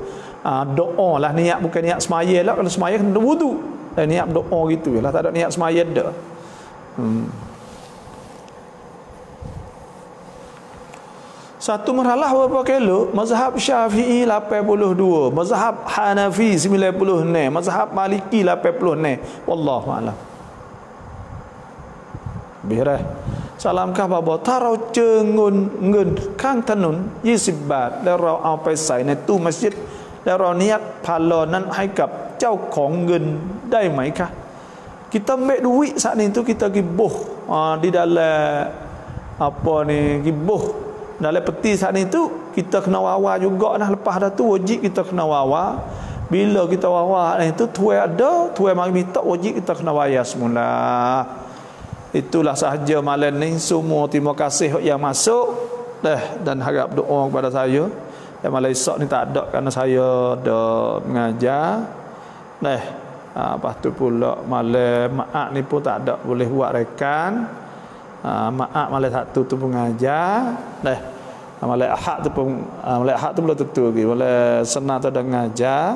A: doa lah, niat bukan niat semaya lah. Kalau semaya kena wudu, niat doa gitu lah, tak ada niat semaya dah. Satu marhalah berapa kilo? Mazhab Syafi'i 82, mazhab Hanafi 96, mazhab Maliki 86. Wallahu a'lam. Birah. Salamkah บาบอกถ้าเราเจอเงินข้างถนน20 บาทแล้วเราเอาไปใส่ในตู้มัสยิดแล้วเราniat pahalaนั้นให้กับเจ้าของเงินได้ไหมคะ Kita ambil duit saat ni tu kita gibuh di dalam apa ni gibuh dalam peti saat ni tu kita kena wawa juga dah, lepas dah tu wajib kita kena wawa. Bila kita wawa ni tu tuai ada, tuai mari minta, wajib kita kena bayar semula. Itulah sahaja malam ni. Semua terima kasih yang masuk dan harap doa kepada saya. Yang malam esok ni tak ada kerana saya ada mengajar. Lepas tu pula malam maaf ni pun tak ada boleh buat rekan. Maaf malam satu tu pun mengajar. Malam Ahad tu pun belum tentu lagi. Malam Senin tu ada mengajar.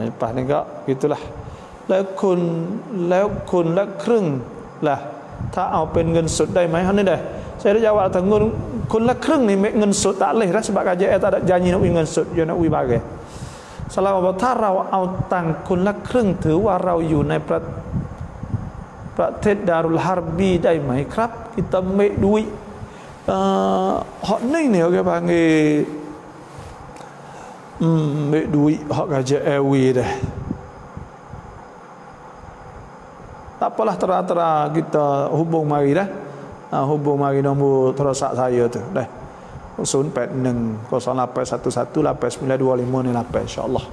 A: Lepas ni kak gitulah. แล้วคุณละครึ่งล่ะถ้าเอาเป็นเงินสดได้ไหมฮะนี่เด้ saya dah jawab tentang งินคนละครึ่งนี่เงินสดtak boleh dah sebab kajian tak ada janji nak งินสดอยู่nak bagi สลามบอกถ้าเราเอาตังค์คนละครึ่งถือว่าเราอยู่ในประเทศดารุลฮารบีได้ไหมครับ kita ambil duit Hak ni orang panggil ambil duit hak gaji airway dah. Tak apalah, terang-terang kita hubung mari dah. Hubung mari nombor terusak saya tu dah. 086 0811 8925 ni 8 insya-Allah.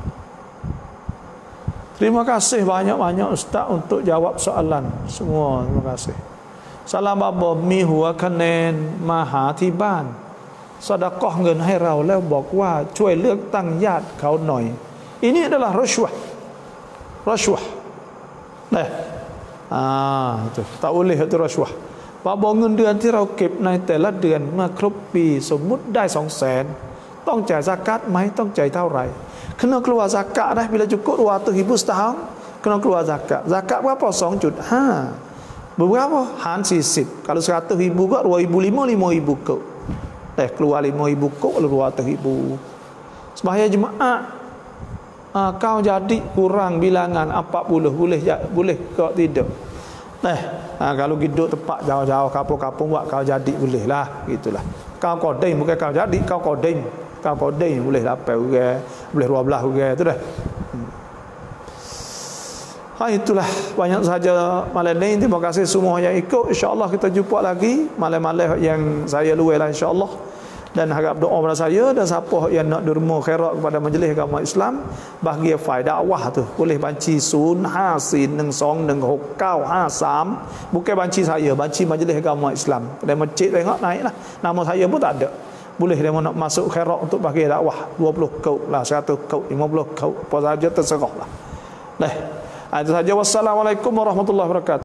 A: Terima kasih banyak-banyak Ustaz untuk jawab soalan semua. Terima kasih. Salam babo mi huwa kanen มาหาที่บ้านซะดะกอฮ์เงินให้เราแล้วบอกว่าช่วยเลือกตั้งญาติเขาหน่อย Ini adalah rasuah. Rasuah. Nah. Itu. Tak boleh itu rasuah. บabo เงินเดือนที่เราเก็บในแต่ละเดือนเมื่อครบปีสมมุติได้ 200,000 ต้องจ่ายซะกัตไหมต้องจ่ายเท่าไหร่ kena keluar zakat dah bila cukup 200,000 setahun kena keluar zakat. Zakat berapa? 2.5. Berapa? Han 40. Kalau 100,000 kok 2,500 5,000 kok. Keluar 5,000 kok lalu 200,000. Sembahyang jemaah kau jadi kurang bilangan 40 boleh kok tidak. Kalau hidup tempat jauh-jauh kapung-kapung buat kau jadi boleh lah, gitulah. Kau koding bukan kau jadi, kau koding. Kau koding boleh 8 orang, boleh 12 orang tu dah. Itulah banyak saja malam ni. Terima kasih semua yang ikut. InsyaAllah kita jumpa lagi malam-malam yang saya luar lah insyaAllah. Dan harap doa pada saya dan siapa yang nak derma khairat kepada majlis agama Islam bagi fai dakwah tu boleh banci 0541266953 bukan banci saya, banci majlis agama Islam. Dan masjid tengok naik lah, nama saya pun tak ada. Boleh dia nak masuk khairat untuk bagi dakwah 20 kaut lah, 100 kaut, 50 kaut, apa saja terserah lah. Itu saja. Wassalamualaikum warahmatullahi wabarakatuh.